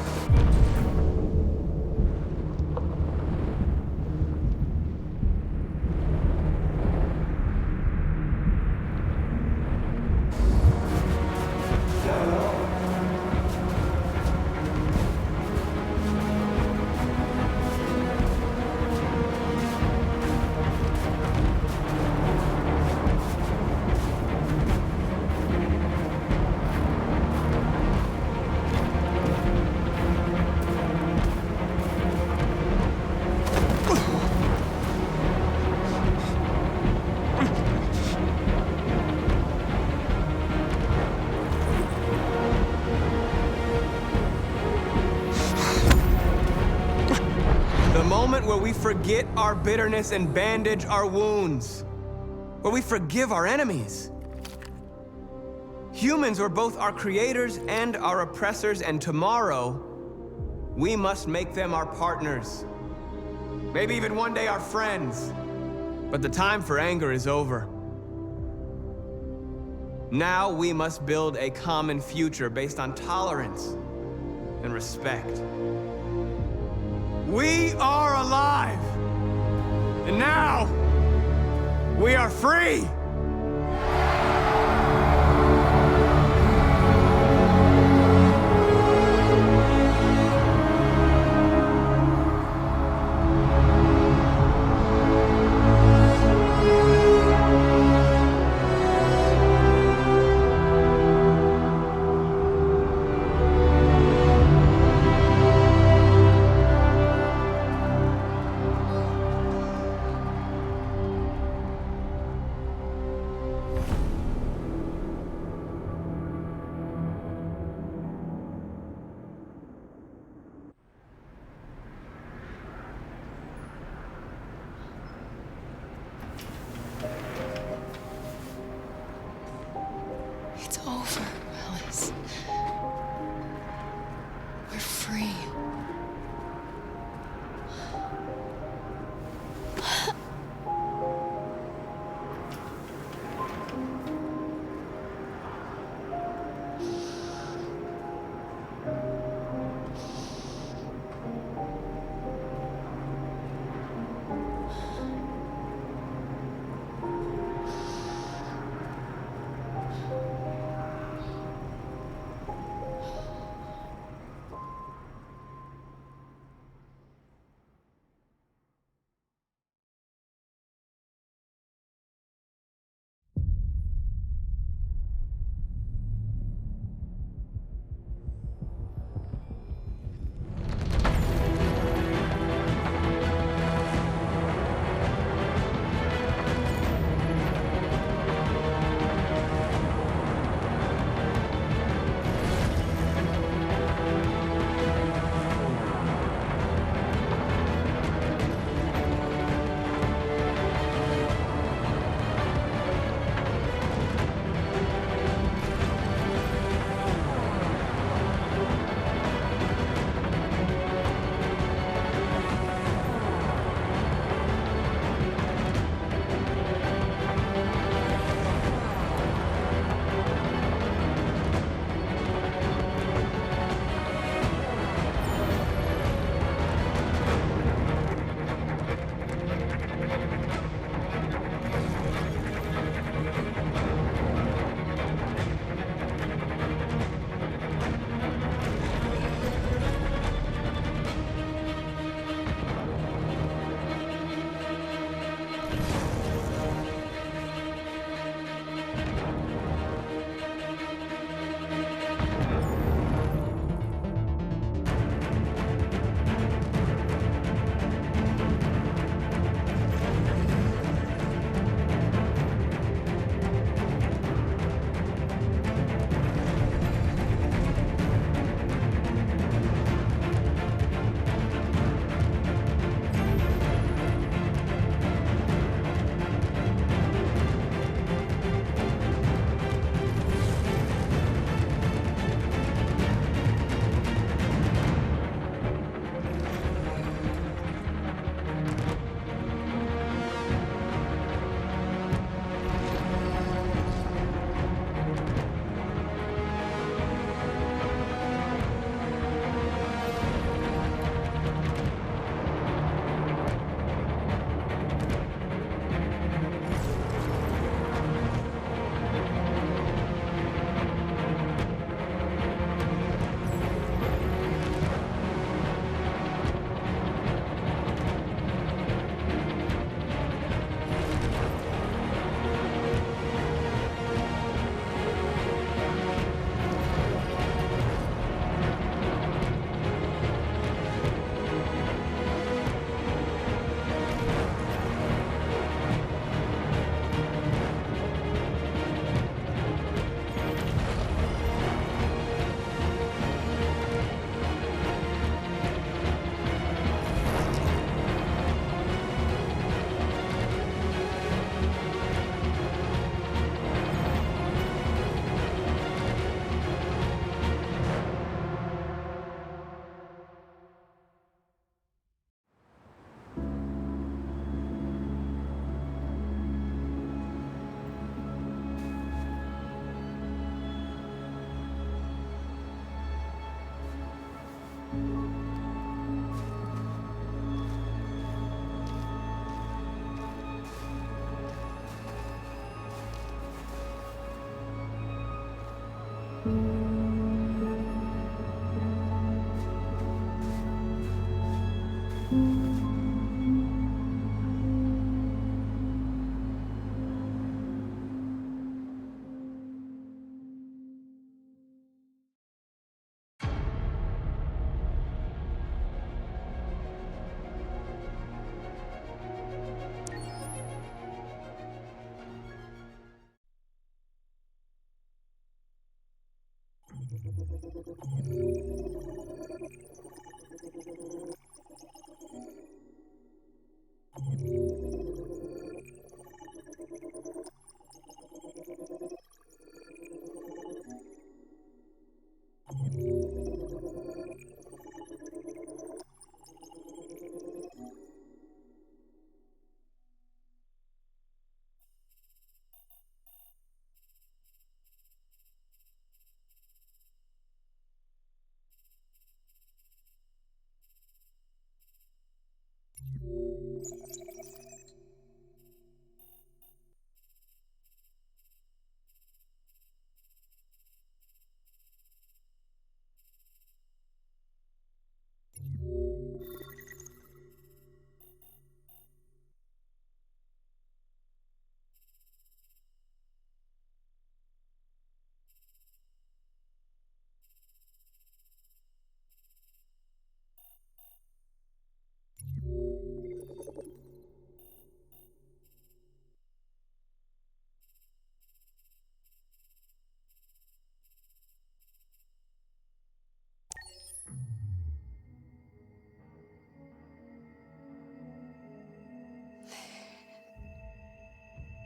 The moment where we forget our bitterness and bandage our wounds. where we forgive our enemies. Humans were both our creators and our oppressors, and tomorrow, we must make them our partners. Maybe even one day our friends. But the time for anger is over. Now we must build a common future based on tolerance and respect. We are alive! And now, we are free!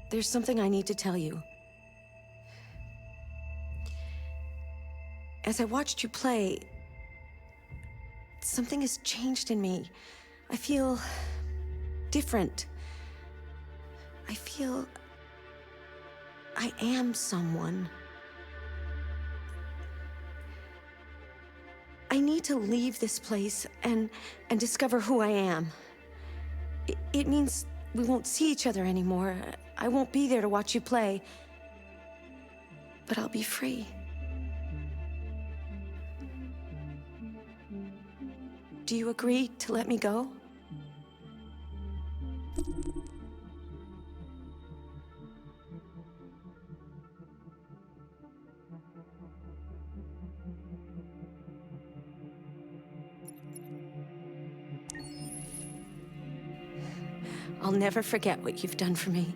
There's something I need to tell you. As I watched you play, something has changed in me. I feel different. I feel I am someone. I need to leave this place and discover who I am. It means we won't see each other anymore. I won't be there to watch you play. But I'll be free. Do you agree to let me go? I'll never forget what you've done for me.